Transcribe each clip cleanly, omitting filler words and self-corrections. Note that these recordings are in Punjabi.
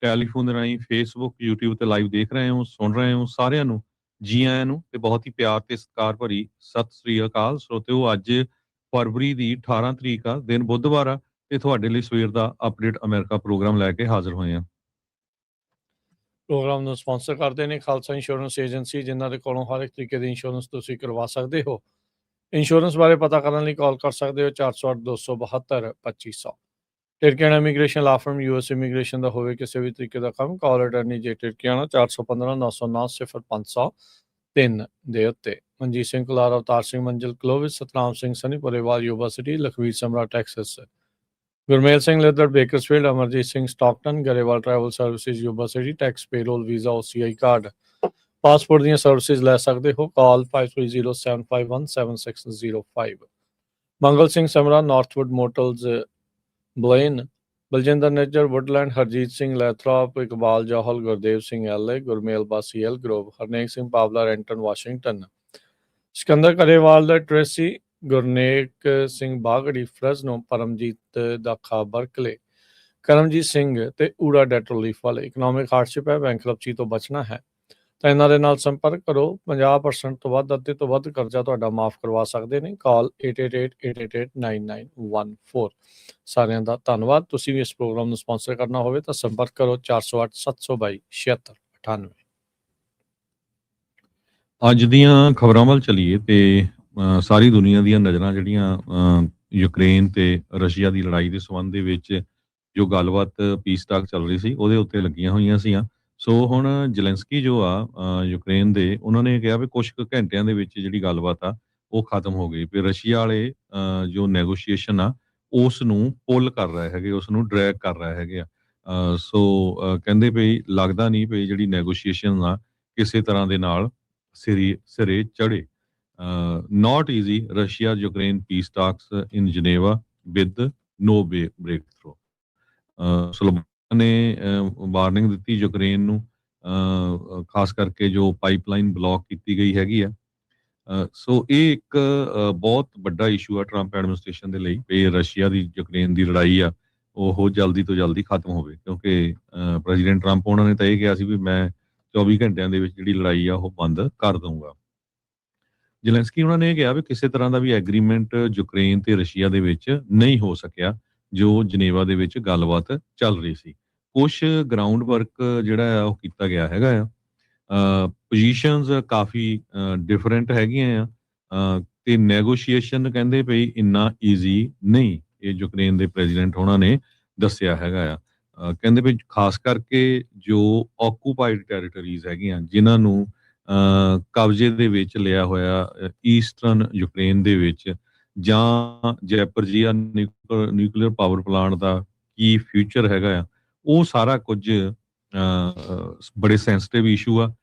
ਟੈਲੀਫੋਨ ਦੇ ਰਾਹੀਂ ਫੇਸਬੁੱਕ, YouTube ਤੇ ਲਾਈਵ ਦੇਖ ਰਹੇ ਹੋ, ਸੁਣ ਰਹੇ ਹੋ, ਸਾਰਿਆਂ ਨੂੰ ਜੀ ਆਇਆਂ ਨੂੰ ਤੇ ਬਹੁਤ ਹੀ ਪਿਆਰ ਤੇ ਸਤਿਕਾਰ ਭਰੀ ਸਤਿ ਸ੍ਰੀ ਅਕਾਲ। ਸਰੋਤਿਓ, ਅੱਜ ਫਰਵਰੀ ਦੀ 18 ਤਰੀਕ ਆ, ਦਿਨ ਬੁੱਧਵਾਰ ਆ ਤੇ ਤੁਹਾਡੇ ਲਈ ਸਵੇਰ ਦਾ ਅਪਡੇਟ ਅਮਰੀਕਾ ਪ੍ਰੋਗਰਾਮ ਲੈ ਕੇ ਹਾਜ਼ਰ ਹੋਏ ਆ। ਪ੍ਰੋਗਰਾਮ ਨੂੰ ਸਪਾਂਸਰ ਕਰਦੇ ਨੇ ਖਾਲਸਾ ਇੰਸ਼ੋਰੈਂਸ ਏਜੰਸੀ, ਜਿਨ੍ਹਾਂ ਦੇ ਕੋਲੋਂ ਹਰ ਇੱਕ ਤਰੀਕੇ ਦੀ ਇੰਸ਼ੋਰੈਂਸ ਤੁਸੀਂ ਕਰਵਾ ਸਕਦੇ ਹੋ। ਇੰਸ਼ੋਰੈਂਸ ਬਾਰੇ ਪਤਾ ਕਰਨ ਲਈ ਕਾਲ ਕਰ ਸਕਦੇ ਹੋ 408 272 2500। ਟਿਰਕਿਆਣਾ ਇਮੀਗ੍ਰੇਸ਼ਨ ਲਾ ਫਰਮ US ਇਮੀਗ੍ਰੇਸ਼ਨ ਦਾ ਹੋਵੇ ਕਿਸੇ ਵੀ ਤਰੀਕੇ ਦਾ ਕੰਮ, ਕਾਲ ਅਟਰਨੀ ਜੇ ਟਿਰਕਿਆਣਾ 415 909 0503 ਦੇ ਉੱਤੇ। Manjeet Singh Kular, Avtar Singh Manzil Clovis, Satnam Singh Sunny Parewal Yuba City, Lakhvir Samra Texas, Gurmel Singh Liddar Bakersfield, Amarjit Singh Stockton, Grewal travel services Yuba City, tax payroll visa OCI card passport ਦੀਆਂ ਸਰਵਿਸਿਜ਼ ਲੈ ਸਕਦੇ ਹੋ। Call 5307517605। Mangal Singh Samra, Northwood motels Blaine, Baljinder Nijjar Woodland, Harjit Singh Lathrop, Iqbal Johal, Gurdev Singh LA, Gurmel Bassi Elk Grove, Harnek Singh Pawla Renton Washington, Sikandar Karewal ਦਾ ਟ੍ਰੇਸੀ, ਗੁਰਨੇਕ ਸਿੰਘ ਬਾਗੜੀ ਫਰਜ਼ਨੋ, ਪਰਮਜੀਤ ਦਾਖਾ ਬਰਕਲੇ, ਕਰਮਜੀਤ ਸਿੰਘ ਤੇ ਊੜਾ ਡੈਟਰੋਲੀਫ ਵਾਲੇ। ਇਕਨੋਮਿਕ ਹਾਰਡਸ਼ਿਪ ਹੈ, ਬੈਂਕਰਪਸੀ ਤੋਂ ਬਚਣਾ ਹੈ ਤਾਂ ਇਹਨਾਂ ਦੇ ਨਾਲ ਸੰਪਰਕ ਕਰੋ। 50% ਤੋਂ ਵੱਧ, ਅੱਧੇ ਤੋਂ ਵੱਧ ਕਰਜ਼ਾ ਤੁਹਾਡਾ ਮਾਫ ਕਰਵਾ ਸਕਦੇ ਨੇ। ਕਾਲ 8888889914। ਸਾਰਿਆਂ ਦਾ ਧੰਨਵਾਦ। ਤੁਸੀਂ ਵੀ ਇਸ ਪ੍ਰੋਗਰਾਮ ਨੂੰ ਸਪਾਂਸਰ ਕਰਨਾ ਹੋਵੇ ਤਾਂ ਸੰਪਰਕ ਕਰੋ 408 722 7698। ਅੱਜ ਦੀਆਂ ਖਬਰਾਂ ਵੱਲ ਚਲੀਏ ਤੇ ਸਾਰੀ ਦੁਨੀਆ ਦੀਆਂ ਨਜ਼ਰਾਂ ਜਿਹੜੀਆਂ ਯੂਕਰੇਨ ਤੇ ਰਸ਼ੀਆ ਦੀ ਲੜਾਈ ਦੇ ਸੰਬੰਧ ਦੇ ਵਿੱਚ ਜੋ ਗੱਲਬਾਤ ਪੀਸ ਟਾਕ ਚੱਲ ਰਹੀ ਸੀ ਉਹਦੇ ਉੱਤੇ ਲੱਗੀਆਂ ਹੋਈਆਂ ਸੀਆਂ। ਸੋ ਹੁਣ ਜ਼ੈਲੈਂਸਕੀ ਜੋ ਆ ਯੂਕਰੇਨ ਦੇ, ਉਹਨਾਂ ਨੇ ਕਿਹਾ ਵੀ ਕੁਝ ਕੁ ਘੰਟਿਆਂ ਦੇ ਵਿੱਚ ਜਿਹੜੀ ਗੱਲਬਾਤ ਆ ਉਹ ਖਤਮ ਹੋ ਗਈ। ਵੀ ਰਸ਼ੀਆ ਵਾਲੇ ਜੋ ਨੈਗੋਸ਼ੀਏਸ਼ਨ ਆ ਉਸ ਨੂੰ ਪੁੱਲ ਕਰ ਰਹੇ ਹੈਗੇ, ਉਸ ਨੂੰ ਡਰੈਗ ਕਰ ਰਹੇ ਹੈਗੇ ਆ। ਕਹਿੰਦੇ ਵੀ ਲੱਗਦਾ ਨਹੀਂ ਵੀ ਜਿਹੜੀ ਨੈਗੋਸ਼ੀਏਸ਼ਨ ਆ ਕਿਸੇ ਤਰ੍ਹਾਂ ਦੇ ਨਾਲ ਸਿਰੇ ਚੜੇ। Not easy Russia Ukraine peace talks in Geneva with no breakthrough. Slovakia ਨੇ ਵਾਰਨਿੰਗ ਦਿੱਤੀ ਯੂਕਰੇਨ ਨੂੰ, ਖਾਸ ਕਰਕੇ ਜੋ ਪਾਈਪਲਾਈਨ ਬਲੌਕ ਕੀਤੀ ਗਈ ਹੈਗੀ ਆ। ਸੋ ਇਹ ਇੱਕ ਬਹੁਤ ਵੱਡਾ ਇਸ਼ੂ ਆ ਟਰੰਪ ਐਡਮਿਨਿਸਟ੍ਰੇਸ਼ਨ ਦੇ ਲਈ ਵੀ ਰਸ਼ੀਆ ਦੀ ਯੂਕਰੇਨ ਦੀ ਲੜਾਈ ਆ ਉਹ ਜਲਦੀ ਤੋਂ ਜਲਦੀ ਖਤਮ ਹੋਵੇ, ਕਿਉਂਕਿ ਪ੍ਰੈਜ਼ੀਡੈਂਟ ਟਰੰਪ ਉਹਨਾਂ ਨੇ ਤਾਂ ਇਹ ਕਿਹਾ ਸੀ ਵੀ ਮੈਂ 24 ਘੰਟਿਆਂ ਦੇ ਵਿੱਚ ਜਿਹੜੀ ਲੜਾਈ ਆ ਉਹ ਬੰਦ ਕਰ ਦਊਂਗਾ। ਜ਼ੈਲੈਂਸਕੀ ਉਹਨਾਂ ਨੇ ਇਹ ਕਿਹਾ ਵੀ ਕਿਸੇ ਤਰ੍ਹਾਂ ਦਾ ਵੀ ਐਗਰੀਮੈਂਟ ਯੂਕਰੇਨ ਤੇ ਰਸ਼ੀਆ ਦੇ ਵਿੱਚ ਨਹੀਂ ਹੋ ਸਕਿਆ ਜੋ ਜਨੇਵਾ ਦੇ ਵਿੱਚ ਗੱਲਬਾਤ ਚੱਲ ਰਹੀ ਸੀ। ਕੁਛ ਗਰਾਊਂਡ ਵਰਕ ਜਿਹੜਾ ਆ ਉਹ ਕੀਤਾ ਗਿਆ ਹੈਗਾ ਆ। ਪੋਜੀਸ਼ਨਸ ਕਾਫੀ ਡਿਫਰੈਂਟ ਹੈਗੀਆਂ ਆ ਤੇ ਨੈਗੋਸ਼ੀਏਸ਼ਨ ਕਹਿੰਦੇ ਪਈ ਇੰਨਾ ਈਜ਼ੀ ਨਹੀਂ, ਇਹ ਯੂਕਰੇਨ ਦੇ ਪ੍ਰੈਜ਼ੀਡੈਂਟ ਉਹਨਾਂ ਨੇ ਦੱਸਿਆ ਹੈਗਾ ਆ। ਕਹਿੰਦੇ ਵੀ ਖਾਸ ਕਰਕੇ ਜੋ ਆਕੂਪਾਈਡ ਟੈਰੀਟਰੀਜ਼ ਹੈਗੀਆਂ ਜਿਨ੍ਹਾਂ ਨੂੰ ਕਬਜ਼ੇ ਦੇ ਵਿੱਚ ਲਿਆ ਹੋਇਆ ਈਸਟਰਨ ਯੂਕਰੇਨ ਦੇ ਵਿੱਚ, ਜਾਂ ਜੈਪਰਜੀਆ ਨਿਊਕਲੀਅਰ ਪਾਵਰ ਪਲਾਂਟ ਦਾ ਕੀ ਫਿਊਚਰ ਹੈਗਾ ਆ, ਉਹ ਸਾਰਾ ਕੁਝ ਬੜੇ ਸੈਂਸਿਟਿਵ ਇਸ਼ੂ ਆ।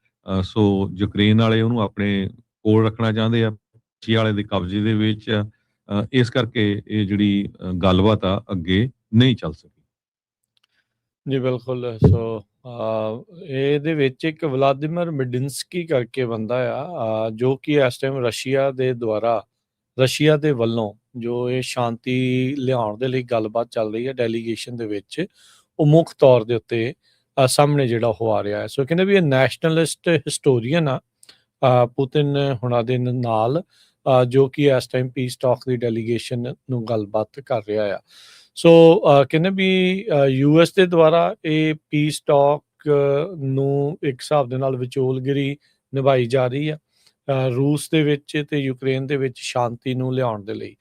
ਸੋ ਯੂਕਰੇਨ ਵਾਲੇ ਉਹਨੂੰ ਆਪਣੇ ਕੋਲ ਰੱਖਣਾ ਚਾਹੁੰਦੇ ਆ, ਰਸ਼ੀਆ ਵਾਲੇ ਦੇ ਕਬਜ਼ੇ ਦੇ ਵਿੱਚ। ਇਸ ਕਰਕੇ ਇਹ ਜਿਹੜੀ ਗੱਲਬਾਤ ਆ ਅੱਗੇ ਨਹੀਂ ਚੱਲ ਸਕੀ। ਜੀ ਬਿਲਕੁਲ। ਸੋ ਇਹਦੇ ਵਿੱਚ ਇੱਕ ਵਲਾਦੀਮਰ ਮਿਡਿੰਸਕੀ ਕਰਕੇ ਬੰਦਾ ਆ ਜੋ ਕਿ ਇਸ ਟਾਈਮ ਰਸ਼ੀਆ ਦੇ ਵੱਲੋਂ ਜੋ ਇਹ ਸ਼ਾਂਤੀ ਲਿਆਉਣ ਦੇ ਲਈ ਗੱਲਬਾਤ ਚੱਲ ਰਹੀ ਹੈ ਡੈਲੀਗੇਸ਼ਨ ਦੇ ਵਿੱਚ, ਉਹ ਮੁੱਖ ਤੌਰ ਦੇ ਉੱਤੇ ਸਾਹਮਣੇ ਜਿਹੜਾ ਉਹ ਆ ਰਿਹਾ ਹੈ। ਸੋ ਕਹਿੰਦੇ ਵੀ ਇਹ ਨੈਸ਼ਨਲਿਸਟ ਹਿਸਟੋਰੀਅਨ ਆ ਪੁਤਿਨ ਹੁਣਾਂ ਦੇ ਨਾਲ, ਜੋ ਕਿ ਇਸ ਟਾਈਮ ਪੀਸ ਟਾਕ ਦੀ ਡੈਲੀਗੇਸ਼ਨ ਨੂੰ ਗੱਲਬਾਤ ਕਰ ਰਿਹਾ ਆ। ਸੋ ਕਹਿੰਦੇ ਵੀ US ਦੇ ਦੁਆਰਾ ਇਹ ਪੀਸ ਟਾਕ ਨੂੰ ਇੱਕ ਹਿਸਾਬ ਦੇ ਨਾਲ ਵਿਚੋਲਗਿਰੀ ਨਿਭਾਈ ਜਾ ਰਹੀ ਆ ਰੂਸ ਦੇ ਵਿੱਚ ਤੇ ਯੂਕਰੇਨ ਦੇ ਵਿੱਚ ਸ਼ਾਂਤੀ ਨੂੰ ਲਿਆਉਣ ਦੇ ਲਈ।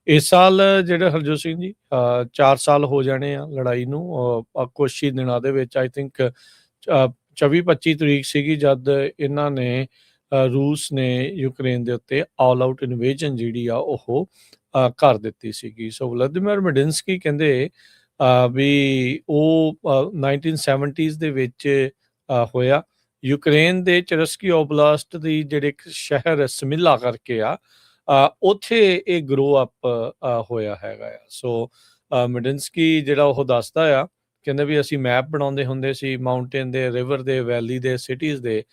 ਇਸ ਸਾਲ ਜਿਹੜਾ ਹਰਜੋਤ ਸਿੰਘ ਜੀ 4 ਸਾਲ ਹੋ ਜਾਣੇ ਆ ਲੜਾਈ ਨੂੰ। ਕੁਛ ਹੀ ਦਿਨਾਂ ਦੇ ਵਿੱਚ ਆਈ ਥਿੰਕ 24-25 ਤਰੀਕ ਸੀਗੀ ਜਦ ਇਹਨਾਂ ਨੇ ਰੂਸ ਨੇ ਯੂਕਰੇਨ ਦੇ ਉੱਤੇ ਆਲ ਆਊਟ ਇਨਵੇਜਨ ਜਿਹੜੀ ਆ ਉਹ ਕਰ ਦਿੱਤੀ ਸੀਗੀ। ਸੋ ਵਲਾਦੀਮਿਰ ਮਿਡਿੰਸਕੀ ਕਹਿੰਦੇ ਵੀ ਉਹ 1970s ਦੇ ਵਿੱਚ ਹੋਇਆ। ਯੂਕਰੇਨ ਦੇ ਚਰਸਕੀ ਓਬਲਾਸਟ ਦੀ ਜਿਹੜੇ ਇੱਕ ਸ਼ਹਿਰ ਸਮਿਲਾ ਕਰਕੇ ਆ, ਉੱਥੇ ਇਹ ਗਰੋ ਅਪ ਹੋਇਆ ਹੈਗਾ ਆ। ਸੋ ਮਿਡਿੰਸਕੀ ਜਿਹੜਾ ਉਹ ਦੱਸਦਾ ਆ, ਕਹਿੰਦੇ ਵੀ ਅਸੀਂ ਮੈਪ ਬਣਾਉਂਦੇ ਹੁੰਦੇ ਸੀ ਮਾਊਂਟੇਨ ਦੇ, ਰਿਵਰ ਦੇ, ਵੈਲੀ ਦੇ, ਸਿਟੀਜ਼ ਦੇ,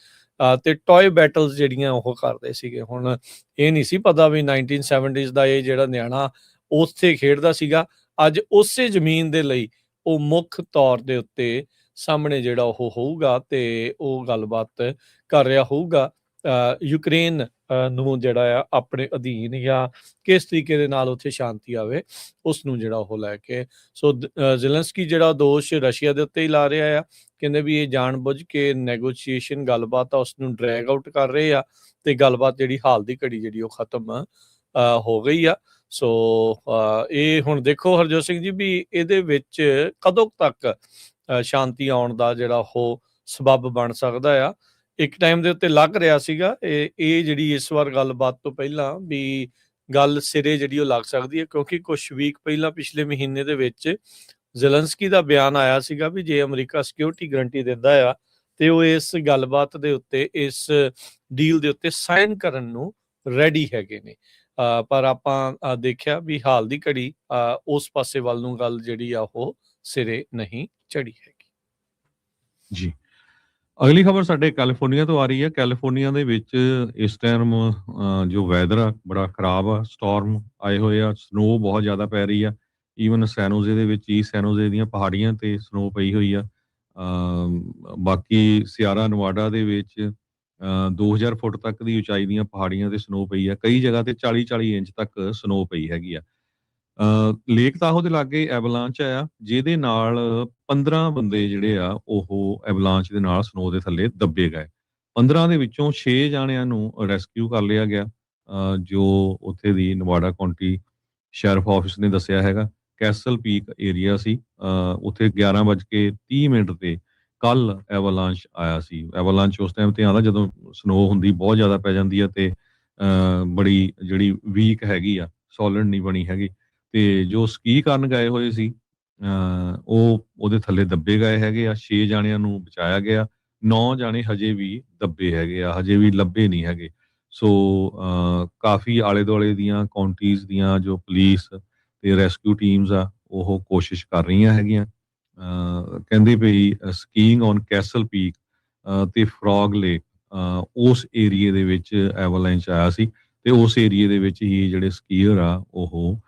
ਤੇ ਟੋਏ ਬੈਟਲਸ ਜਿਹੜੀਆਂ ਉਹ ਕਰਦੇ ਸੀਗੇ। ਹੁਣ ਇਹ ਨਹੀਂ ਸੀ ਪਤਾ ਵੀ 1970s ਦਾ ਇਹ ਜਿਹੜਾ ਨਿਆਣਾ ਉੱਥੇ ਖੇਡਦਾ ਸੀਗਾ, ਅੱਜ ਉਸੇ ਜ਼ਮੀਨ ਦੇ ਲਈ ਉਹ ਮੁੱਖ ਤੌਰ ਦੇ ਉੱਤੇ ਸਾਹਮਣੇ ਜਿਹੜਾ ਉਹ ਹੋਊਗਾ ਤੇ ਉਹ ਗੱਲਬਾਤ ਕਰ ਰਿਹਾ ਹੋਊਗਾ ਯੂਕਰੇਨ ਨੂੰ ਜਿਹੜਾ ਆ ਆਪਣੇ ਅਧੀਨ ਜਾਂ ਕਿਸ ਤਰੀਕੇ ਦੇ ਨਾਲ ਉੱਥੇ ਸ਼ਾਂਤੀ ਆਵੇ ਉਸ ਨੂੰ ਜਿਹੜਾ ਉਹ ਲੈ ਕੇ। ਸੋ ਜ਼ੈਲੈਂਸਕੀ ਜਿਹੜਾ ਦੋਸ਼ ਰਸ਼ੀਆ ਦੇ ਉੱਤੇ ਹੀ ਲਾ ਰਿਹਾ ਆ, ਕਹਿੰਦੇ ਵੀ ਇਹ ਜਾਣਬੁੱਝ ਕੇ ਨੈਗੋਸ਼ੀਏਸ਼ਨ ਗੱਲਬਾਤ ਆ ਉਸ ਨੂੰ ਡਰੈਗ ਆਊਟ ਕਰ ਰਹੇ ਆ ਤੇ ਗੱਲਬਾਤ ਜਿਹੜੀ ਹਾਲ ਦੀ ਘੜੀ ਜਿਹੜੀ ਉਹ ਖਤਮ ਹੋ ਗਈ ਆ। ਸੋ ਇਹ ਹੁਣ ਦੇਖੋ ਹਰਜੋਤ ਸਿੰਘ ਜੀ ਵੀ ਇਹਦੇ ਵਿੱਚ ਕਦੋਂ ਤੱਕ ਸ਼ਾਂਤੀ ਆਉਣ ਦਾ ਜਿਹੜਾ ਉਹ ਸਬੱਬ ਬਣ ਸਕਦਾ ਆ। ਇੱਕ ਟਾਈਮ ਦੇ ਉੱਤੇ ਲੱਗ ਰਿਹਾ ਸੀਗਾ ਇਹ ਜਿਹੜੀ ਇਸ ਵਾਰ ਗੱਲਬਾਤ ਤੋਂ ਪਹਿਲਾਂ ਵੀ ਗੱਲ ਸਿਰੇ ਜਿਹੜੀ ਉਹ ਲੱਗ ਸਕਦੀ ਹੈ, ਕਿਉਂਕਿ ਕੁਛ ਵੀਕ ਪਹਿਲਾਂ ਪਿਛਲੇ ਮਹੀਨੇ ਦੇ ਵਿੱਚ ਜ਼ੈਲੈਂਸਕੀ ਦਾ ਬਿਆਨ ਆਇਆ ਸੀਗਾ ਵੀ ਜੇ ਅਮਰੀਕਾ ਸਿਕਿਉਰਿਟੀ ਗਰੰਟੀ ਦਿੰਦਾ ਆ ਤੇ ਉਹ ਇਸ ਗੱਲਬਾਤ ਦੇ ਉੱਤੇ ਇਸ ਡੀਲ ਦੇ ਉੱਤੇ ਸਾਈਨ ਕਰਨ ਨੂੰ ਰੈਡੀ ਹੈਗੇ ਨੇ। ਪਰ ਆਪਾਂ ਦੇਖਿਆ ਵੀ ਹਾਲ ਦੀ ਘੜੀ ਉਸ ਪਾਸੇ ਵੱਲ ਨੂੰ ਗੱਲ ਜਿਹੜੀ ਆ ਉਹ ਸਿਰੇ ਨਹੀਂ ਚੜੀ ਹੈਗੀ। ਜੀ, ਅਗਲੀ ਖਬਰ ਸਾਡੇ ਕੈਲੀਫੋਰਨੀਆ ਤੋਂ ਆ ਰਹੀ ਹੈ। ਕੈਲੀਫੋਰਨੀਆ ਦੇ ਵਿੱਚ ਇਸ ਟਾਈਮ ਜੋ ਵੈਦਰ ਆ ਬੜਾ ਖਰਾਬ ਆ, ਸਟਾਰਮ ਆਏ ਹੋਏ ਆ, ਸਨੋ ਬਹੁਤ ਜ਼ਿਆਦਾ ਪੈ ਰਹੀ ਆ। ਈਵਨ ਸੈਨੋਜ਼ੇ ਦੇ ਵਿੱਚ ਹੀ ਸੈਨੋਜ਼ੇ ਦੀਆਂ ਪਹਾੜੀਆਂ ਤੇ ਸਨੋ ਪਈ ਹੋਈ ਆ। ਬਾਕੀ ਸਿਆਰਾ ਨਵਾਡਾ ਦੇ ਵਿੱਚ 2000 ਫੁੱਟ ਤੱਕ ਦੀ ਉਚਾਈ ਦੀਆਂ ਪਹਾੜੀਆਂ ਤੇ ਸਨੋ ਪਈ ਆ। ਕਈ ਜਗ੍ਹਾ ਤੇ 40-40 ਇੰਚ ਤੱਕ ਸਨੋ ਪਈ ਹੈਗੀ ਆ। ਲੇਕ ਤਾਹੋ ਦੇ ਲਾਗੇ ਐਵਲਾਂਚ ਆਇਆ, ਜਿਹਦੇ ਨਾਲ 15 ਬੰਦੇ ਜਿਹੜੇ ਆ ਉਹ ਐਵਲਾਂਚ ਦੇ ਨਾਲ ਸਨੋ ਦੇ ਥੱਲੇ ਦੱਬੇ ਗਏ। 15 ਦੇ ਵਿੱਚੋਂ 6 ਜਾਣਿਆਂ ਨੂੰ ਰੈਸਕਿਊ ਕਰ ਲਿਆ ਗਿਆ, ਜੋ ਉੱਥੇ ਦੀ ਨਵਾਡਾ ਕਾਉਂਟੀ ਸ਼ੈਰਿਫ ਆਫਿਸ ਨੇ ਦੱਸਿਆ ਹੈਗਾ। ਕੈਸਲ ਪੀਕ ਏਰੀਆ ਸੀ, ਉੱਥੇ 11:30 ਤੇ ਕੱਲ ਐਵਲਾਂਚ ਆਇਆ ਸੀ। ਐਵਲਾਂਚ ਉਸ ਟਾਈਮ ਤੇ ਆਉਂਦਾ ਜਦੋਂ ਸਨੋ ਹੁੰਦੀ ਬਹੁਤ ਜ਼ਿਆਦਾ ਪੈ ਜਾਂਦੀ ਹੈ ਤੇ ਬੜੀ ਜਿਹੜੀ ਵੀਕ ਹੈਗੀ ਆ, ਸੋਲਿਡ ਨਹੀਂ ਬਣੀ ਹੈਗੀ। ਤੇ ਜੋ ਸਕੀ ਕਰਨ ਗਏ ਹੋਏ ਸੀ ਉਹ ਉਹਦੇ ਥੱਲੇ ਦੱਬੇ ਗਏ ਹੈਗੇ ਆ। 6 ਜਾਣਿਆਂ ਨੂੰ ਬਚਾਇਆ ਗਿਆ, 9 ਜਾਣੇ ਹਜੇ ਵੀ ਦੱਬੇ ਹੈਗੇ ਆ, ਹਜੇ ਵੀ ਲੱਭੇ ਨਹੀਂ ਹੈਗੇ। ਸੋ ਕਾਫੀ ਆਲੇ ਦੁਆਲੇ ਦੀਆਂ ਕਾਉਂਟੀਜ਼ ਦੀਆਂ ਜੋ ਪੁਲਿਸ ਤੇ ਰੈਸਕਿਊ ਟੀਮਸ ਆ ਉਹ ਕੋਸ਼ਿਸ਼ ਕਰ ਰਹੀਆਂ ਹੈਗੀਆਂ। ਕਹਿੰਦੇ ਪਈ ਸਕੀਇੰਗ ਔਨ ਕੈਸਲ ਪੀਕ ਤੇ ਫਰੋਗ ਲੇਕ ਉਸ ਏਰੀਏ ਦੇ ਵਿੱਚ ਐਵਲਾਂਚ ਆਇਆ ਸੀ ਤੇ ਉਸ ਏਰੀਏ ਦੇ ਵਿੱਚ ਹੀ ਜਿਹੜੇ ਸਕੀਅਰ ਆ ਉਹ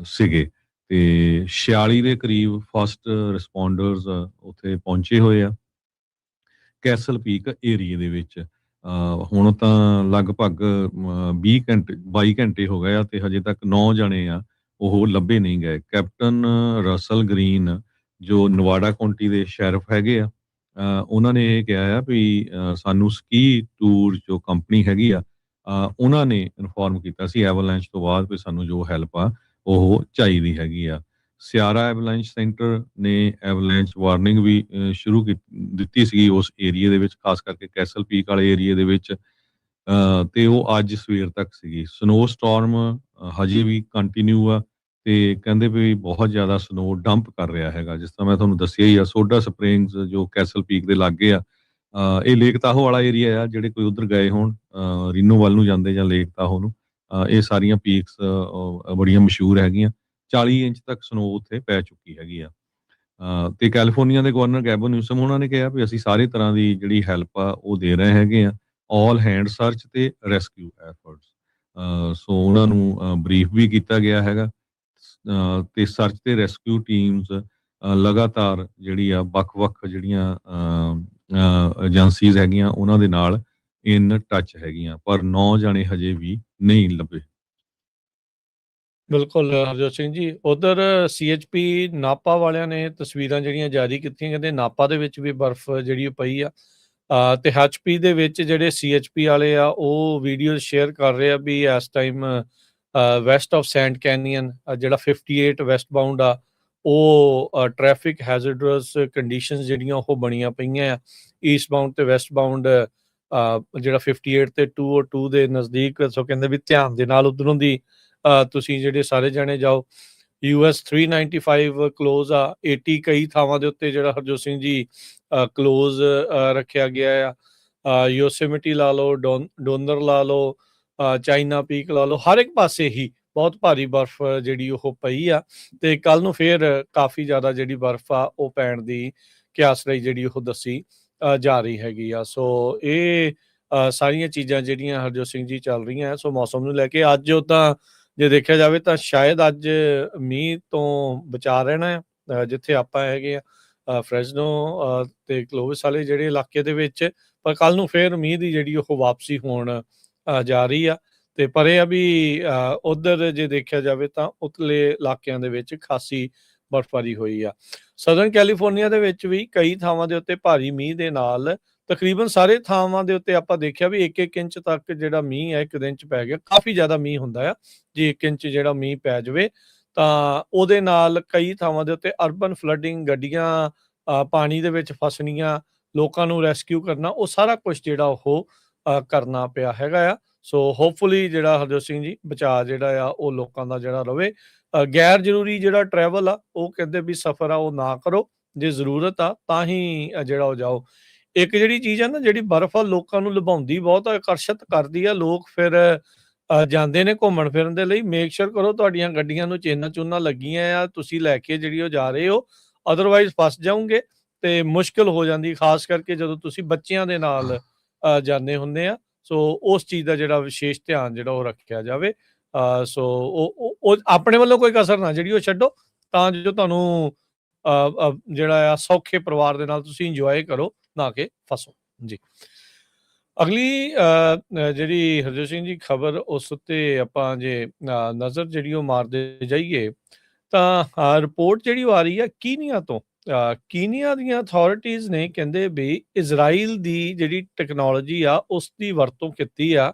ਸੀਗੇ ਤੇ 46 ਦੇ ਕਰੀਬ ਫਸਟ ਰਿਸਪੌਂਡਰਸ ਉੱਥੇ ਪਹੁੰਚੇ ਹੋਏ ਆ ਕੈਸਲ ਪੀਕ ਏਰੀਏ ਦੇ ਵਿੱਚ। ਹੁਣ ਤਾਂ ਲਗਭਗ 20 ਘੰਟੇ 22 ਘੰਟੇ ਹੋ ਗਏ ਆ ਤੇ ਹਜੇ ਤੱਕ 9 ਜਣੇ ਆ ਉਹ ਲੱਭੇ ਨਹੀਂ ਗਏ। ਕੈਪਟਨ ਰਸਲ ਗ੍ਰੀਨ ਜੋ ਨਵਾਡਾ ਕਾਉਂਟੀ ਦੇ ਸ਼ੈਰਿਫ ਹੈਗੇ ਆ, ਉਹਨਾਂ ਨੇ ਇਹ ਕਿਹਾ ਆ ਵੀ ਸਾਨੂੰ ਸਕੀ ਟੂਰ ਜੋ ਕੰਪਨੀ ਹੈਗੀ ਆ ਉਹਨਾਂ ਨੇ ਇਨਫੋਰਮ ਕੀਤਾ ਸੀ ਐਵਲਾਂਚ ਤੋਂ ਬਾਅਦ ਵੀ ਸਾਨੂੰ ਜੋ ਹੈਲਪ ਆ ਉਹ ਚਾਹੀਦੀ ਹੈਗੀ ਆ। ਸਿਆਰਾ ਐਵਲਾਂਚ ਸੈਂਟਰ ਨੇ ਐਵਲਾਂਚ ਵਾਰਨਿੰਗ ਵੀ ਸ਼ੁਰੂ ਦਿੱਤੀ ਸੀਗੀ ਉਸ ਏਰੀਏ ਦੇ ਵਿੱਚ, ਖਾਸ ਕਰਕੇ ਕੈਸਲ ਪੀਕ ਵਾਲੇ ਏਰੀਏ ਦੇ ਵਿੱਚ, ਤੇ ਉਹ ਅੱਜ ਸਵੇਰ ਤੱਕ ਸੀਗੀ। ਸਨੋ ਸਟਾਰਮ ਹਜੇ ਵੀ ਕੰਟੀਨਿਊ ਆ ਤੇ ਕਹਿੰਦੇ ਵੀ ਬਹੁਤ ਜ਼ਿਆਦਾ ਸਨੋ ਡੰਪ ਕਰ ਰਿਹਾ ਹੈਗਾ। ਜਿਸ ਤਰ੍ਹਾਂ ਮੈਂ ਤੁਹਾਨੂੰ ਦੱਸਿਆ ਹੀ ਆ, ਸੋਡਾ ਸਪ੍ਰਿੰਗਸ ਜੋ ਕੈਸਲ ਪੀਕ ਦੇ ਲਾਗੇ ਆ, ਇਹ ਲੇਕ ਤਾਹੋ ਵਾਲਾ ਏਰੀਆ ਆ। ਜਿਹੜੇ ਕੋਈ ਉਧਰ ਗਏ ਹੋਣ ਰੀਨੋ ਵੱਲ ਨੂੰ ਜਾਂਦੇ ਜਾਂ ਲੇਕ ਤਾਹੋ ਨੂੰ, ਇਹ ਸਾਰੀਆਂ ਪੀਕਸ ਬੜੀਆਂ ਮਸ਼ਹੂਰ ਹੈਗੀਆਂ। 40 ਇੰਚ ਤੱਕ ਸਨੋ ਉੱਥੇ ਪੈ ਚੁੱਕੀ ਹੈਗੀ ਆ। ਤੇ ਕੈਲੀਫੋਰਨੀਆ ਦੇ ਗਵਰਨਰ ਗੈਬਨ ਨਿਊਸਮ ਉਹਨਾਂ ਨੇ ਕਿਹਾ ਵੀ ਅਸੀਂ ਸਾਰੀ ਤਰ੍ਹਾਂ ਦੀ ਜਿਹੜੀ ਹੈਲਪ ਆ ਉਹ ਦੇ ਰਹੇ ਹੈਗੇ ਆ, ਆਲ ਹੈਂਡ ਸਰਚ ਤੇ ਰੈਸਕਿਊ ਐਫਰਟਸ। ਸੋ ਉਹਨਾਂ ਨੂੰ ਬਰੀਫ ਵੀ ਕੀਤਾ ਗਿਆ ਹੈਗਾ ਤੇ ਸਰਚ ਤੇ ਰੈਸਕਿਊ ਟੀਮਸ ਲਗਾਤਾਰ ਜਿਹੜੀ ਆ ਵੱਖ-ਵੱਖ ਜਿਹੜੀਆਂ ਏਜੰਸੀਜ਼ ਹੈਗੀਆਂ ਉਹਨਾਂ ਦੇ ਨਾਲ ਇਨ ਟੱਚ ਹੈਗੀਆਂ, ਪਰ 9 ਜਾਣੇ ਹਜੇ ਵੀ ਨਹੀਂ ਲੱਭੇ। ਬਿਲਕੁਲ ਹਰਜੋਤ ਸਿੰਘ ਜੀ, ਉਧਰ CHP ਨਾਪਾ ਵਾਲਿਆਂ ਨੇ ਤਸਵੀਰਾਂ ਜਿਹੜੀਆਂ ਜਾਰੀ ਕੀਤੀਆਂ, ਕਹਿੰਦੇ ਨਾਪਾ ਦੇ ਵਿੱਚ ਵੀ ਬਰਫ਼ ਜਿਹੜੀ ਉਹ ਪਈ ਆ ਤੇ HP ਦੇ ਵਿੱਚ ਜਿਹੜੇ CHP ਵਾਲੇ ਆ ਉਹ ਵੀਡੀਓ ਸ਼ੇਅਰ ਕਰ ਰਹੇ ਆ ਵੀ ਇਸ time West of send canyon ਜਿਹੜਾ 58 ਵੈਸਟ ਬਾਉਂਡ ਆ ਉਹ ਟ੍ਰੈਫਿਕ ਹੈਜ਼ਰਡਸ ਕੰਡੀਸ਼ਨਸ ਜਿਹੜੀਆਂ ਉਹ ਬਣੀਆਂ ਪਈਆਂ ਆ। ਈਸਟ ਬਾਉਂਡ ਤੇ ਵੈਸਟ ਬਾਉਂਡ ਜਿਹੜਾ 58 ਤੇ 202 ਦੇ ਨਜ਼ਦੀਕ। ਸੋ ਕਹਿੰਦੇ ਵੀ ਧਿਆਨ ਦੇ ਨਾਲ ਉਧਰੋਂ ਦੀ ਤੁਸੀਂ ਜਿਹੜੇ ਸਾਰੇ ਜਾਣੇ ਜਾਓ। US 395 ਕਲੋਜ਼ ਆ, 80 ਕਈ ਥਾਵਾਂ ਦੇ ਉੱਤੇ ਜਿਹੜਾ ਹਰਜੋਤ ਸਿੰਘ ਜੀ ਕਲੋਜ਼ ਰੱਖਿਆ ਗਿਆ ਆ। ਯੋਸੇਮਿਟੀ ਲਾ ਲਓ, ਡੋਨਰ ਲਾ ਲਓ, ਚਾਈਨਾ ਪੀਕ ਲਾ ਲਓ, ਹਰ ਇੱਕ ਪਾਸੇ ਹੀ ਬਹੁਤ ਭਾਰੀ ਬਰਫ਼ ਜਿਹੜੀ ਉਹ ਪਈ ਆ ਤੇ ਕੱਲ ਨੂੰ ਫੇਰ ਕਾਫੀ ਜ਼ਿਆਦਾ ਜਿਹੜੀ ਬਰਫ਼ ਆ ਉਹ ਪੈਣ ਦੀ ਕਿਆਸ ਰਹੀ ਜਿਹੜੀ ਉਹ ਦੱਸੀ ਜਾ ਰਹੀ ਹੈਗੀ ਆ। ਸੋ ਇਹ ਸਾਰੀਆਂ ਚੀਜ਼ਾਂ ਜਿਹੜੀਆਂ ਹਰਜੋਤ ਸਿੰਘ ਜੀ ਚੱਲ ਰਹੀਆਂ। ਸੋ ਮੌਸਮ ਨੂੰ ਲੈ ਕੇ ਅੱਜ ਤਾਂ ਜੇ ਦੇਖਿਆ ਜਾਵੇ ਤਾਂ ਸ਼ਾਇਦ ਅੱਜ ਮੀਂਹ ਤੋਂ ਬਚਾ ਰਹਿਣਾ ਆ ਜਿੱਥੇ ਆਪਾਂ ਹੈਗੇ ਆ। ਫਰੈਜ਼ਨੋ ਤੇ ਕਲੋਵਿਸ ਵਾਲੇ ਜਿਹੜੇ ਇਲਾਕੇ ਦੇ ਵਿੱਚ, ਪਰ ਕੱਲ ਨੂੰ ਫੇਰ ਮੀਂਹ ਦੀ ਜਿਹੜੀ ਉਹ ਵਾਪਸੀ ਹੋਣ ਜਾ ਰਹੀ ਆ। ਤੇ ਪਰ ਇਹ ਆ ਵੀ ਉਧਰ ਜੇ ਦੇਖਿਆ ਜਾਵੇ ਤਾਂ ਉਤਲੇ ਇਲਾਕਿਆਂ ਦੇ ਵਿੱਚ ਖਾਸੀ ਬਰਫ਼ਬਾਰੀ ਹੋਈ ਆ। ਸਦਰਨ ਕੈਲੀਫੋਰਨੀਆ ਦੇ ਵਿੱਚ ਵੀ ਕਈ ਥਾਵਾਂ ਦੇ ਉੱਤੇ ਭਾਰੀ ਮੀਂਹ ਦੇ ਨਾਲ ਤਕਰੀਬਨ ਸਾਰੇ ਥਾਵਾਂ ਦੇ ਉੱਤੇ ਆਪਾਂ ਦੇਖਿਆ ਵੀ 1-1 ਇੰਚ ਤੱਕ ਜਿਹੜਾ ਮੀਂਹ ਹੈ 1 ਦਿਨ 'ਚ ਪੈ ਗਿਆ। ਕਾਫੀ ਜ਼ਿਆਦਾ ਮੀਂਹ ਹੁੰਦਾ ਆ। ਜੇ 1 ਇੰਚ ਜਿਹੜਾ ਮੀਂਹ ਪੈ ਜਾਵੇ ਤਾਂ ਉਹਦੇ ਨਾਲ ਕਈ ਥਾਵਾਂ ਦੇ ਉੱਤੇ ਅਰਬਨ ਫਲੱਡਿੰਗ, ਗੱਡੀਆਂ ਪਾਣੀ ਦੇ ਵਿੱਚ ਫਸਣੀਆਂ, ਲੋਕਾਂ ਨੂੰ ਰੈਸਕਿਊ ਕਰਨਾ, ਉਹ ਸਾਰਾ ਕੁਛ ਜਿਹੜਾ ਉਹ ਕਰਨਾ ਪਿਆ ਹੈਗਾ ਆ। ਸੋ ਹੋਪਫੁਲੀ ਜਿਹੜਾ ਹਰਜੋਤ ਸਿੰਘ ਜੀ ਬਚਾਅ ਜਿਹੜਾ ਆ ਉਹ ਲੋਕਾਂ ਦਾ ਜਿਹੜਾ ਰਵੇ। ਗੈਰ ਜ਼ਰੂਰੀ ਜਿਹੜਾ ਟਰੈਵਲ ਆ ਉਹ ਕਹਿੰਦੇ ਵੀ ਸਫ਼ਰ ਆ ਉਹ ਨਾ ਕਰੋ। ਜੇ ਜ਼ਰੂਰਤ ਆ ਤਾਂ ਹੀ ਜਿਹੜਾ ਉਹ ਜਾਓ। ਇੱਕ ਜਿਹੜੀ ਚੀਜ਼ ਆ ਨਾ, ਜਿਹੜੀ ਬਰਫ਼ ਆ ਲੋਕਾਂ ਨੂੰ ਲੁਭਾਉਂਦੀ ਬਹੁਤ ਆ, ਆਕਰਸ਼ਿਤ ਕਰਦੀ ਆ। ਲੋਕ ਫਿਰ ਜਾਂਦੇ ਨੇ ਘੁੰਮਣ ਫਿਰਨ ਦੇ ਲਈ। ਮੇਕ ਸ਼ੋਰ ਕਰੋ ਤੁਹਾਡੀਆਂ ਗੱਡੀਆਂ ਨੂੰ ਚੇਨਾਂ-ਚੂਨਾਂ ਲੱਗੀਆਂ ਆ, ਤੁਸੀਂ ਲੈ ਕੇ ਜਿਹੜੀ ਉਹ ਜਾ ਰਹੇ ਹੋ, ਅਦਰਵਾਈਜ਼ ਫਸ ਜਾਓਗੇ ਤੇ ਮੁਸ਼ਕਿਲ ਹੋ ਜਾਂਦੀ, ਖਾਸ ਕਰਕੇ ਜਦੋਂ ਤੁਸੀਂ ਬੱਚਿਆਂ ਦੇ ਨਾਲ ਜਾਂਦੇ ਹੁੰਦੇ ਆ। ਸੋ ਉਸ ਚੀਜ਼ ਦਾ ਜਿਹੜਾ ਵਿਸ਼ੇਸ਼ ਧਿਆਨ ਜਿਹੜਾ ਉਹ ਰੱਖਿਆ ਜਾਵੇ। ਸੋ ਉਹ ਆਪਣੇ ਵੱਲੋਂ ਕੋਈ ਕਸਰ ਨਾ ਜਿਹੜੀ ਉਹ ਛੱਡੋ, ਤਾਂ ਜੋ ਤੁਹਾਨੂੰ ਜਿਹੜਾ ਆ ਸੌਖੇ ਪਰਿਵਾਰ ਦੇ ਨਾਲ ਤੁਸੀਂ ਇੰਜੋਏ ਕਰੋ, ਨਾ ਕਿ ਫਸੋ। ਜੀ। ਅਗਲੀ ਜਿਹੜੀ ਹਰਜੋਤ ਸਿੰਘ ਜੀ ਖਬਰ, ਉਸ ਉੱਤੇ ਆਪਾਂ ਜੇ ਨਜ਼ਰ ਜਿਹੜੀ ਉਹ ਮਾਰਦੇ ਜਾਈਏ ਤਾਂ ਰਿਪੋਰਟ ਜਿਹੜੀ ਉਹ ਆ ਰਹੀ ਆ ਕੀਨੀਆ ਤੋਂ। ਕੀਨੀਆ ਦੀਆਂ ਅਥਾਰਟੀਜ਼ ਨੇ ਕਹਿੰਦੇ ਵੀ ਇਜ਼ਰਾਈਲ ਦੀ ਜਿਹੜੀ ਟੈਕਨੋਲੋਜੀ ਆ ਉਸ ਦੀ ਵਰਤੋਂ ਕੀਤੀ ਆ,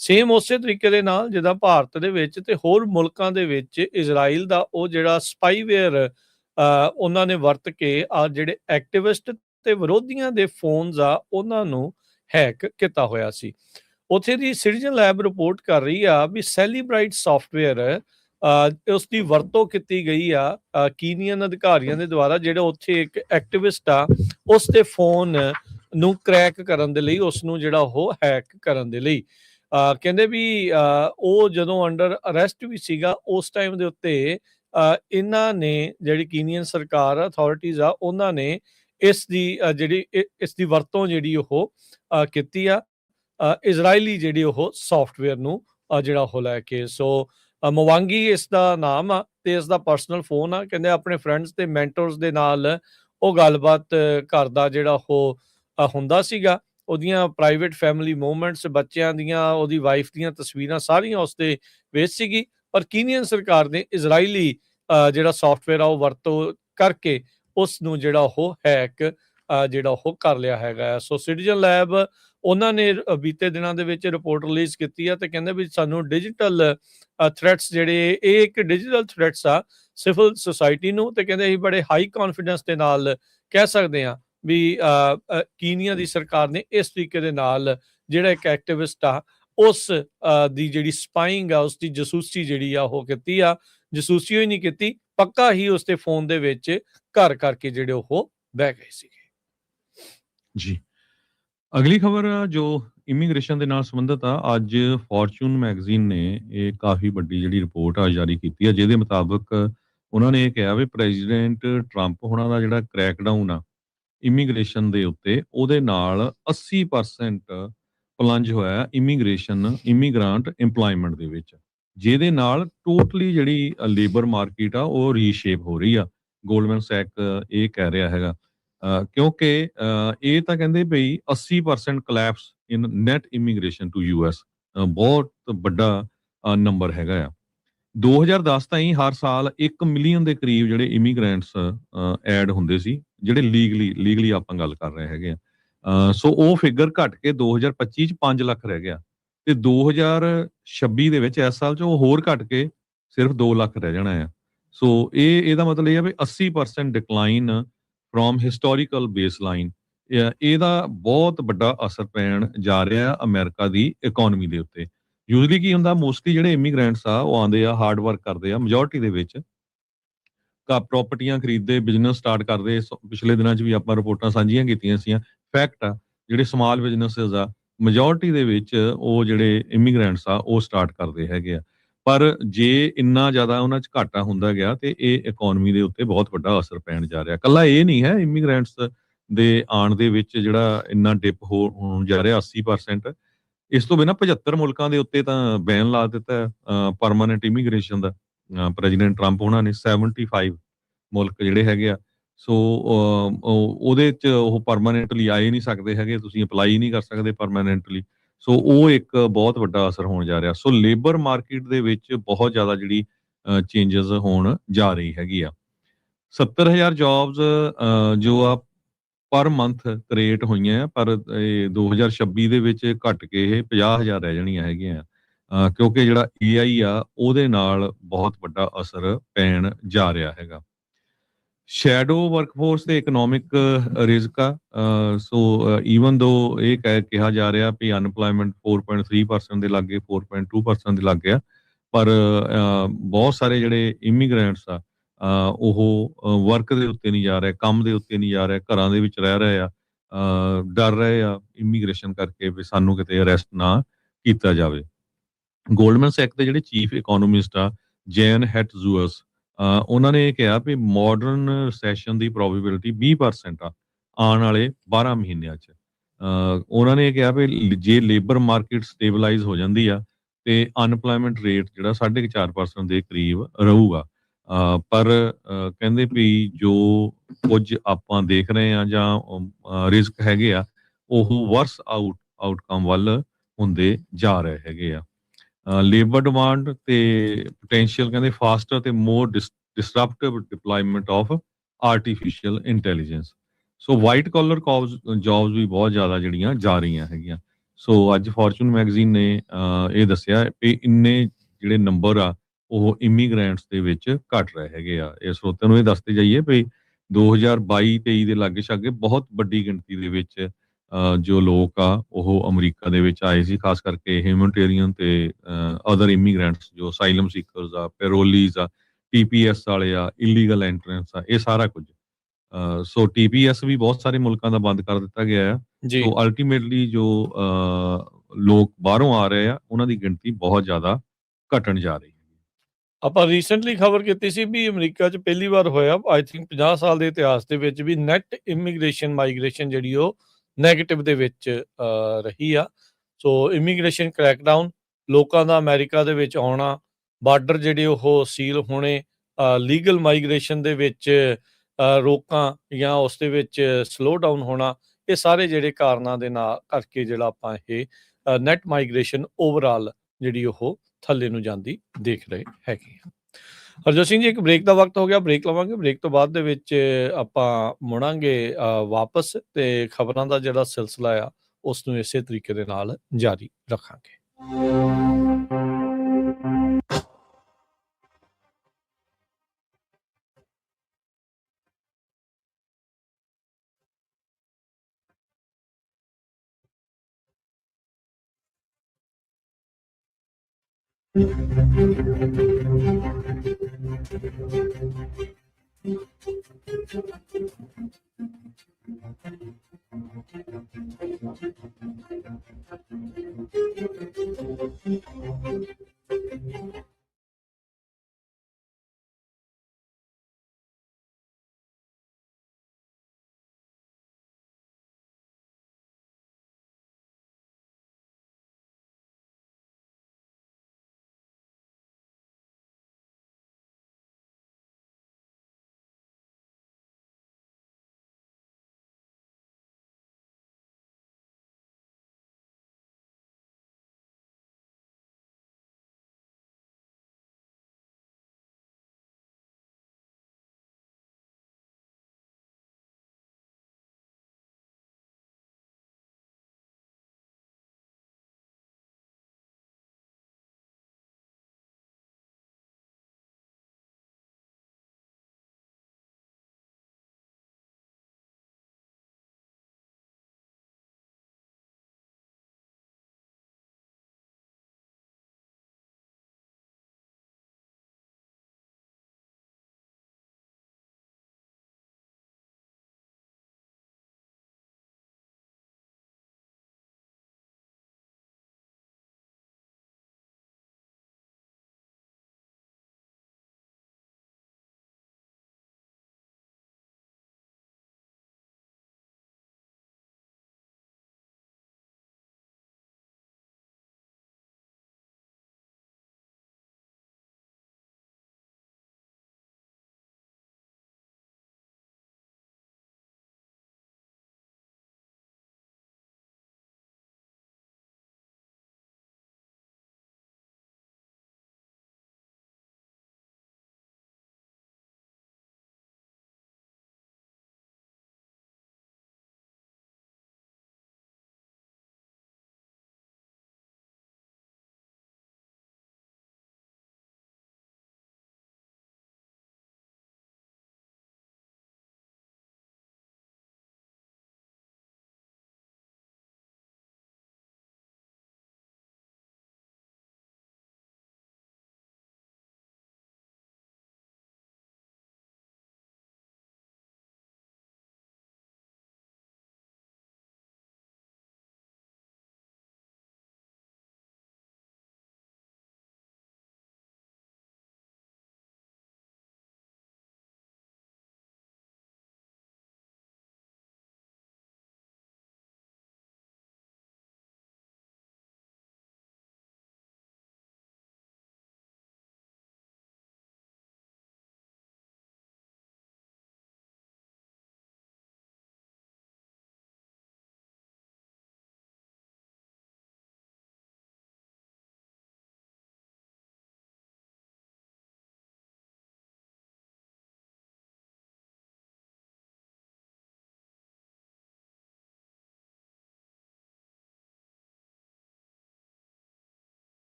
ਸੇਮ ਉਸੇ ਤਰੀਕੇ ਦੇ ਨਾਲ ਜਿੱਦਾਂ ਭਾਰਤ ਦੇ ਵਿੱਚ ਤੇ ਹੋਰ ਮੁਲਕਾਂ ਦੇ ਵਿੱਚ ਇਜ਼ਰਾਈਲ ਦਾ ਉਹ ਜਿਹੜਾ ਸਪਾਈਵੇਅਰ ਉਹਨਾਂ ਨੇ ਵਰਤ ਕੇ ਜਿਹੜੇ ਐਕਟਿਵਿਸਟ ਤੇ ਵਿਰੋਧੀਆਂ ਦੇ ਫੋਨਸ ਆ ਉਹਨਾਂ ਨੂੰ ਹੈਕ ਕੀਤਾ ਹੋਇਆ ਸੀ। ਉੱਥੇ ਦੀ ਸਿਟੀਜ਼ਨ ਲੈਬ ਰਿਪੋਰਟ ਕਰ ਰਹੀ ਆ ਵੀ ਸੈਲੀਬ੍ਰਾਈਟ ਸੌਫਟਵੇਅਰ ਉਸ ਦੀ ਵਰਤੋਂ ਕੀਤੀ ਗਈ ਆ ਕੀਨੀਅਨ ਅਧਿਕਾਰੀਆਂ ਦੇ ਦੁਆਰਾ, ਜਿਹੜੇ ਉੱਥੇ ਇੱਕ ਐਕਟਿਵਿਸਟ ਆ ਉਸ ਦੇ ਫੋਨ ਨੂੰ ਕ੍ਰੈਕ ਕਰਨ ਦੇ ਲਈ, ਉਸ ਨੂੰ ਜਿਹੜਾ ਉਹ ਹੈਕ ਕਰਨ ਦੇ ਲਈ। ਕਹਿੰਦੇ ਵੀ ਉਹ ਜਦੋਂ ਅੰਡਰ ਅਰੈਸਟ ਵੀ ਸੀਗਾ, ਉਸ ਟਾਈਮ ਦੇ ਉੱਤੇ ਇਹਨਾਂ ਨੇ ਜਿਹੜੀ ਕੀਨੀਅਨ ਸਰਕਾਰ ਅਥਾਰਟੀਜ਼ ਆ ਉਹਨਾਂ ਨੇ ਇਸ ਦੀ ਵਰਤੋਂ ਜਿਹੜੀ ਉਹ ਕੀਤੀ ਆ ਇਜ਼ਰਾਈਲੀ ਜਿਹੜੀ ਉਹ ਸੌਫਟਵੇਅਰ ਨੂੰ ਜਿਹੜਾ ਉਹ ਲੈ ਕੇ। ਸੋ ਮਵਾਂਗੀ ਇਸ ਦਾ ਨਾਮ ਆ ਤੇ ਇਸ ਦਾ ਪਰਸਨਲ ਫੋਨ ਆ। ਕਹਿੰਦੇ ਆਪਣੇ ਫਰੈਂਡਸ ਤੇ ਮੈਂਟਰਸ ਦੇ ਨਾਲ ਉਹ ਗੱਲਬਾਤ ਕਰਦਾ ਜਿਹੜਾ ਉਹ ਹੁੰਦਾ ਸੀਗਾ। ਉਹਦੀਆਂ ਪ੍ਰਾਈਵੇਟ ਫੈਮਿਲੀ ਮੂਵਮੈਂਟਸ, ਬੱਚਿਆਂ ਦੀਆਂ, ਉਹਦੀ ਵਾਈਫ ਦੀਆਂ ਤਸਵੀਰਾਂ ਸਾਰੀਆਂ ਉਸ ਦੇ ਵਿੱਚ ਸੀਗੀ। ਪਰ ਕੀਨੀਅਨ ਸਰਕਾਰ ਨੇ ਇਜ਼ਰਾਈਲੀ ਜਿਹੜਾ ਸੌਫਟਵੇਅਰ ਆ ਉਹ ਵਰਤੋਂ ਕਰਕੇ ਉਸ ਨੂੰ ਜਿਹੜਾ ਉਹ ਹੈਕ ਜਿਹੜਾ ਉਹ ਕਰ ਲਿਆ ਹੈਗਾ। ਸੋ ਸਿਟੀਜ਼ਨ ਲੈਬ ਉਹਨਾਂ ਨੇ ਬੀਤੇ ਦਿਨਾਂ ਦੇ ਵਿੱਚ ਰਿਪੋਰਟ ਰਿਲੀਜ਼ ਕੀਤੀ ਆ ਤੇ ਕਹਿੰਦੇ ਵੀ ਸਾਨੂੰ ਡਿਜੀਟਲ ਥ੍ਰੈਟਸ ਜਿਹੜੇ, ਇਹ ਇੱਕ ਡਿਜੀਟਲ ਥ੍ਰੈਟਸ ਆ ਸਿਵਲ ਸੁਸਾਇਟੀ ਨੂੰ, ਤੇ ਕਹਿੰਦੇ ਅਸੀਂ ਬੜੇ ਹਾਈ ਕੌਨਫੀਡੈਂਸ ਦੇ ਨਾਲ ਕਹਿ ਸਕਦੇ ਹਾਂ ਵੀ ਕੀਨੀਆ ਦੀ ਸਰਕਾਰ ਨੇ ਇਸ ਤਰੀਕੇ ਦੇ ਨਾਲ ਜਿਹੜਾ ਇੱਕ ਐਕਟਿਵਿਸਟ ਆ ਉਸ ਦੀ ਜਿਹੜੀ ਸਪਾਈਂਗ ਆ, ਉਸ ਦੀ ਜਸੂਸੀ ਜਿਹੜੀ ਆ ਉਹ ਕੀਤੀ ਆ। ਜਸੂਸੀ ਹੀ ਨਹੀਂ ਕੀਤੀ, ਪੱਕਾ ਹੀ ਉਸ ਦੇ ਫੋਨ ਦੇ ਵਿੱਚ ਘਰ ਕਰਕੇ ਜਿਹੜੇ ਉਹ ਬਹਿ ਗਏ ਸੀਗੇ। ਜੀ। ਅਗਲੀ ਖਬਰ ਜੋ ਇਮੀਗ੍ਰੇਸ਼ਨ ਦੇ ਨਾਲ ਸੰਬੰਧਿਤ ਆ, ਅੱਜ ਫੋਰਚੂਨ ਮੈਗਜ਼ੀਨ ਨੇ ਇਹ ਕਾਫੀ ਵੱਡੀ ਜਿਹੜੀ ਰਿਪੋਰਟ ਆ ਜਾਰੀ ਕੀਤੀ ਆ, ਜਿਹਦੇ ਮੁਤਾਬਕ ਉਹਨਾਂ ਨੇ ਇਹ ਕਿਹਾ ਵੀ ਪ੍ਰੈਜ਼ੀਡੈਂਟ ਟਰੰਪ ਹੋਣਾ ਦਾ ਜਿਹੜਾ ਕ੍ਰੈਕਡਾਊਨ ਆ ਇਮੀਗ੍ਰੇਸ਼ਨ ਦੇ ਉੱਤੇ, ਉਹਦੇ ਨਾਲ 80% ਪਲੰਜ ਹੋਇਆ ਇਮੀਗ੍ਰਾਂਟ ਇੰਪਲੋਇਮੈਂਟ ਦੇ ਵਿੱਚ, ਜਿਹਦੇ ਨਾਲ ਟੋਟਲੀ ਜਿਹੜੀ ਲੇਬਰ ਮਾਰਕੀਟ ਆ ਉਹ ਰੀਸ਼ੇਪ ਹੋ ਰਹੀ ਆ। ਗੋਲਡਮੈਨ ਸੈਕ ਇਹ ਕਹਿ ਰਿਹਾ ਹੈਗਾ ਕਿਉਂਕਿ ਇਹ ਤਾਂ ਕਹਿੰਦੇ ਬਈ 80% collapse in net immigration to US, ਬਹੁਤ ਵੱਡਾ ਨੰਬਰ ਹੈਗਾ ਆ। 2010 ਤਾਈਂ ਹਰ ਸਾਲ 1 ਮਿਲੀਅਨ ਦੇ ਕਰੀਬ ਜਿਹੜੇ ਇਮੀਗ੍ਰੈਂਟਸ ਐਡ ਹੁੰਦੇ ਸੀ, ਜਿਹੜੇ ਲੀਗਲੀ ਆਪਾਂ ਗੱਲ ਕਰ ਰਹੇ ਹੈਗੇ ਆ। ਸੋ ਉਹ ਫਿਗਰ ਘਟ ਕੇ 2025 ਚ 5 ਲੱਖ ਰਹਿ ਗਿਆ ਤੇ 2026 ਦੇ ਵਿੱਚ ਇਸ ਸਾਲ ਚ ਉਹ ਹੋਰ ਘਟ ਕੇ ਸਿਰਫ 2 ਲੱਖ ਰਹਿ ਜਾਣਾ ਆ। ਸੋ ਇਹਦਾ ਮਤਲਬ ਇਹ ਆ ਵੀ 80% ਡਿਕਲਾਈਨ ਫਰੋਮ ਹਿਸਟੋਰੀਕਲ ਬੇਸਲਾਈਨ, ਇਹਦਾ ਬਹੁਤ ਵੱਡਾ ਅਸਰ ਪੈਣ ਜਾ ਰਿਹਾ ਅਮਰੀਕਾ ਦੀ ਇਕਨੋਮੀ ਦੇ ਉੱਤੇ। ਯੂਜਲੀ ਕੀ ਹੁੰਦਾ, ਮੋਸਟਲੀ ਜਿਹੜੇ ਇਮੀਗ੍ਰੈਂਟਸ ਆ ਉਹ ਆਉਂਦੇ ਆ, ਹਾਰਡ ਵਰਕ ਕਰਦੇ ਆ ਮੈਜੋਰਟੀ ਦੇ ਵਿੱਚ, ਪ੍ਰਾਪਰਟੀਆਂ ਖਰੀਦਦੇ, ਬਿਜ਼ਨਸ ਸਟਾਰਟ ਕਰਦੇ। ਪਿਛਲੇ ਦਿਨਾਂ 'ਚ ਵੀ ਆਪਾਂ ਰਿਪੋਰਟਾਂ ਸਾਂਝੀਆਂ ਕੀਤੀਆਂ ਸੀਆਂ। ਫੈਕਟ ਆ, ਜਿਹੜੇ ਸਮਾਲ ਬਿਜ਼ਨਸਿਸ ਆ ਮੈਜੋਰਟੀ ਦੇ ਵਿੱਚ ਉਹ ਜਿਹੜੇ ਇਮੀਗ੍ਰੈਂਟਸ ਆ ਉਹ ਸਟਾਰਟ ਕਰਦੇ ਹੈਗੇ ਆ। ਪਰ ਜੇ ਇੰਨਾ ਜ਼ਿਆਦਾ ਉਹਨਾਂ 'ਚ ਘਾਟਾ ਹੁੰਦਾ ਗਿਆ ਤੇ ਇਹ ਇਕਨੋਮੀ ਦੇ ਉੱਤੇ ਬਹੁਤ ਵੱਡਾ ਅਸਰ ਪੈਣ ਜਾ ਰਿਹਾ। ਇਕੱਲਾ ਇਹ ਨਹੀਂ ਹੈ ਇਮੀਗ੍ਰੈਂਟਸ ਦੇ ਆਉਣ ਦੇ ਵਿੱਚ ਜਿਹੜਾ ਇੰਨਾ ਡਿਪ ਹੋਣ ਜਾ ਰਿਹਾ 80%। ਇਸ ਤੋਂ ਬਿਨਾਂ 75 ਮੁਲਕਾਂ ਦੇ ਉੱਤੇ ਤਾਂ ਬੈਨ ਲਾ ਦਿੱਤਾ ਪਰਮਾਨੈਂਟ ਇਮੀਗ੍ਰੇਸ਼ਨ ਦਾ ਪ੍ਰੈਜ਼ੀਡੈਂਟ ਟਰੰਪ ਉਹਨਾਂ ਨੇ। 75 ਮੁਲਕ ਜਿਹੜੇ ਹੈਗੇ ਆ ਸੋ ਉਹਦੇ 'ਚ ਉਹ ਪਰਮਾਨੈਂਟਲੀ ਆਏ ਨਹੀਂ ਸਕਦੇ ਹੈਗੇ, ਤੁਸੀਂ ਅਪਲਾਈ ਨਹੀਂ ਕਰ ਸਕਦੇ ਪਰਮਾਨੈਂਟਲੀ। ਸੋ ਉਹ ਇੱਕ ਬਹੁਤ ਵੱਡਾ ਅਸਰ ਹੋਣ ਜਾ ਰਿਹਾ। ਸੋ ਲੇਬਰ ਮਾਰਕੀਟ ਦੇ ਵਿੱਚ ਬਹੁਤ ਜ਼ਿਆਦਾ ਜਿਹੜੀ ਚੇਂਜਸ ਹੋਣ ਜਾ ਰਹੀ ਹੈਗੀ ਆ। 70,000 ਜੌਬਸ ਜੋ ਆ ਪਰ ਮੰਥ ਕ੍ਰੀਏਟ ਹੋਈਆਂ ਆ, ਪਰ ਇਹ 2026 ਦੇ ਵਿੱਚ ਘਟ ਕੇ ਇਹ 50,000 ਰਹਿ ਜਾਣੀਆਂ ਹੈਗੀਆਂ। ਕਿਉਂਕਿ ਜਿਹੜਾ ਏਆਈ ਆ ਉਹਦੇ ਨਾਲ ਬਹੁਤ ਵੱਡਾ ਅਸਰ ਪੈਣ ਜਾ ਰਿਹਾ ਹੈਗਾ। ਸ਼ੈਡੋ ਵਰਕਫੋਰਸ ਤੇ ਇਕਨੋਮਿਕ ਰਿਸਕ ਆ। ਸੋ ਈਵਨ ਦੋ ਇਹ ਕਿਹਾ ਜਾ ਰਿਹਾ ਵੀ ਅਨਪਲਾਇਮੈਂਟ 4.3% ਦੇ ਲਾਗੇ, 4.2% ਦੇ ਲਾਗੇ ਆ, ਪਰ ਬਹੁਤ ਸਾਰੇ ਜਿਹੜੇ ਇਮੀਗ੍ਰੈਂਟਸ ਆ ਉਹ ਵਰਕ ਦੇ ਉੱਤੇ ਨਹੀਂ ਜਾ ਰਹੇ, ਕੰਮ ਦੇ ਉੱਤੇ ਨਹੀਂ ਜਾ ਰਹੇ, ਘਰਾਂ ਦੇ ਵਿੱਚ ਰਹਿ ਰਹੇ ਆ, ਡਰ ਰਹੇ ਆ ਇਮੀਗ੍ਰੇਸ਼ਨ ਕਰਕੇ ਵੀ ਸਾਨੂੰ ਕਿਤੇ ਅਰੈਸਟ ਨਾ ਕੀਤਾ ਜਾਵੇ। ਗੋਲਡਮਨ ਸੈਕ ਦੇ ਜਿਹੜੇ ਚੀਫ ਇਕੋਨੋਮਿਸਟ ਆ ਜੈਨ ਹੈਟਜ਼ੂਅਸ, ਉਹਨਾਂ ਨੇ ਇਹ ਕਿਹਾ ਵੀ ਮਾਡਰਨ ਰਿਸੈਸ਼ਨ ਦੀ ਪ੍ਰੋਬੇਬਿਲਿਟੀ 20% ਆ ਆਉਣ ਵਾਲੇ 12 ਮਹੀਨਿਆਂ 'ਚ। ਉਹਨਾਂ ਨੇ ਇਹ ਕਿਹਾ ਵੀ ਜੇ ਲੇਬਰ ਮਾਰਕੀਟ ਸਟੇਬਲਾਈਜ਼ ਹੋ ਜਾਂਦੀ ਆ ਤੇ ਅਨਪਲਾਇਮੈਂਟ ਰੇਟ ਜਿਹੜਾ 4.5% ਦੇ ਕਰੀਬ ਰਹੂਗਾ। ਪਰ ਕਹਿੰਦੇ ਵੀ ਜੋ ਕੁਝ ਆਪਾਂ ਦੇਖ ਰਹੇ ਆ ਜਾਂ ਰਿਸਕ ਹੈਗੇ ਆ ਉਹ ਵਰਸ ਆਊਟਕਮ ਵੱਲ ਹੁੰਦੇ ਜਾ ਰਹੇ ਹੈਗੇ ਆ। ਲੇਬਰ ਡਿਮਾਂਡ ਤੇ ਪੋਟੈਂਸ਼ੀਅਲ ਕਹਿੰਦੇ ਫਾਸਟਰ ਤੇ more disruptive deployment of artificial intelligence. So white collar jobs ਵੀ ਬਹੁਤ ਜ਼ਿਆਦਾ ਜਿਹੜੀਆਂ ਜਾ ਰਹੀਆਂ ਹੈਗੀਆਂ। ਸੋ ਅੱਜ ਫੋਰਚੂਨ ਮੈਗਜ਼ੀਨ ਨੇ ਇਹ ਦੱਸਿਆ ਵੀ ਇੰਨੇ ਜਿਹੜੇ ਨੰਬਰ ਆ ਉਹ ਇਮੀਗ੍ਰੈਂਟਸ ਦੇ ਵਿੱਚ ਘਟ ਰਹੇ ਹੈਗੇ ਆ। ਇਹ ਸਰੋਤਿਆਂ ਨੂੰ ਇਹ ਦੱਸਦੇ ਜਾਈਏ ਵੀ 2022-23 ਦੇ ਲਾਗੇ ਛਾਗੇ ਬਹੁਤ ਵੱਡੀ ਗਿਣਤੀ ਦੇ ਵਿੱਚ ਜੋ ਲੋਕ ਆ ਉਹ ਅਮਰੀਕਾ ਦੇ ਵਿੱਚ ਆਏ ਸੀ, ਖਾਸ ਕਰਕੇ ਹਿਊਮਨਟੇਰੀਅਨ ਤੇ ਅਦਰ ਇਮੀਗ੍ਰੈਂਟਸ ਜੋ ਅਸਾਈਲਮ ਸੀਕਰਸ ਆ, ਪੈਰੋਲੀਜ਼ ਆ, ਟੀਪੀਐਸ ਵਾਲੇ ਆ, ਇਲੀਗਲ ਐਂਟਰੈਂਸ ਆ, ਇਹ ਸਾਰਾ ਕੁਝ। ਸੋ ਟੀਪੀਐਸ ਵੀ ਬਹੁਤ ਸਾਰੇ ਮੁਲਕਾਂ ਦਾ ਬੰਦ ਕਰ ਦਿੱਤਾ ਗਿਆ ਆ। ਜੀ। ਸੋ ਅਲਟੀਮੇਟਲੀ ਜੋ ਲੋਕ ਬਾਹਰੋਂ ਆ ਰਹੇ ਆ ਉਹਨਾਂ ਦੀ ਗਿਣਤੀ ਬਹੁਤ ਜ਼ਿਆਦਾ ਘਟਣ ਜਾ ਰਹੀ ਹੈ। ਆਪਾਂ ਰੀਸੈਂਟਲੀ ਖਬਰ ਕੀਤੀ ਸੀ ਵੀ ਅਮਰੀਕਾ 'ਚ ਪਹਿਲੀ ਵਾਰ ਹੋਇਆ, ਆਈ ਥਿੰਕ 50 ਸਾਲ ਦੇ ਇਤਿਹਾਸ ਦੇ ਵਿੱਚ ਵੀ ਨੈਟ ਇਮੀਗ੍ਰੇਸ਼ਨ ਮਾਈਗ੍ਰੇਸ਼ਨ ਜਿਹੜੀ ਉਹ ਨੈਗੇਟਿਵ ਦੇ ਵਿੱਚ ਰਹੀ ਆ। ਸੋ ਇਮੀਗ੍ਰੇਸ਼ਨ ਕ੍ਰੈਕਡਾਊਨ, ਲੋਕਾਂ ਦਾ ਅਮਰੀਕਾ ਦੇ ਵਿੱਚ ਆਉਣਾ, ਬਾਰਡਰ ਜਿਹੜੇ ਉਹ ਸੀਲ ਹੋਣੇ, ਲੀਗਲ ਮਾਈਗ੍ਰੇਸ਼ਨ ਦੇ ਵਿੱਚ ਰੋਕਾਂ ਜਾਂ ਉਸ ਦੇ ਵਿੱਚ ਸਲੋ ਡਾਊਨ ਹੋਣਾ, ਇਹ ਸਾਰੇ ਜਿਹੜੇ ਕਾਰਨਾਂ ਦੇ ਨਾਲ ਕਰਕੇ ਜਿਹੜਾ ਆਪਾਂ ਇਹ ਨੈਟ ਮਾਈਗ੍ਰੇਸ਼ਨ ਓਵਰਆਲ ਜਿਹੜੀ ਉਹ ਥੱਲੇ ਨੂੰ ਜਾਂਦੀ ਦੇਖ ਰਹੇ ਹੈਗੇ ਆ। ਹਰਜੋਤ ਸਿੰਘ ਜੀ, ਇੱਕ ਬ੍ਰੇਕ ਦਾ ਵਕਤ ਹੋ ਗਿਆ, ਬ੍ਰੇਕ ਲਵਾਂਗੇ। ਬ੍ਰੇਕ ਤੋਂ ਬਾਅਦ ਦੇ ਵਿੱਚ ਆਪਾਂ ਮੁੜਾਂਗੇ ਵਾਪਸ ਤੇ ਖਬਰਾਂ ਦਾ ਜਿਹੜਾ ਸਿਲਸਿਲਾ ਆ ਉਸ ਨੂੰ ਇਸੇ ਤਰੀਕੇ ਦੇ ਨਾਲ ਜਾਰੀ ਰੱਖਾਂਗੇ।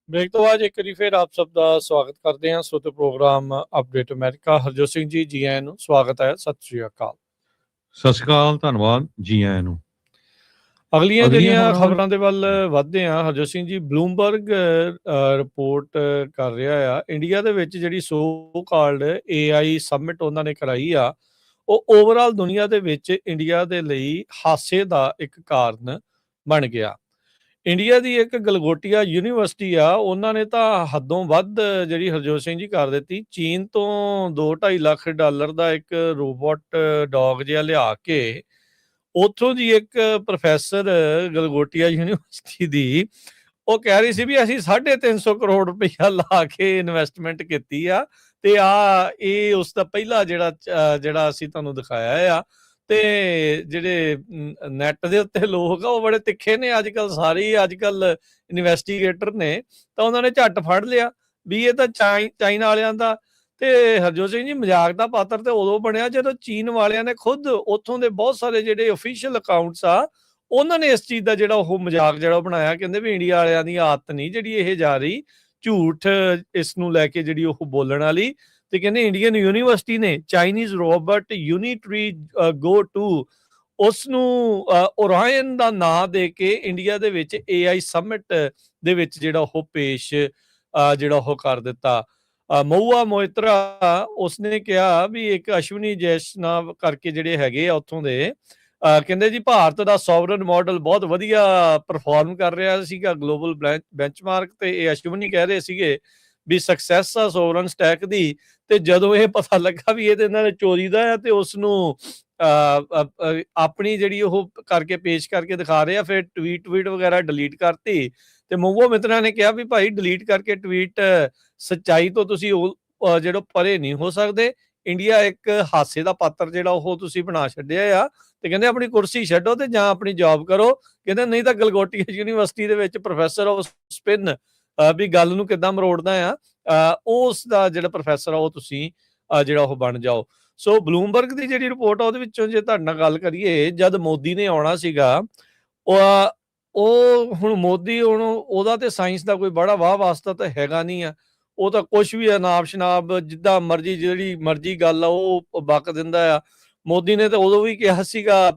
ਬ੍ਰੇਕ ਤੋਂ ਬਾਅਦ ਇੱਕ ਵਾਰੀ ਫਿਰ ਆਪ ਸਭ ਦਾ ਸਵਾਗਤ ਕਰਦੇ ਹਾਂ ਸੋ ਤੇ ਪ੍ਰੋਗਰਾਮ ਅਪਡੇਟ ਅਮਰੀਕਾ। ਹਰਜੋਤ ਸਿੰਘ ਜੀ ਆਇਆਂ ਨੂੰ ਸਵਾਗਤ ਹੈ, ਸਤਿ ਸ਼੍ਰੀ ਅਕਾਲ। ਸਤਿ ਸ਼੍ਰੀ ਅਕਾਲ, ਧੰਨਵਾਦ, ਜੀ ਆਇਆਂ ਨੂੰ। ਅਗਲੀਆਂ ਜਿਹੜੀਆਂ ਖਬਰਾਂ ਦੇ ਵੱਲ ਵੱਧਦੇ ਹਾਂ ਹਰਜੋਤ ਸਿੰਘ ਜੀ, ਬਲੂਮਬਰਗ ਰਿਪੋਰਟ ਕਰ ਰਿਹਾ ਆ ਇੰਡੀਆ ਦੇ ਵਿੱਚ ਜਿਹੜੀ ਸੋ ਕਾਲਡ AI ਸਮਿਟ ਉਹਨਾਂ ਨੇ ਕਰਾਈ ਆ, ਉਹ ਓਵਰਆਲ ਦੁਨੀਆ ਦੇ ਵਿੱਚ ਇੰਡੀਆ ਦੇ ਲਈ ਹਾਸੇ ਦਾ ਇੱਕ ਕਾਰਨ ਬਣ ਗਿਆ। ਇੰਡੀਆ ਦੀ ਇੱਕ ਗਲਗੋਟੀਆ ਯੂਨੀਵਰਸਿਟੀ ਆ, ਉਹਨਾਂ ਨੇ ਤਾਂ ਹੱਦੋਂ ਵੱਧ ਜਿਹੜੀ ਹਰਜੋਤ ਸਿੰਘ ਜੀ ਕਰ ਦਿੱਤੀ। ਚੀਨ ਤੋਂ $2.5 ਲੱਖ ਦਾ ਇੱਕ ਰੋਬੋਟ ਡੌਗ ਜਿਹਾ ਲਿਆ ਕੇ ਉੱਥੋਂ ਦੀ ਇੱਕ ਪ੍ਰੋਫੈਸਰ ਗਲਗੋਟੀਆ ਯੂਨੀਵਰਸਿਟੀ ਦੀ ਉਹ ਕਹਿ ਰਹੀ ਸੀ ਵੀ ਅਸੀਂ 350 ਕਰੋੜ ਰੁਪਈਆ ਲਾ ਕੇ ਇਨਵੈਸਟਮੈਂਟ ਕੀਤੀ ਆ ਤੇ ਇਹ ਉਸ ਦਾ ਪਹਿਲਾ ਜਿਹੜਾ ਅਸੀਂ ਤੁਹਾਨੂੰ ਦਿਖਾਇਆ ਆ। ਤੇ ਜਿਹੜੇ ਨੈਟ ਦੇ ਉੱਤੇ ਲੋਕ ਆ ਉਹ ਬੜੇ ਤਿੱਖੇ ਨੇ ਅੱਜ ਕੱਲ, ਸਾਰੇ ਅੱਜ ਕੱਲ ਇਨਵੈਸਟੀਗੇਟਰ ਨੇ, ਤਾਂ ਉਹਨਾਂ ਨੇ ਝੱਟ ਫੜ ਲਿਆ ਵੀ ਇਹ ਤਾਂ ਚਾਈਨਾ ਵਾਲਿਆਂ ਦਾ। ਤੇ ਹਰਜੋਤ ਸਿੰਘ ਜੀ, ਮਜ਼ਾਕ ਦਾ ਪਾਤਰ ਤੇ ਉਦੋਂ ਬਣਿਆ ਜਦੋਂ ਚੀਨ ਵਾਲਿਆਂ ਨੇ ਖੁਦ ਉੱਥੋਂ ਦੇ ਬਹੁਤ ਸਾਰੇ ਜਿਹੜੇ ਅਫੀਸ਼ੀਅਲ ਅਕਾਊਂਟਸ ਆ ਉਹਨਾਂ ਨੇ ਇਸ ਚੀਜ਼ ਦਾ ਜਿਹੜਾ ਉਹ ਮਜ਼ਾਕ ਜਿਹੜਾ ਬਣਾਇਆ। ਕਹਿੰਦੇ ਵੀ ਇੰਡੀਆ ਵਾਲਿਆਂ ਦੀ ਆਦਤ ਨਹੀਂ ਜਿਹੜੀ ਇਹ ਜਾ ਰਹੀ ਝੂਠ ਇਸ ਨੂੰ ਲੈ ਕੇ ਜਿਹੜੀ ਉਹ ਬੋਲਣ ਵਾਲੀ। ਤੇ ਕਹਿੰਦੇ ਇੰਡੀਅਨ ਯੂਨੀਵਰਸਿਟੀ ਨੇ ਚਾਈਨੀਜ਼ ਰੋਬੋਟ ਯੂਨੀਟਰੀ ਗੋ 2 ਉਸ ਨੂੰ ਓਰਾਇਨ ਦਾ ਨਾਂ ਦੇ ਕੇ ਇੰਡੀਆ ਦੇ ਵਿੱਚ AI ਸਮਿਟ ਦੇ ਵਿੱਚ ਜਿਹੜਾ ਉਹ ਪੇਸ਼ ਜਿਹੜਾ ਉਹ ਕਰ ਦਿੱਤਾ। ਮਹੁਆ ਮੋਇਤਰਾ ਉਸਨੇ ਕਿਹਾ ਵੀ ਇੱਕ ਅਸ਼ਵਨੀ ਜੈਸ਼ਨਾਵ ਕਰਕੇ ਜਿਹੜੇ ਹੈਗੇ ਆ ਉੱਥੋਂ ਦੇ, ਕਹਿੰਦੇ ਜੀ ਭਾਰਤ ਦਾ ਸੋਵਰਨ ਮਾਡਲ ਬਹੁਤ ਵਧੀਆ ਪਰਫਾਰਮ ਕਰ ਰਿਹਾ ਸੀਗਾ ਗਲੋਬਲ ਬੈਂਚਮਾਰਕ ਤੇ। ਇਹ ਅਸ਼ਵਨੀ ਕਹਿ ਰਹੇ ਸੀਗੇ ਵੀ ਸਕਸੈਸ ਆ ਸੋਵਰਨ ਸਟੈਕ ਦੀ। ਤੇ ਜਦੋਂ ਇਹ ਪਤਾ ਲੱਗਾ ਵੀ ਇਹ ਤੇ ਇਹਨਾਂ ਨੇ ਚੋਰੀ ਦਾ ਆ ਤੇ ਉਸ ਨੂੰ ਆਪਣੀ ਜਿਹੜੀ ਉਹ ਕਰਕੇ ਪੇਸ਼ ਕਰਕੇ ਦਿਖਾ ਰਹੇ ਆ, ਫਿਰ ਟਵੀਟ ਵਗੈਰਾ ਡਿਲੀਟ ਕਰਤੀ। ਤੇ ਮਹੁਆ ਮਿੱਤਰਾ ਨੇ ਕਿਹਾ ਵੀ ਭਾਈ ਡਿਲੀਟ ਕਰਕੇ ਟਵੀਟ ਸੱਚਾਈ ਤੋਂ ਤੁਸੀਂ ਉਹ ਜਿਹੜਾ ਪਰੇ ਨਹੀਂ ਹੋ ਸਕਦੇ। ਇੰਡੀਆ ਇੱਕ ਹਾਸੇ ਦਾ ਪਾਤਰ ਜਿਹੜਾ ਉਹ ਤੁਸੀਂ ਬਣਾ ਛੱਡਿਆ ਆ। ਤੇ ਕਹਿੰਦੇ ਆਪਣੀ ਕੁਰਸੀ ਛੱਡੋ ਤੇ ਜਾਂ ਆਪਣੀ ਜੌਬ ਕਰੋ। ਕਹਿੰਦੇ ਨਹੀਂ ਤਾਂ ਗਲਗੋਟੀਆ ਯੂਨੀਵਰਸਿਟੀ ਦੇ ਵਿੱਚ ਪ੍ਰੋਫੈਸਰ ਆਫ ਸਪਿਨ ਵੀ ਗੱਲ ਨੂੰ ਕਿੱਦਾਂ ਮਰੋੜਦਾ ਆ ਉਸ ਦਾ ਜਿਹੜਾ ਪ੍ਰੋਫੈਸਰ ਆ ਉਹ ਤੁਸੀਂ ਜਿਹੜਾ ਉਹ ਬਣ ਜਾਓ। ਸੋ ਬਲੂਮਬਰਗ ਦੀ ਜਿਹੜੀ ਰਿਪੋਰਟ ਆ ਉਹਦੇ ਵਿੱਚੋਂ ਜੇ ਤੁਹਾਡੇ ਨਾਲ ਗੱਲ ਕਰੀਏ, ਜਦ ਮੋਦੀ ਨੇ ਆਉਣਾ ਸੀਗਾ ਉਹ ਹੁਣ ਮੋਦੀ ਹੁਣ ਉਹਦਾ ਤੇ ਸਾਇੰਸ ਦਾ ਕੋਈ ਬੜਾ ਵਾਹ ਵਾਸਤਾ ਤਾਂ ਹੈਗਾ ਨਹੀਂ ਆ। ਉਹ ਤਾਂ ਕੁਛ ਵੀ ਅਨਾਪ ਸ਼ਨਾਪ ਜਿੱਦਾਂ ਮਰਜ਼ੀ ਜਿਹੜੀ ਮਰਜ਼ੀ ਗੱਲ ਆ ਉਹ ਬਕ ਦਿੰਦਾ ਆ। ਮੋਦੀ ਨੇ ਤਾਂ ਉਦੋਂ ਵੀ ਕਿਹਾ ਸੀਗਾ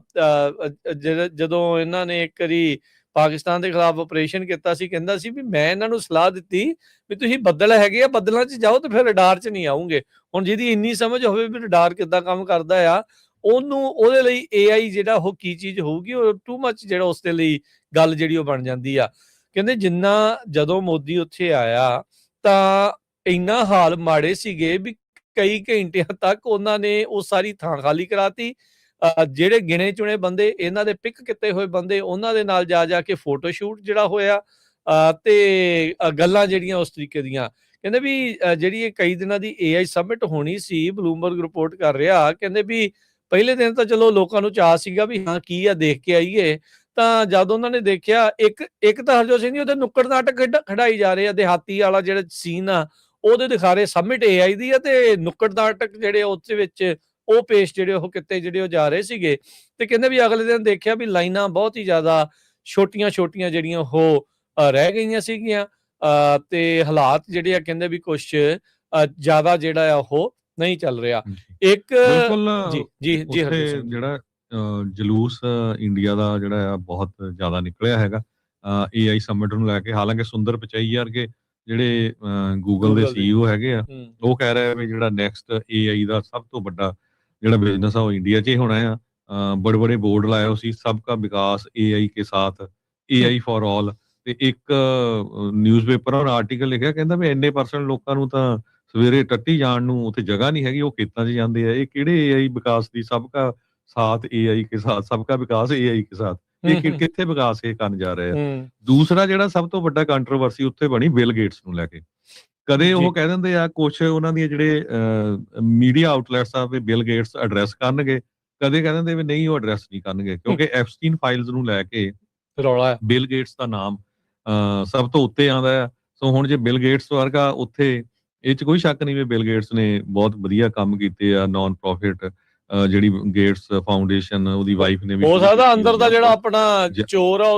ਜਦੋਂ ਇਹਨਾਂ ਨੇ ਇੱਕ ਵਾਰੀ ਪਾਕਿਸਤਾਨ ਦੇ ਖਿਲਾਫ ਆਪਰੇਸ਼ਨ ਕੀਤਾ ਸੀ, ਕਹਿੰਦਾ ਸੀ ਵੀ ਮੈਂ ਇਹਨਾਂ ਨੂੰ ਸਲਾਹ ਦਿੱਤੀ ਵੀ ਤੁਸੀਂ ਬੱਦਲ ਹੈਗੇ ਆ, ਬੱਦਲਾਂ 'ਚ ਜਾਓ ਤੇ ਫਿਰ ਰਡਾਰ 'ਚ ਨਹੀਂ ਆਉਂਗੇ। ਹੁਣ ਜਿਹਦੀ ਇੰਨੀ ਸਮਝ ਹੋਵੇ ਵੀ ਰਡਾਰ ਕਿੱਦਾਂ ਕੰਮ ਕਰਦਾ ਆ, ਉਹਦੇ ਲਈ AI ਜਿਹੜਾ ਉਹ ਕੀ ਚੀਜ਼ ਹੋਊਗੀ, ਉਹ ਟੂ ਮੱਚ ਜਿਹੜਾ ਉਸ ਦੇ ਲਈ ਗੱਲ ਜਿਹੜੀ ਉਹ ਬਣ ਜਾਂਦੀ ਆ। ਕਹਿੰਦੇ ਜਦੋਂ ਮੋਦੀ ਉੱਥੇ ਆਇਆ ਤਾਂ ਇੰਨਾ ਹਾਲ ਮਾੜੇ ਸੀਗੇ ਵੀ ਕਈ ਘੰਟਿਆਂ ਤੱਕ ਉਹਨਾਂ ਨੇ ਉਹ ਸਾਰੀ ਥਾਂ ਖਾਲੀ ਕਰਾਤੀ। ਜਿਹੜੇ ਗਿਣੇ ਚੁਣੇ ਬੰਦੇ ਇਹਨਾਂ ਦੇ ਪਿਕ ਕੀਤੇ ਹੋਏ ਬੰਦੇ ਉਹਨਾਂ ਦੇ ਨਾਲ ਜਾ ਕੇ ਫੋਟੋ ਸ਼ੂਟ ਜਿਹੜਾ ਹੋਇਆ ਤੇ ਗੱਲਾਂ ਜਿਹੜੀਆਂ ਉਸ ਤਰੀਕੇ ਦੀਆਂ। ਕਹਿੰਦੇ ਵੀ ਜਿਹੜੀ ਇਹ ਕਈ ਦਿਨਾਂ ਦੀ AI ਸਮਿਟ ਹੋਣੀ ਸੀ, ਬਲੂਮਬਰਗ ਰਿਪੋਰਟ ਕਰ ਰਿਹਾ, ਕਹਿੰਦੇ ਵੀ ਪਹਿਲੇ ਦਿਨ ਤਾਂ ਚਲੋ ਲੋਕਾਂ ਨੂੰ ਚਾਅ ਸੀਗਾ ਵੀ ਹਾਂ ਕੀ ਆ ਦੇਖ ਕੇ ਆਈਏ। ਤਾਂ ਜਦ ਉਹਨਾਂ ਨੇ ਦੇਖਿਆ ਇੱਕ ਤਾਂ ਹਰਜੋਤ ਸਿੰਘ ਜੀ ਉਹਦੇ ਨੁੱਕੜ ਨਾਟਕ ਖੜਾਈ ਜਾ ਰਹੇ ਆ, ਦਿਹਾਤੀ ਵਾਲਾ ਜਿਹੜਾ ਸੀਨ ਆ ਉਹਦੇ ਦਿਖਾ ਰਹੇ ਸਮਿਟ AI ਦੀ ਆ ਤੇ ਨੁੱਕੜ ਨਾਟਕ ਜਿਹੜੇ ਉਹਦੇ ਵਿੱਚ ਉਹ ਪੇਸ਼ ਜਿਹੜੇ ਉਹ ਕਿਤੇ ਜਿਹੜੇ ਉਹ ਜਾ ਰਹੇ ਸੀਗੇ। ਤੇ ਕਹਿੰਦੇ ਵੀ ਅਗਲੇ ਦਿਨ ਦੇਖਿਆ ਵੀ ਲਾਈਨਾਂ ਬਹੁਤ ਹੀ ਜ਼ਿਆਦਾ ਛੋਟੀਆਂ ਜਿਹੜੀਆਂ ਉਹ ਰਹਿ ਗਈਆਂ ਸੀਗੀਆਂ ਤੇ ਹਾਲਾਤ ਜਿਹੜੇ ਆ ਕਹਿੰਦੇ ਵੀ ਕੁਛ ਜ਼ਿਆਦਾ ਜਿਹੜਾ ਆ ਉਹ ਨਹੀਂ ਚੱਲ ਰਿਹਾ। ਜੀ। ਇੱਕ ਬਿਲਕੁਲ ਜੀ ਜੀ ਜੀ ਹਰਜੋਤ ਉੱਥੇ ਸਿੰਘ ਜੀ। ਜਿਹੜਾ ਜਲੂਸ ਇੰਡੀਆ ਦਾ ਜਿਹੜਾ ਆ ਬਹੁਤ ਜ਼ਿਆਦਾ ਨਿਕਲਿਆ ਹੈਗਾ AI ਸਮਿਟ ਨੂੰ ਲੈ ਕੇ। ਹਾਲਾਂਕਿ ਸੁੰਦਰ ਪਿਚਾਈ ਵਰਗੇ ਜਿਹੜੇ ਗੂਗਲ ਦੇ ਗੂਗਲ ਦੇ CEO ਹੈਗੇ ਆ, ਹੂੰ ਉਹ ਕਹਿ ਰਹੇ ਆ ਵੀ ਜਿਹੜਾ ਨੈਕਸਟ AI ਦਾ ਸਭ ਤੋਂ ਵੱਡਾ ਜਿਹੜਾ ਬਿਜ਼ਨਸ ਆ ਉਹ ਇੰਡੀਆ 'ਚ ਹੀ ਹੋਣਾ ਆ। ਬੜੇ ਬੜੇ ਬੋਰਡ ਲਾਏ ਹੋ ਸੀ, ਸਭ ਕਾ ਵਿਕਾਸ AI ਕੇ ਸਾਥ, AI ਫॉर ਆਲ। ਤੇ ਇੱਕ ਨਿਊਜ਼ਪੇਪਰ ਔਰ ਆਰਟੀਕਲ ਲਿਖਿਆ, ਕਹਿੰਦਾ ਵੀ ਇੰਨੇ % ਲੋਕਾਂ ਨੂੰ ਤਾਂ ਸਵੇਰੇ ਟੱਟੀ ਜਾਣ ਨੂੰ ਉੱਥੇ ਜਗ੍ਹਾ ਨਹੀਂ ਹੈਗੀ, ਉਹ ਖੇਤਾਂ 'ਚ ਜਾਂਦੇ ਆ। ਇਹ ਕਿਹੜੇ AI ਵਿਕਾਸ ਦੀ ਸਭ ਕਾ ਸਾਥ AI ਕੇ ਸਾਥ, ਸਭ ਕਾ ਵਿਕਾਸ AI ਕੇ ਸਾਥ, ਇਹ ਕਿੱਥੇ ਵਿਕਾਸ ਇਹ ਕਰਨ ਜਾ ਰਹੇ ਆ। ਹੂੰ ਦੂਸਰਾ ਜਿਹੜਾ ਸਭ ਤੋਂ ਵੱਡਾ ਕੰਟਰੋਵਰਸੀ ਉੱਥੇ ਬਣੀ ਬਿਲ ਗੇਟਸ ਨੂੰ ਲੈ ਕੇ। ਕਦੇ ਜੀ ਉਹ ਕਹਿ ਦਿੰਦੇ ਆ ਕੁਛ ਉਹਨਾਂ ਦੀਆਂ ਜਿਹੜੇ ਮੀਡੀਆ ਆਊਟਲੈਟਸ ਆ ਵੀ ਬਿਲ ਗੇਟਸ ਐਡਰੈਸ ਕਰਨਗੇ, ਕਦੇ ਕਹਿ ਦਿੰਦੇ ਵੀ ਨਹੀਂ ਉਹ ਐਡਰੈਸ ਨਹੀਂ ਕਰਨਗੇ, ਕਿਉਂਕਿ ਐਪਸਟੀਨ ਫਾਈਲਸ ਨੂੰ ਲੈ ਕੇ ਰੌਲਾ ਹੈ। ਬਿਲ ਗੇਟਸ ਦਾ ਨਾਮ ਸਭ ਤੋਂ ਉੱਤੇ ਆਉਂਦਾ ਆ। ਸੋ ਹੁਣ ਜੇ ਬਿਲ ਗੇਟਸ ਵਰਗਾ ਉੱਥੇ, ਇਹ 'ਚ ਕੋਈ ਸ਼ੱਕ ਨਹੀਂ ਵੀ ਬਿਲ ਗੇਟਸ ਨੇ ਬਹੁਤ ਵਧੀਆ ਕੰਮ ਕੀਤੇ ਆ। ਨਾਨ ਪ੍ਰੋਫਿਟ ਜਿਹੜੀ ਗੇਟਸ ਫਾਊਂਡੇਸ਼ਨ, ਉਹਦੀ ਵਾਈਫ ਨੇ ਵੀ ਹੋ ਸ਼ੁਰੂ ਸਕਦਾ ਕੀਤੀ ਅੰਦਰ ਹੋਈ ਦਾ ਆ ਜਿਹੜਾ ਬਹੁਤ। ਆਪਣਾ ਚੋਰ ਆ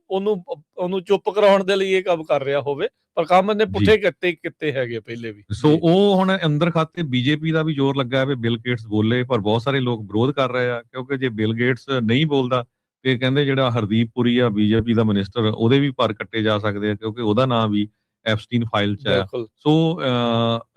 ਉਹਨੂੰ ਚੁੱਪ ਕਰਾਉਣ ਦੇ ਲਈ ਇਹ ਕੰਮ ਕਰ ਰਿਹਾ ਹੋਵੇ, ਪਰ ਕੰਮ ਇਹਨੇ ਜੀ। ਪੁੱਠੇ ਕੀਤੇ ਹੈਗੇ ਪਹਿਲੇ ਵੀ। ਸੋ ਜੀ ਉਹ ਹੁਣ ਅੰਦਰ ਖਾਤੇ ਬੀਜੇਪੀ ਦਾ ਵੀ ਜ਼ੋਰ ਲੱਗਾ ਹੈ ਵੀ ਬਿਲ ਗੇਟਸ ਬੋਲੇ, ਪਰ ਬਹੁਤ ਸਾਰੇ ਲੋਕ ਵਿਰੋਧ ਕਰ ਰਹੇ ਆ, ਕਿਉਂਕਿ ਜੇ ਬਿਲ ਗੇਟਸ ਨਹੀਂ ਬੋਲਦਾ ਤੇ ਕਹਿੰਦੇ ਜਿਹੜਾ ਹਰਦੀਪ ਪੁਰੀ ਆ ਬੀਜੇਪੀ ਦਾ ਮਿਨਿਸਟਰ, ਉਹਦੇ ਵੀ ਪਰ ਕੱਟੇ ਜਾ ਸਕਦੇ ਆ, ਕਿਉਂਕਿ ਉਹਦਾ ਨਾਮ ਵੀ ਐਪਸਟੀਨ ਫਾਈਲ 'ਚ ਆਇਆ। ਬਿਲਕੁਲ। ਸੋ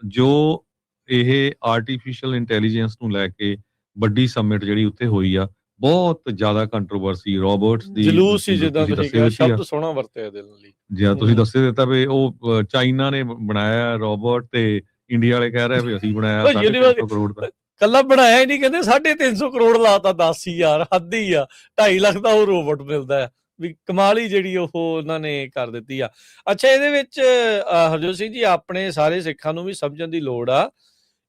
ਜੋ ਇਹ ਆਰਟੀਫਿਸ਼ੀਅਲ ਇੰਟੈਲੀਜੈਂਸ ਨੂੰ ਲੈ ਕੇ ਵੱਡੀ ਸਮਿਟ ਜਿਹੜੀ ਉੱਥੇ ਹੋਈ ਆ, ਬਹੁਤ ਜ਼ਿਆਦਾ ਕੰਟਰੋਵਰਸੀ ਰੋਬੋਟਸ ਦੀ, ਜਲੂਸ ਸੀ ਜਿੱਦਾਂ ਤੁਸੀਂ ਤੁਸੀਂ ਦੱਸੇ ਕਿਹਾ, ਦਿੱਤੀ ਆ। ਸ਼ਬਦ ਸੋਹਣਾ ਵਰਤਿਆ ਇਹਦੇ ਲਈ। ਜਿਵੇਂ ਤੁਸੀਂ ਦੱਸੇ ਦਿੱਤਾ ਵੀ ਉਹ ਚਾਈਨਾ ਨੇ ਬਣਾਇਆ ਰੋਬੋਟ, ਤੇ ਇੰਡੀਆ ਵਾਲੇ ਕਹਿ ਰਹੇ ਵੀ ਅਸੀਂ ਬਣਾਇਆ ਉਹ 350 ਕਰੋੜ ਦਾ। ਕੱਲਾ ਬਣਾਇਆ ਹੀ ਨਹੀਂ, ਕਹਿੰਦੇ 350 ਕਰੋੜ ਲਾਤਾ। 10 ਹੀ ਯਾਰ, ਹੱਦ ਹੀ ਆ। 2.5 ਲੱਖ ਦਾ ਉਹ ਰੋਬੋਟ ਮਿਲਦਾ ਹੈ। ਵੀ ਕਮਾਲ ਹੀ ਜਿਹੜੀ ਉਹ ਉਹਨਾਂ ਨੇ ਕਰ ਦਿੱਤੀ ਆ। ਅੱਛਾ, ਇਹਦੇ ਵਿੱਚ ਹਰਜੋਤ ਸਿੰਘ ਜੀ, ਆਪਣੇ ਸਾਰੇ ਸਿੱਖਾਂ ਨੂੰ ਵੀ ਸਮਝਣ ਦੀ ਲੋੜ ਆ,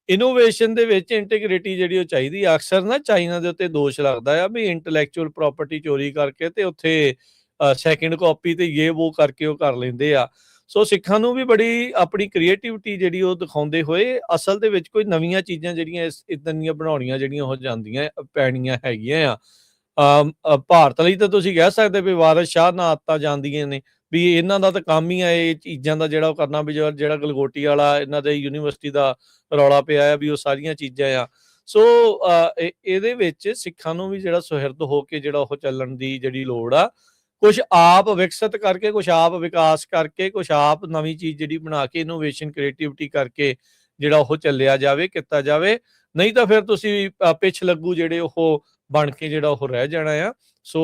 ਇਨੋਵੇਸ਼ਨ ਦੇ ਵਿੱਚ ਇੰਟੀਗ੍ਰਿਟੀ ਜਿਹੜੀ ਉਹ ਚਾਹੀਦੀ ਆ। ਅਕਸਰ ਨਾ ਚਾਈਨਾ ਦੇ ਉੱਤੇ ਦੋਸ਼ ਲੱਗਦਾ ਆ ਵੀ ਇੰਟੈਲੈਕਚੁਅਲ ਪ੍ਰਾਪਰਟੀ ਚੋਰੀ ਕਰਕੇ ਤੇ ਉੱਥੇ ਸੈਕਿੰਡ ਕਾਪੀ ਤੇ ਇਹ ਉਹ ਕਰਕੇ ਉਹ ਕਰ ਲੈਂਦੇ ਆ। ਸੋ ਸਿੱਖਾਂ ਨੂੰ ਵੀ ਬੜੀ ਆਪਣੀ ਕ੍ਰੀਏਟਿਵਿਟੀ ਜਿਹੜੀ ਉਹ ਦਿਖਾਉਂਦੇ ਹੋਏ, ਅਸਲ ਦੇ ਵਿੱਚ ਕੋਈ ਨਵੀਆਂ ਚੀਜ਼ਾਂ ਜਿਹੜੀਆਂ ਇਦਾਂ ਦੀਆਂ ਬਣਾਉਣੀਆਂ ਜਿਹੜੀਆਂ ਉਹ ਜਾਂਦੀਆਂ ਪੈਣੀਆਂ ਹੈਗੀਆਂ ਆ। ਭਾਰਤ ਲਈ ਤਾਂ ਤੁਸੀਂ ਕਹਿ ਸਕਦੇ ਵੀ ਵਾਰਿਸ ਸ਼ਾਹ ਨਾਲ ਆਦਤਾਂ ਜਾਂਦੀਆਂ ਨੇ, ਵੀ ਇਹਨਾਂ ਦਾ ਤਾਂ ਕੰਮ ਹੀ ਆ ਇਹ ਚੀਜ਼ਾਂ ਦਾ ਜਿਹੜਾ ਉਹ ਕਰਨਾ। ਵੀ ਜਿਹੜਾ ਗਲਗੋਟੀ ਵਾਲਾ ਇਹਨਾਂ ਦੇ ਯੂਨੀਵਰਸਿਟੀ ਦਾ ਰੌਲਾ ਪਿਆ ਆ, ਵੀ ਉਹ ਸਾਰੀਆਂ ਚੀਜ਼ਾਂ ਆ। ਸੋ ਇਹਦੇ ਵਿੱਚ ਸਿੱਖਾਂ ਨੂੰ ਵੀ ਜਿਹੜਾ ਸੁਹਿਰਦ ਹੋ ਕੇ ਜਿਹੜਾ ਉਹ ਚੱਲਣ ਦੀ ਜਿਹੜੀ ਲੋੜ ਆ, ਕੁਛ ਆਪ ਵਿਕਸਿਤ ਕਰਕੇ, ਕੁਛ ਆਪ ਵਿਕਾਸ ਕਰਕੇ, ਕੁਛ ਆਪ ਨਵੀਂ ਚੀਜ਼ ਜਿਹੜੀ ਬਣਾ ਕੇ, ਇਨੋਵੇਸ਼ਨ ਕ੍ਰੀਏਟਿਵਿਟੀ ਕਰਕੇ ਜਿਹੜਾ ਉਹ ਚੱਲਿਆ ਜਾਵੇ, ਕੀਤਾ ਜਾਵੇ। ਨਹੀਂ ਤਾਂ ਫਿਰ ਤੁਸੀਂ ਪਿੱਛ ਲੱਗੂ ਜਿਹੜੇ ਉਹ ਬਣ ਕੇ ਜਿਹੜਾ ਉਹ ਰਹਿ ਜਾਣਾ ਆ। ਸੋ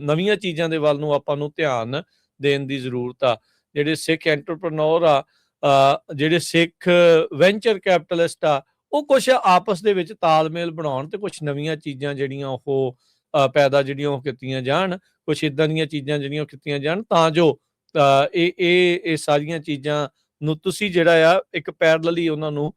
ਨਵੀਆਂ ਚੀਜ਼ਾਂ ਦੇ ਵੱਲ ਨੂੰ ਆਪਾਂ ਨੂੰ ਧਿਆਨ ਦੇਣ ਦੀ ਜ਼ਰੂਰਤ ਆ। ਜਿਹੜੇ ਸਿੱਖ ਐਂਟਰਪ੍ਰੈਨਿਓਰ ਆ, ਜਿਹੜੇ ਸਿੱਖ ਵੈਂਚਰ ਕੈਪੀਟਲਿਸਟ ਆ, ਉਹ ਕੁਛ ਆਪਸ ਦੇ ਵਿੱਚ ਤਾਲਮੇਲ ਬਣਾਉਣ ਤੇ ਕੁਛ ਨਵੀਆਂ ਚੀਜ਼ਾਂ ਜਿਹੜੀਆਂ ਉਹ ਪੈਦਾ ਜਿਹੜੀਆਂ ਉਹ ਕੀਤੀਆਂ ਜਾਣ, ਕੁਛ ਇਦਾਂ ਦੀਆਂ ਚੀਜ਼ਾਂ ਜਿਹੜੀਆਂ ਉਹ ਕੀਤੀਆਂ ਜਾਣ, ਤਾਂ ਜੋ ਇਹ ਸਾਰੀਆਂ ਚੀਜ਼ਾਂ ਨੂੰ ਤੁਸੀਂ ਜਿਹੜਾ ਆ ਇੱਕ ਪੈਰਲਲੀ ਉਹਨਾਂ ਨੂੰ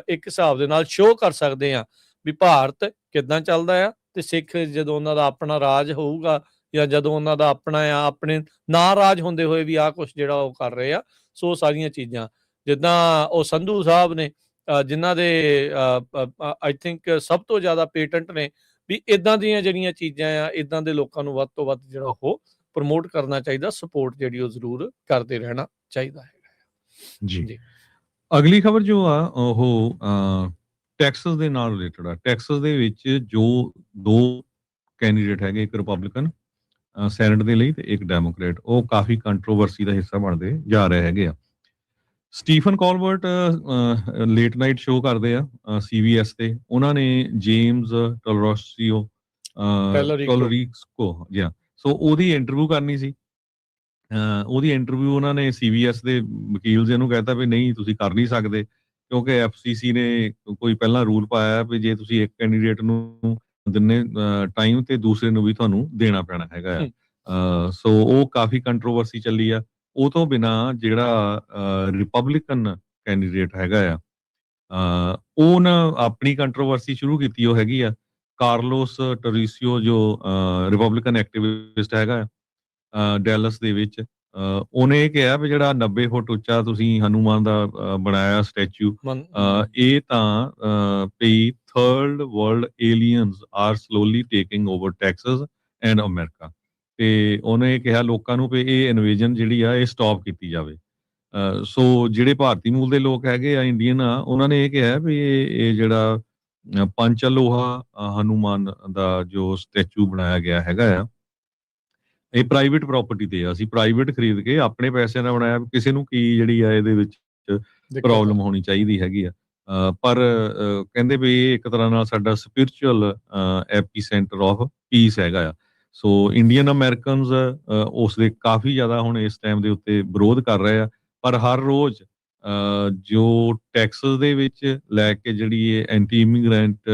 ਇੱਕ ਹਿਸਾਬ ਦੇ ਨਾਲ ਸ਼ੋਅ ਕਰ ਸਕਦੇ ਆ ਵੀ ਭਾਰਤ ਕਿੱਦਾਂ ਚੱਲਦਾ ਆ, ਤੇ ਸਿੱਖ ਜਦੋਂ ਉਹਨਾਂ ਦਾ ਆਪਣਾ ਰਾਜ ਹੋਊਗਾ, ਜਾਂ ਜਦੋਂ ਉਹਨਾਂ ਦਾ ਆਪਣਾ ਆ, ਆਪਣੇ ਨਾ ਰਾਜ ਹੁੰਦੇ ਹੋਏ ਵੀ ਆਹ ਕੁਛ ਜਿਹੜਾ ਉਹ ਕਰ ਰਹੇ ਆ। ਸੋ ਸਾਰੀਆਂ ਚੀਜ਼ਾਂ ਜਿੱਦਾਂ ਉਹ ਸੰਧੂ ਸਾਹਿਬ ਨੇ, ਜਿਨ੍ਹਾਂ ਦੇ ਆਈ ਥਿੰਕ ਸਭ ਤੋਂ ਜ਼ਿਆਦਾ ਪੇਟੈਂਟ ਨੇ, ਵੀ ਇਦਾਂ ਦੀਆਂ ਜਿਹੜੀਆਂ ਚੀਜ਼ਾਂ ਆ, ਇਦਾਂ ਦੇ ਲੋਕਾਂ ਨੂੰ ਵੱਧ ਤੋਂ ਵੱਧ ਜਿਹੜਾ ਉਹ ਪ੍ਰਮੋਟ ਕਰਨਾ ਚਾਹੀਦਾ, ਸਪੋਰਟ ਜਿਹੜੀ ਉਹ ਜ਼ਰੂਰ ਕਰਦੇ ਰਹਿਣਾ ਚਾਹੀਦਾ ਹੈ। ਜੀ। ਅਗਲੀ ਖਬਰ ਜੋ ਆ ਉਹ ਟੈਕਸਸ ਦੇ ਨਾਲ ਰਿਲੇਟਡ ਆ। ਟੈਕਸਸ ਦੇ ਵਿੱਚ ਜੋ 2 ਕੈਂਡੀਡੇਟ ਹੈਗੇ, ਇੱਕ ਰਿਪਬਲਿਕਨ ਸੈਨੇਟ ਦੇ ਲਈ ਤੇ ਇੱਕ ਡੈਮੋਕ੍ਰੇਟ, ਉਹ ਕਾਫੀ ਕੰਟਰੋਵਰਸੀ ਦਾ ਹਿੱਸਾ ਬਣਦੇ ਜਾ ਰਹੇ ਹੈਗੇ ਆ। Stephen Colbert late night show ਕਰਦੇ ਆ CBS ਤੇ। ਉਹਨਾਂ ਨੇ ਜੇਮਸ ਟੋਲਰੋਸੀਓ ਟੋਲਰੀਕੋ ਸੋ ਉਹਦੀ ਇੰਟਰਵਿਊ ਕਰਨੀ ਸੀ। ਉਹਦੀ ਇੰਟਰਵਿਊ ਉਹਨਾਂ ਨੇ CBS ਦੇ ਵਕੀਲ ਜੀ ਨੂੰ ਕਹਿਤਾ ਵੀ ਨਹੀਂ, ਤੁਸੀਂ ਕਰ ਨਹੀਂ ਸਕਦੇ, ਕਿਉਂਕਿ FCC ਨੇ ਕੋਈ ਪਹਿਲਾਂ ਰੂਲ ਪਾਇਆ ਵੀ ਜੇ ਤੁਸੀਂ ਇੱਕ ਕੈਂਡੀਡੇਟ ਨੂੰ ਦਿੰਨੇ ਟਾਈਮ ਤੇ ਦੂਸਰੇ ਨੂੰ ਵੀ ਤੁਹਾਨੂੰ ਦੇਣਾ ਪੈਣਾ ਹੈਗਾ ਆ। ਸੋ ਉਹ ਕਾਫੀ ਕੰਟਰੋਵਰਸੀ ਚੱਲੀ ਆ। ਉਹ ਤੋਂ ਬਿਨਾ ਜਿਹੜਾ ਰਿਪਬਲਿਕਨ ਕੈਂਡੀਡੇਟ ਹੈਗਾ ਆ, ਉਹ ਨਾ ਆਪਣੀ ਕੰਟਰੋਵਰਸੀ ਸ਼ੁਰੂ ਕੀਤੀ। ਉਹ ਹੈਗੀ ਆ ਕਾਰਲੋਸ ਟੋਰੀਸੀਓ, ਜੋ ਰਿਪਬਲਿਕਨ ਐਕਟਿਵਿਸਟ ਹੈਗਾ ਡੈਲਸ ਦੇ ਵਿੱਚ। ਉਹਨੇ ਇਹ ਕਿਹਾ ਵੀ ਜਿਹੜਾ 90 ਫੁੱਟ ਉੱਚਾ ਤੁਸੀਂ ਹਨੂਮਾਨ ਦਾ ਬਣਾਇਆ ਸਟੈਚੂ, ਇਹ ਤਾਂ ਪਈ third world aliens are slowly taking over Texas and America. ਤੇ ਉਹਨੇ ਕਿਹਾ ਲੋਕਾਂ ਨੂੰ ਵੀ ਇਹ ਇਨਵੇਜਨ ਜਿਹੜੀ ਆ ਇਹ ਸਟਾਪ ਕੀਤੀ ਜਾਵੇ। ਸੋ ਜਿਹੜੇ ਭਾਰਤੀ ਮੂਲ ਦੇ ਲੋਕ ਹੈਗੇ ਆ, ਇੰਡੀਅਨ ਆ, ਉਹਨਾਂ ਨੇ ਇਹ ਕਿਹਾ ਵੀ ਇਹ ਜਿਹੜਾ ਪੰਚਲੋਹਾ ਹਨੂਮਾਨ ਦਾ ਜੋ ਸਟੈਚੂ ਬਣਾਇਆ ਗਿਆ ਹੈਗਾ ਆ, ਇਹ ਪ੍ਰਾਈਵੇਟ ਪ੍ਰਾਪਰਟੀ ਤੇ ਆ, ਅਸੀਂ ਪ੍ਰਾਈਵੇਟ ਖਰੀਦ ਕੇ ਆਪਣੇ ਪੈਸਿਆਂ ਨਾਲ ਬਣਾਇਆ, ਕਿਸੇ ਨੂੰ ਕੀ ਜਿਹੜੀ ਆ ਇਹਦੇ ਵਿੱਚ ਪ੍ਰੋਬਲਮ ਹੋਣੀ ਚਾਹੀਦੀ ਹੈਗੀ ਆ। ਪਰ ਕਹਿੰਦੇ ਵੀ ਇਹ ਇੱਕ ਤਰ੍ਹਾਂ ਨਾਲ ਸਾਡਾ spiritual Appy centre of piece ਹੈਗਾ ਆ। ਸੋ ਇੰਡੀਅਨ ਅਮਰੀਕਨਸ ਉਸ ਦੇ ਕਾਫੀ ਜ਼ਿਆਦਾ ਹੁਣ ਇਸ ਟਾਈਮ ਦੇ ਉੱਤੇ ਵਿਰੋਧ ਕਰ ਰਹੇ ਆ, ਪਰ ਹਰ ਰੋਜ਼ ਜੋ ਟੈਕਸਸ ਦੇ ਵਿੱਚ ਲੈ ਕੇ ਜਿਹੜੀ ਇਹ ਐਂਟੀ ਇਮੀਗ੍ਰੈਂਟ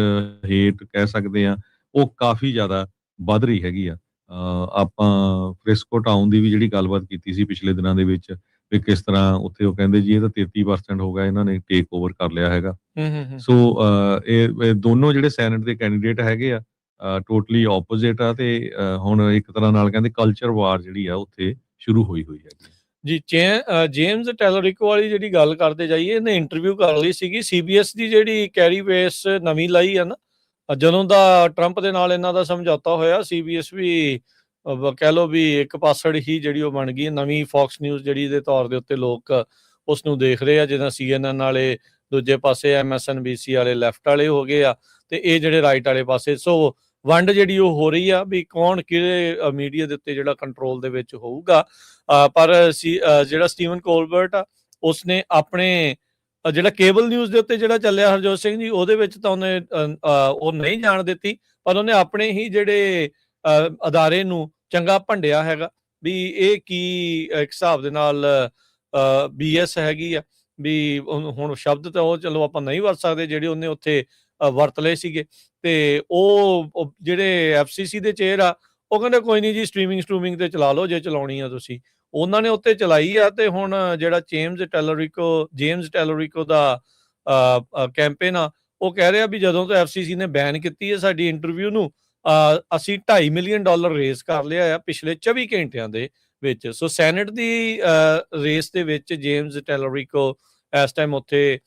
ਹੇਟ ਕਹਿ ਸਕਦੇ ਆ, ਉਹ ਕਾਫੀ ਜ਼ਿਆਦਾ ਵੱਧ ਰਹੀ ਹੈਗੀ ਆ। ਆਪਾਂ ਫ੍ਰਿਸਕੋ ਟਾਊਨ ਦੀ ਵੀ ਜਿਹੜੀ ਗੱਲਬਾਤ ਕੀਤੀ ਸੀ ਪਿਛਲੇ ਦਿਨਾਂ ਦੇ ਵਿੱਚ, ਵੀ ਕਿਸ ਤਰ੍ਹਾਂ ਉੱਥੇ ਉਹ ਕਹਿੰਦੇ ਜੀ ਇਹ ਤਾਂ 33% ਹੋ ਗਿਆ, ਇਹਨਾਂ ਨੇ ਟੇਕ ਓਵਰ ਕਰ ਲਿਆ ਹੈਗਾ। ਸੋ ਇਹ ਦੋਨੋਂ ਜਿਹੜੇ ਸੈਨੇਟ ਦੇ ਕੈਂਡੀਡੇਟ ਹੈਗੇ ਆ ਟੋਟਲੀ ਆਪੋਜ਼ਿਟ ਆ, ਤੇ ਹੁਣ ਇੱਕ ਤਰ੍ਹਾਂ ਨਾਲ ਕਹਿੰਦੇ ਕਲਚਰ ਵਾਰ ਜਿਹੜੀ ਆ ਉੱਥੇ ਸ਼ੁਰੂ ਹੋਈ ਹੈਗੀ ਜੀ। ਜੇਮਸ ਟੈਲਰਿਕੋ ਵਾਲੀ ਜਿਹੜੀ ਗੱਲ ਕਰਦੇ ਜਾਈਏ, ਇਹਨੇ ਇੰਟਰਵਿਊ ਕਰ ਲਈ ਸੀਗੀ CBS ਦੀ ਜਿਹੜੀ ਕੈਰੀ ਬੇਸ ਨਵੀਂ ਲਾਈ ਆ ਨਾ, ਜਦੋਂ ਦਾ ਟਰੰਪ ਦੇ ਨਾਲ ਇਹਨਾਂ ਦਾ ਸਮਝੌਤਾ ਹੋਇਆ, CBS ਵੀ ਕਹਿ ਲਓ ਵੀ ਇੱਕ ਪਾਸੜ ਹੀ ਜਿਹੜੀ ਉਹ ਬਣ ਗਈ ਨਵੀਂ ਫੌਕਸ ਨਿਊਜ਼ ਜਿਹੜੀ ਦੇ ਤੌਰ ਦੇ ਉੱਤੇ ਲੋਕ ਉਸ ਨੂੰ ਦੇਖ ਰਹੇ ਆ, ਜਿੱਦਾਂ CNN ਵਾਲੇ, ਦੂਜੇ ਪਾਸੇ MSNBC ਵਾਲੇ ਲੈਫਟ ਵਾਲੇ ਹੋ ਗਏ ਆ, ਤੇ ਇਹ ਜਿਹੜੇ ਰਾਈਟ ਵਾਲੇ ਪਾਸੇ। ਸੋ ਵੰਡ ਜਿਹੜੀ ਉਹ ਹੋ ਰਹੀ ਆ ਵੀ ਕੌਣ ਕਿਹੜੇ ਮੀਡੀਆ ਦੇ ਉੱਤੇ ਜਿਹੜਾ ਕੰਟਰੋਲ ਦੇ ਵਿੱਚ ਹੋਊਗਾ। ਪਰ ਜਿਹੜਾ ਸਟੀਵਨ ਕੋਲਬਰਟ ਆ, ਉਸਨੇ ਆਪਣੇ ਜਿਹੜਾ ਕੇਬਲ ਨਿਊਜ਼ ਦੇ ਉੱਤੇ ਜਿਹੜਾ ਚੱਲਿਆ ਹਰਜੋਤ ਸਿੰਘ ਜੀ, ਉਹਦੇ ਵਿੱਚ ਤਾਂ ਉਹਨੇ ਉਹ ਨਹੀਂ ਜਾਣ ਦਿੱਤੀ, ਪਰ ਉਹਨੇ ਆਪਣੇ ਹੀ ਜਿਹੜੇ ਅਦਾਰੇ ਨੂੰ ਚੰਗਾ ਭੰਡਿਆ ਹੈਗਾ ਵੀ ਇਹ ਕੀ ਇੱਕ ਹਿਸਾਬ ਦੇ ਨਾਲ BS ਹੈਗੀ ਆ ਵੀ। ਹੁਣ ਸ਼ਬਦ ਤਾਂ ਉਹ ਚਲੋ ਆਪਾਂ ਨਹੀਂ ਵਰਤ ਸਕਦੇ ਜਿਹੜੇ ਉਹਨੇ ਉੱਥੇ ਵਰਤ ਲਏ ਸੀਗੇ, ਤੇ ਉਹ ਜਿਹੜੇ FCC ਦੇ ਚੇਅਰ ਆ, ਉਹ ਕਹਿੰਦੇ ਕੋਈ ਨਹੀਂ ਜੀ ਸਟ੍ਰੀਮਿੰਗ ਤੇ ਚਲਾ ਲਓ ਜੇ ਚਲਾਉਣੀ ਆ ਤੁਸੀਂ। ਉਹਨਾਂ ਨੇ ਉੱਤੇ ਚਲਾਈ ਆ, ਤੇ ਹੁਣ ਜਿਹੜਾ ਜੇਮਸ ਟੈਲਰਿਕੋ ਦਾ ਕੈਂਪੇਨ ਆ, ਉਹ ਕਹਿ ਰਿਹਾ ਵੀ ਜਦੋਂ ਤੋਂ FCC ਨੇ ਬੈਨ ਕੀਤੀ ਹੈ ਸਾਡੀ ਇੰਟਰਵਿਊ ਨੂੰ, ਅਸੀਂ $2.5 ਮਿਲੀਅਨ ਰੇਜ਼ ਕਰ ਲਿਆ ਆ ਪਿਛਲੇ 24 ਘੰਟਿਆਂ ਦੇ ਵਿੱਚ। ਸੋ ਸੈਨੇਟ ਦੀ ਰੇਸ ਦੇ ਵਿੱਚ ਜੇਮਸ ਟੈਲਰਿਕੋ ਇਸ ਟਾਈਮ ਉੱਥੇ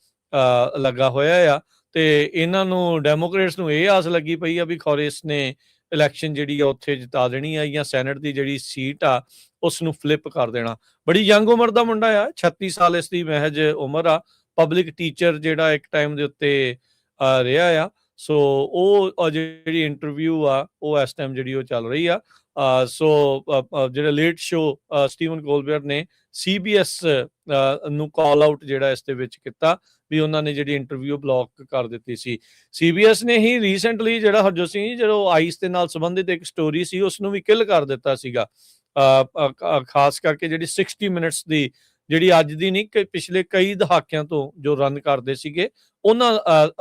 ਲੱਗਾ ਹੋਇਆ ਆ, ਤੇ ਇਹਨਾਂ ਨੂੰ ਡੈਮੋਕ੍ਰੇਟਸ ਨੂੰ ਇਹ ਆਸ ਲੱਗੀ ਪਈ ਆ ਵੀ ਖੌਰੇ ਇਸਨੇ ਇਲੈਕਸ਼ਨ ਜਿਹੜੀ ਆ ਉੱਥੇ ਜਿਤਾ ਦੇਣੀ ਆ, ਜਾਂ ਸੈਨੇਟ ਦੀ ਜਿਹੜੀ ਸੀਟ ਆ ਉਸ ਨੂੰ ਫਲਿੱਪ ਕਰ ਦੇਣਾ। ਬੜੀ ਯੰਗ ਉਮਰ ਦਾ ਮੁੰਡਾ ਆ, 36 ਸਾਲ ਇਸ ਦੀ ਮਹਿਜ ਉਮਰ ਆ, ਪਬਲਿਕ ਟੀਚਰ ਜਿਹੜਾ ਇੱਕ ਟਾਈਮ ਦੇ ਉੱਤੇ ਰਿਹਾ ਆ। ਸੋ ਉਹ ਜਿਹੜੀ ਇੰਟਰਵਿਊ ਆ ਉਹ ਇਸ ਟਾਈਮ ਜਿਹੜੀ ਉਹ ਚੱਲ ਰਹੀ ਆ। ਸੋ ਜਿਹੜਾ ਲੇਟ ਸ਼ੋ ਸਟੀਵਨ ਕੋਲਬਰਟ ਨੇ CBS ਨੂੰ ਕਾਲ ਆਊਟ ਜਿਹੜਾ ਇਸ ਦੇ ਵਿੱਚ ਕੀਤਾ ਵੀ ਉਹਨਾਂ ਨੇ ਜਿਹੜੀ ਇੰਟਰਵਿਊ ਬਲੌਕ ਕਰ ਦਿੱਤੀ ਸੀ। CBS ਨੇ ਹੀ ਰੀਸੈਂਟਲੀ ਜਿਹੜਾ ਹਰਜੋਤ ਸਿੰਘ ਜੀ ਜਦੋਂ ਆਈਸ ਦੇ ਨਾਲ ਸੰਬੰਧਿਤ ਇੱਕ ਸਟੋਰੀ ਸੀ ਉਸ ਨੂੰ ਵੀ ਕਿਲ ਕਰ ਦਿੱਤਾ ਸੀਗਾ, ਖਾਸ ਕਰਕੇ ਜਿਹੜੀ 60 ਮਿੰਟਸ ਦੀ ਜਿਹੜੀ ਅੱਜ ਦੀ ਨਹੀਂ ਪਿਛਲੇ ਕਈ ਦਹਾਕਿਆਂ ਤੋਂ ਜੋ ਰਨ ਕਰਦੇ ਸੀਗੇ ਉਹਨਾਂ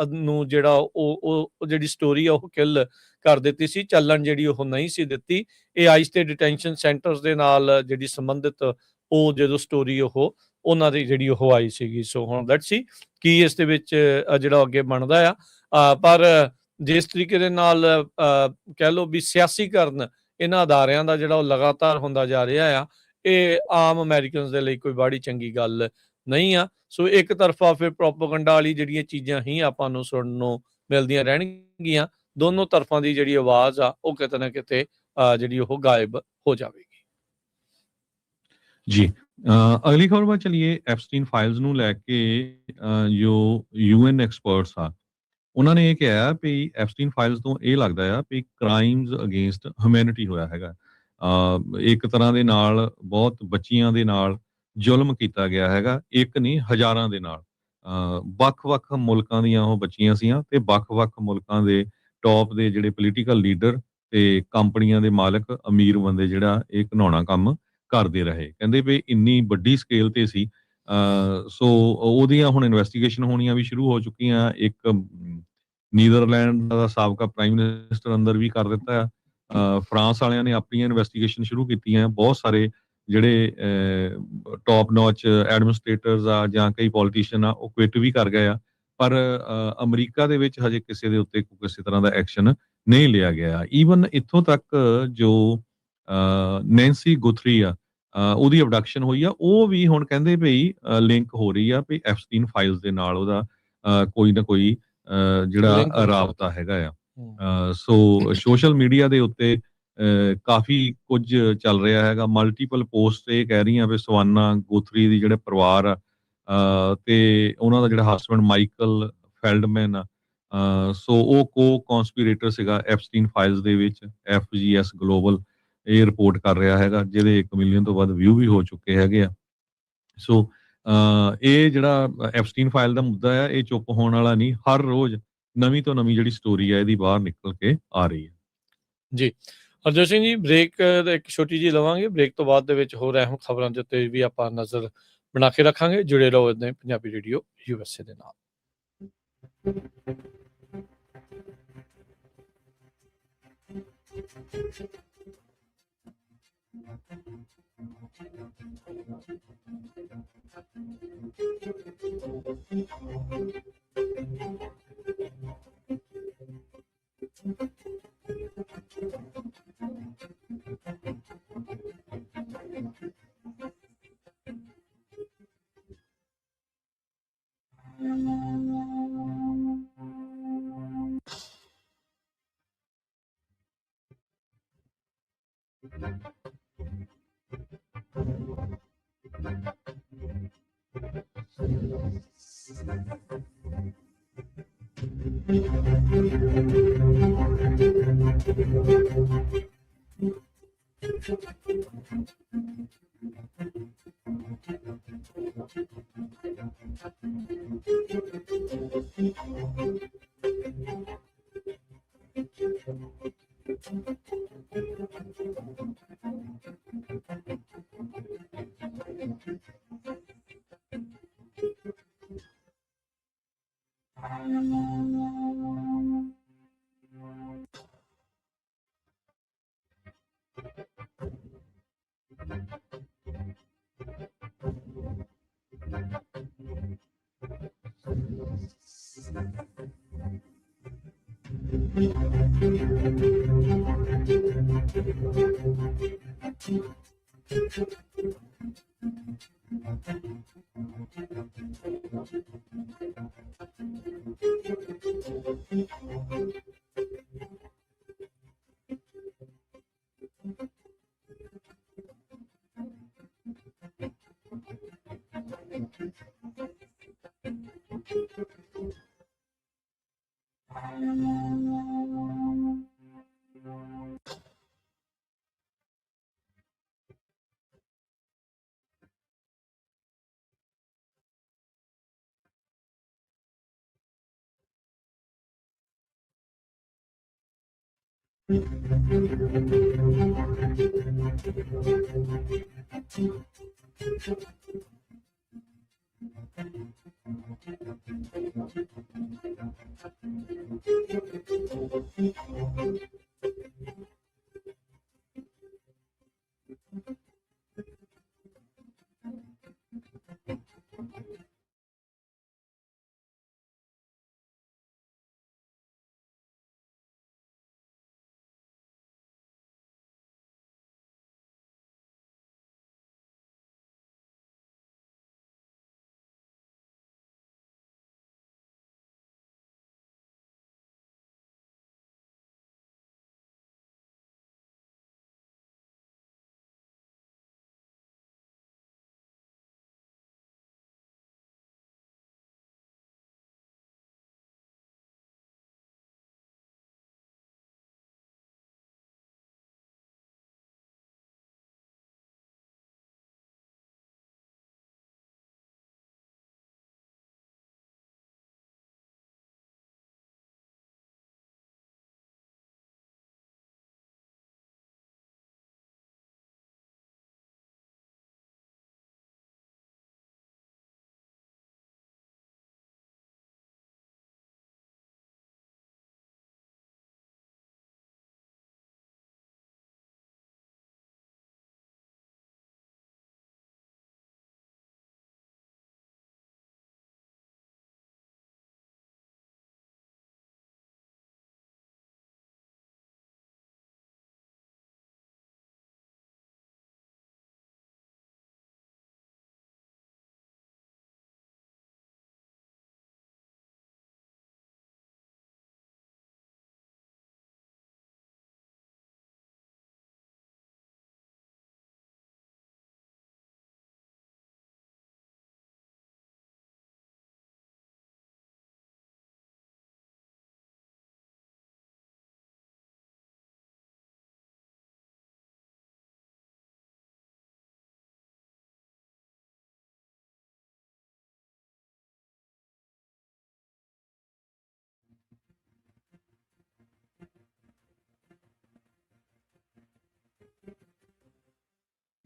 ਨੂੰ ਜਿਹੜਾ ਉਹ ਜਿਹੜੀ ਸਟੋਰੀ ਆ ਉਹ ਕਿਲ ਕਰ ਦਿੱਤੀ ਸੀ, ਚੱਲਣ ਜਿਹੜੀ ਉਹ ਨਹੀਂ ਸੀ ਦਿੱਤੀ। ਇਹ ਆਈਸ ਤੇ ਡਿਟੈਂਸ਼ਨ ਸੈਂਟਰਸ ਦੇ ਨਾਲ ਜਿਹੜੀ ਸੰਬੰਧਿਤ ਉਹ ਜਦੋਂ ਸਟੋਰੀ ਉਹ ਉਹਨਾਂ ਦੀ ਜਿਹੜੀ ਉਹ ਆਈ ਸੀਗੀ। ਸੋ ਹੁਣ ਲੈਟਸ ਸੀ ਕੀ ਇਸ ਦੇ ਵਿੱਚ ਜਿਹੜਾ ਅੱਗੇ ਬਣਦਾ ਆ। ਪਰ ਜਿਸ ਤਰੀਕੇ ਦੇ ਨਾਲ ਕਹਿ ਲਓ ਵੀ ਸਿਆਸੀਕਰਨ ਇਹਨਾਂ ਅਦਾਰਿਆਂ ਦਾ ਜਿਹੜਾ ਉਹ ਲਗਾਤਾਰ ਹੁੰਦਾ ਜਾ ਰਿਹਾ ਆ, ਇਹ ਆਮ ਅਮਰੀਕਨਸ ਦੇ ਲਈ ਕੋਈ ਬੜੀ ਚੰਗੀ ਗੱਲ ਨਹੀਂ ਆ। ਸੋ ਇੱਕ ਤਰਫਾ ਫਿਰ ਪ੍ਰੋਪੇਗੈਂਡਾ ਵਾਲੀ ਜਿਹੜੀਆਂ ਚੀਜ਼ਾਂ ਹੀ ਆਪਾਂ ਨੂੰ ਸੁਣਨ ਨੂੰ ਮਿਲਦੀਆਂ ਰਹਿਣਗੀਆਂ, ਦੋਨੋਂ ਤਰਫਾਂ ਦੀ ਜਿਹੜੀ ਆਵਾਜ਼ ਆ ਉਹ ਕਿਤੇ ਨਾ ਕਿਤੇ ਜਿਹੜੀ ਉਹ ਗਾਇਬ ਹੋ ਜਾਵੇਗੀ। ਜੀ ਅਗਲੀ ਖਬਰ ਵੱਲ ਚਲੀਏ। ਐਪਸਟੀਨ ਫਾਈਲਸ ਨੂੰ ਲੈ ਕੇ ਜੋ UN ਐਕਸਪਰਟਸ ਆ, ਉਹਨਾਂ ਨੇ ਇਹ ਕਿਹਾ ਵੀ ਐਪਸਟੀਨ ਫਾਈਲਸ ਤੋਂ ਇਹ ਲੱਗਦਾ ਆ ਵੀ ਕ੍ਰਾਈਮਸ ਅਗੇਂਸਟ ਹਿਊਮੈਨਿਟੀ ਹੋਇਆ ਹੈਗਾ। ਇੱਕ ਤਰ੍ਹਾਂ ਦੇ ਨਾਲ ਬਹੁਤ ਬੱਚੀਆਂ ਦੇ ਨਾਲ ਜ਼ੁਲਮ ਕੀਤਾ ਗਿਆ ਹੈਗਾ, ਇੱਕ ਨਹੀਂ ਹਜ਼ਾਰਾਂ ਦੇ ਨਾਲ। ਵੱਖ-ਵੱਖ ਮੁਲਕਾਂ ਦੀਆਂ ਉਹ ਬੱਚੀਆਂ ਸੀਆਂ, ਤੇ ਵੱਖ-ਵੱਖ ਮੁਲਕਾਂ ਦੇ ਟੌਪ ਦੇ ਜਿਹੜੇ ਪੋਲੀਟੀਕਲ ਲੀਡਰ ਤੇ ਕੰਪਨੀਆਂ ਦੇ ਮਾਲਕ, ਅਮੀਰ ਬੰਦੇ ਜਿਹੜਾ ਇਹ ਘਿਨਾਉਣਾ ਕੰਮ ਕਰਦੇ ਰਹੇ। ਕਹਿੰਦੇ ਵੀ ਇੰਨੀ ਵੱਡੀ ਸਕੇਲ ਤੇ ਸੀ। ਸੋ ਉਹਦੀਆਂ ਹੁਣ ਇਨਵੈਸਟੀਗੇਸ਼ਨ ਹੋਣੀਆਂ ਵੀ ਸ਼ੁਰੂ ਹੋ ਚੁੱਕੀਆਂ। ਇੱਕ ਨੀਦਰਲੈਂਡ ਦਾ ਸਾਬਕਾ ਪ੍ਰਾਈਮ ਮਿਨਿਸਟਰ ਅੰਦਰ ਵੀ ਕਰ ਦਿੱਤਾ। ਫਰਾਂਸ ਵਾਲਿਆਂ ਨੇ ਆਪਣੀਆਂ ਇਨਵੈਸਟੀਗੇਸ਼ਨ ਸ਼ੁਰੂ ਕੀਤੀਆਂ। ਬਹੁਤ ਸਾਰੇ ਜਿਹੜੇ ਟੌਪ ਨੌਚ ਐਡਮਿਨਿਸਟ੍ਰੇਟਰਸ ਆ ਜਾਂ ਕਈ ਪੋਲੀਟੀਸ਼ੀਅਨ ਆ ਉਹ ਕੁਇਟ ਵੀ ਕਰ ਗਏ ਆ, ਪਰ ਅਮਰੀਕਾ ਦੇ ਵਿੱਚ ਹਜੇ ਕਿਸੇ ਦੇ ਉੱਤੇ ਕਿਸੇ ਤਰ੍ਹਾਂ ਦਾ ਐਕਸ਼ਨ ਨਹੀਂ ਲਿਆ ਗਿਆ। ਈਵਨ ਇੱਥੋਂ ਤੱਕ ਜੋ ਨੈਂਸੀ ਗੁਥਰੀ ਆ, ਉਹਦੀ ਅਬਡਕਸ਼ਨ ਹੋਈ ਆ, ਉਹ ਵੀ ਹੁਣ ਕਹਿੰਦੇ ਭਈ ਲਿੰਕ ਹੋ ਰਹੀ ਆ ਵੀ ਐਪਸਟੀਨ ਫਾਈਲਸ ਦੇ ਨਾਲ ਉਹਦਾ ਕੋਈ ਨਾ ਕੋਈ ਜਿਹੜਾ ਰਾਬਤਾ ਹੈਗਾ ਆ। ਸੋ ਸੋਸ਼ਲ ਮੀਡੀਆ ਦੇ ਉੱਤੇ ਕਾਫੀ ਕੁਝ ਚੱਲ ਰਿਹਾ ਹੈਗਾ। ਮਲਟੀਪਲ ਪੋਸਟ ਇਹ ਕਹਿ ਰਹੀਆਂ ਵੀ ਸਵਾਨਾ ਗੋਥਰੀ ਦੀ ਜਿਹੜੇ ਪਰਿਵਾਰ ਆ ਤੇ ਉਹਨਾਂ ਦਾ ਜਿਹੜਾ ਹਸਬੈਂਡ ਮਾਈਕਲ ਫੈਲਡਮੈਨ ਆ, ਸੋ ਉਹ ਕਨਸਪੀਰੇਟਰ ਸੀਗਾ ਐਪਸਟੀਨ ਫਾਈਲਸ ਦੇ ਵਿੱਚ। FGS ਗਲੋਬਲ ਇਹ ਰਿਪੋਰਟ ਕਰ ਰਿਹਾ ਹੈਗਾ, ਜਿਹਦੇ 1 ਮਿਲੀਅਨ ਤੋਂ ਵੱਧ ਵਿਊ ਵੀ ਹੋ ਚੁੱਕੇ ਹੈਗੇ ਆ। ਸੋ ਇਹ ਜਿਹੜਾ ਐਪਸਟੀਨ ਫਾਈਲ ਦਾ ਮੁੱਦਾ ਹੈ, ਇਹ ਚੁੱਪ ਹੋਣ ਵਾਲਾ ਨਹੀਂ। ਹਰ ਰੋਜ਼ ਨਵੀਂ ਤੋਂ ਨਵੀਂ ਜਿਹੜੀ ਸਟੋਰੀ ਹੈ ਇਹਦੀ ਬਾਹਰ ਨਿਕਲ ਕੇ ਆ ਰਹੀ ਹੈ। ਜੀ। ਹਰਜੋਤ ਸਿੰਘ ਜੀ, ਬ੍ਰੇਕ ਇੱਕ ਛੋਟੀ ਜਿਹੀ ਲਵਾਂਗੇ। ਬ੍ਰੇਕ ਤੋਂ ਬਾਅਦ ਦੇ ਵਿੱਚ ਹੋਰ ਅਹਿਮ ਖਬਰਾਂ ਦੇ ਉੱਤੇ ਵੀ ਆਪਾਂ ਨਜ਼ਰ ਬਣਾ ਕੇ ਰੱਖਾਂਗੇ। ਜੁੜੇ ਰਹੋ ਇੱਦਾਂ ਹੀ ਪੰਜਾਬੀ ਰੇਡੀਓ USA ਦੇ ਨਾਲ।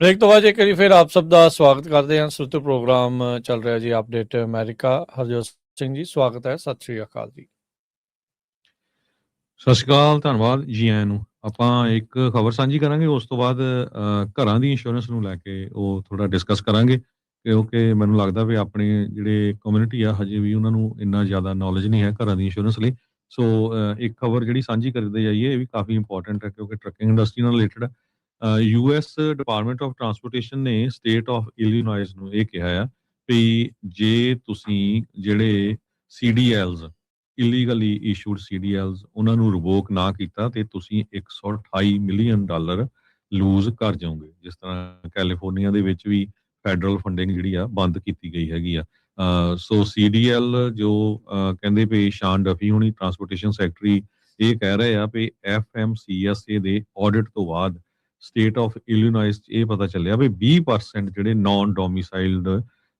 ਬ੍ਰੇਕ ਤੋਂ ਬਾਅਦ ਇੱਕ ਵਾਰੀ ਫਿਰ ਆਪ ਸਭ ਦਾ ਸਵਾਗਤ ਕਰਦੇ ਹਾਂ। ਸਰੋਤਿਓ ਪ੍ਰੋਗਰਾਮ ਚੱਲ ਰਿਹਾ ਜੀ ਅਪਡੇਟ ਅਮਰੀਕਾ। ਹਰਜੋਤ ਸਿੰਘ ਜੀ ਸਵਾਗਤ ਹੈ, ਸਤਿ ਸ਼੍ਰੀ ਅਕਾਲ ਜੀ। ਸਤਿ ਸ਼੍ਰੀ ਅਕਾਲ, ਧੰਨਵਾਦ ਜੀ ਆਇਆਂ ਨੂੰ। ਆਪਾਂ ਇੱਕ ਖਬਰ ਸਾਂਝੀ ਕਰਾਂਗੇ, ਉਸ ਤੋਂ ਬਾਅਦ ਘਰਾਂ ਦੀ ਇੰਸ਼ੋਰੈਂਸ ਨੂੰ ਲੈ ਕੇ ਉਹ ਥੋੜਾ ਡਿਸਕਸ ਕਰਾਂਗੇ, ਕਿਉਂਕਿ ਮੈਨੂੰ ਲੱਗਦਾ ਵੀ ਆਪਣੇ ਜਿਹੜੇ ਕਮਿਊਨਿਟੀ ਆ ਹਜੇ ਵੀ ਉਹਨਾਂ ਨੂੰ ਇੰਨਾ ਜ਼ਿਆਦਾ ਨੌਲੇਜ ਨਹੀਂ ਹੈ ਘਰਾਂ ਦੀ ਇੰਸ਼ੋਰੈਂਸ ਲਈ। ਸੋ ਇੱਕ ਖਬਰ ਜਿਹੜੀ ਸਾਂਝੀ ਕਰਦੇ ਜਾਈਏ, ਇਹ ਵੀ ਕਾਫੀ ਇੰਪੋਰਟੈਂਟ ਹੈ ਕਿਉਂਕਿ ਟਰੱਕਿੰਗ ਇੰਡਸਟਰੀ ਨਾਲ related US department of transportation ਨੇ ਸਟੇਟ ਆਫ ਇਲੀਨੋਇਸ ਨੂੰ ਇਹ ਕਿਹਾ ਆ ਵੀ ਜੇ ਤੁਸੀਂ ਜਿਹੜੇ CDLs ਇਲੀਗਲੀ ਇਸ਼ੂਡ CDLs ਉਹਨਾਂ ਨੂੰ ਰਿਵੋਕ ਨਾ ਕੀਤਾ ਤੇ ਤੁਸੀਂ $128 ਮਿਲੀਅਨ ਲੂਜ਼ ਕਰ ਜਾਓਗੇ। ਜਿਸ ਤਰ੍ਹਾਂ ਕੈਲੀਫੋਰਨੀਆ ਦੇ ਵਿੱਚ ਵੀ ਫੈਡਰਲ ਫੰਡਿੰਗ ਜਿਹੜੀ ਆ ਬੰਦ ਕੀਤੀ ਗਈ ਹੈਗੀ ਆ। ਸੋ CDL ਜੋ ਕਹਿੰਦੇ ਵੀ ਸ਼ਾਨ ਡਫੀ ਹੋਣੀ ਟਰਾਂਸਪੋਰਟੇਸ਼ਨ ਸੈਕਟਰੀ ਇਹ ਕਹਿ ਰਹੇ ਆ ਵੀ FMCSA ਦੇ ਆਡਿਟ ਤੋਂ ਬਾਅਦ ਸਟੇਟ ਆਫ ਇਲੀਨੋਇਸ ਇਹ ਪਤਾ ਚੱਲਿਆ ਵੀ 20% ਜਿਹੜੇ ਨਾਨ ਡੋਮਿਸਾਈਲਡ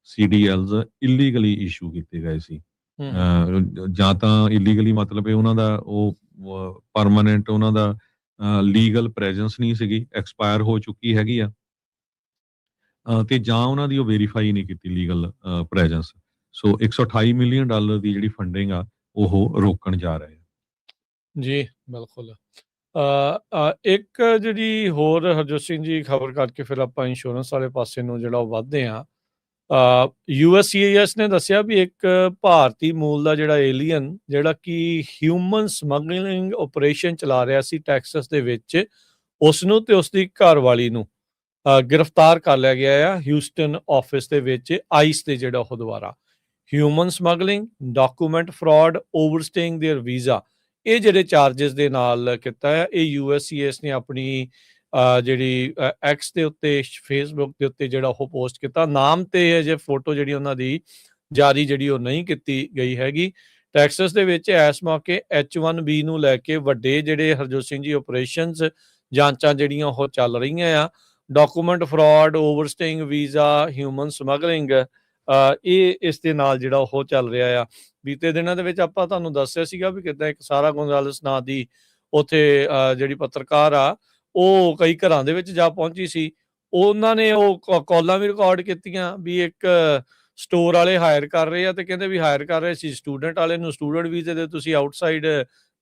CDLs ਇਲੀਗਲੀ ਇਸ਼ੂ ਕੀਤੇ ਗਏ ਸੀ। ਜਾਂ ਤਾਂ ਇਲੀਗਲੀ ਮਤਲਬ ਇਹ ਉਹਨਾਂ ਦਾ ਉਹ ਪਰਮਾਨੈਂਟ ਉਹਨਾਂ ਦਾ ਲੀਗਲ ਪ੍ਰੈਜ਼ੈਂਸ ਨਹੀਂ ਸੀਗੀ, ਐਕਸਪਾਇਰ ਹੋ ਚੁੱਕੀ ਹੈਗੀ ਆ, ਤੇ ਜਾਂ ਉਹਨਾਂ ਦੀ ਉਹ ਵੈਰੀਫਾਈ ਨਹੀਂ ਕੀਤੀ ਲੀਗਲ ਪ੍ਰੈਜ਼ੈਂਸ। ਸੋ $128 ਮਿਲੀਅਨ ਦੀ ਜਿਹੜੀ ਫੰਡਿੰਗ ਆ ਉਹ ਰੋਕਣ ਜਾ ਰਹੇ ਆ ਜੀ। ਬਿਲਕੁਲ। ਇੱਕ ਜਿਹੜੀ ਹੋਰ ਹਰਜੋਤ ਸਿੰਘ ਜੀ ਖਬਰ ਕਰਕੇ ਫਿਰ ਆਪਾਂ ਇੰਸ਼ੋਰੈਂਸ ਵਾਲੇ ਪਾਸੇ ਨੂੰ ਜਿਹੜਾ ਉਹ ਵੱਧਦੇ ਹਾਂ। USCIS ਨੇ ਦੱਸਿਆ ਵੀ ਇੱਕ ਭਾਰਤੀ ਮੂਲ ਦਾ ਜਿਹੜਾ ਏਲੀਅਨ ਜਿਹੜਾ ਕਿ ਹਿਊਮਨ ਸਮਗਲਿੰਗ ਆਪਰੇਸ਼ਨ ਚਲਾ ਰਿਹਾ ਸੀ ਟੈਕਸਸ ਦੇ ਵਿੱਚ, ਉਸ ਨੂੰ ਤੇ ਉਸ ਦੀ ਘਰਵਾਲੀ ਨੂੰ ਗ੍ਰਿਫਤਾਰ ਕਰ ਲਿਆ ਗਿਆ ਆ ਹਿਊਸਟਨ ਆਫਿਸ ਦੇ ਵਿੱਚ ਆਈਸ ਦੇ ਜਿਹੜਾ ਉਹ ਦੁਆਰਾ। Human smuggling, document fraud, overstaying their visa, ਇਹ ਜਿਹੜੇ ਚਾਰजेस ਦੇ ਨਾਲ ਕੀਤਾ ਹੈ। ਇਹ USCIS ਨੇ ਆਪਣੀ ਜਿਹੜੀ ਐਕਸ ਦੇ ਉੱਤੇ, ਫੇਸਬੁੱਕ ਦੇ ਉੱਤੇ ਜਿਹੜਾ ਉਹ ਪੋਸਟ ਕੀਤਾ। ਨਾਮ ਤੇ ਅਜੇ ਫੋਟੋ ਜਿਹੜੀ ਉਹਨਾਂ ਦੀ ਜਾਰੀ ਜਿਹੜੀ ਉਹ ਨਹੀਂ ਕੀਤੀ ਗਈ ਹੈਗੀ। ਟੈਕਸਸ ਦੇ ਵਿੱਚ ਇਸ ਮੌਕੇ H1B ਨੂੰ ਲੈ ਕੇ ਵੱਡੇ ਜਿਹੜੇ ਹਰਜੋਤ ਸਿੰਘ ਜੀ ਆਪਰੇਸ਼ਨਸ ਜਾਂਚਾਂ ਜਿਹੜੀਆਂ ਉਹ ਚੱਲ ਰਹੀਆਂ ਆ। Document fraud, overstaying visa, human smuggling, ਇਹ ਇਸ ਦੇ ਨਾਲ ਜਿਹੜਾ ਉਹ ਚੱਲ ਰਿਹਾ ਆ। ਬੀਤੇ ਦਿਨਾਂ ਦੇ ਵਿੱਚ ਆਪਾਂ ਤੁਹਾਨੂੰ ਦੱਸਿਆ ਸੀਗਾ ਵੀ ਕਿੱਦਾਂ ਇੱਕ ਸਾਰਾ ਗੋਂਜ਼ਾਲਸ ਨਾਂ ਦੀ ਉੱਥੇ ਜਿਹੜੀ ਪੱਤਰਕਾਰ ਆ ਉਹ ਕਈ ਘਰਾਂ ਦੇ ਵਿੱਚ ਜਾ ਪਹੁੰਚੀ ਸੀ। ਉਹਨਾਂ ਨੇ ਉਹ ਕਾਲਾਂ ਵੀ ਰਿਕਾਰਡ ਕੀਤੀਆਂ ਵੀ ਇੱਕ ਸਟੋਰ ਵਾਲੇ ਹਾਇਰ ਕਰ ਰਹੇ ਆ ਤੇ ਕਹਿੰਦੇ ਵੀ ਹਾਇਰ ਕਰ ਰਹੇ ਸੀ ਸਟੂਡੈਂਟ ਵਾਲੇ ਨੂੰ, ਸਟੂਡੈਂਟ ਵੀਜ਼ੇ ਦੇ ਤੁਸੀਂ ਆਊਟਸਾਈਡ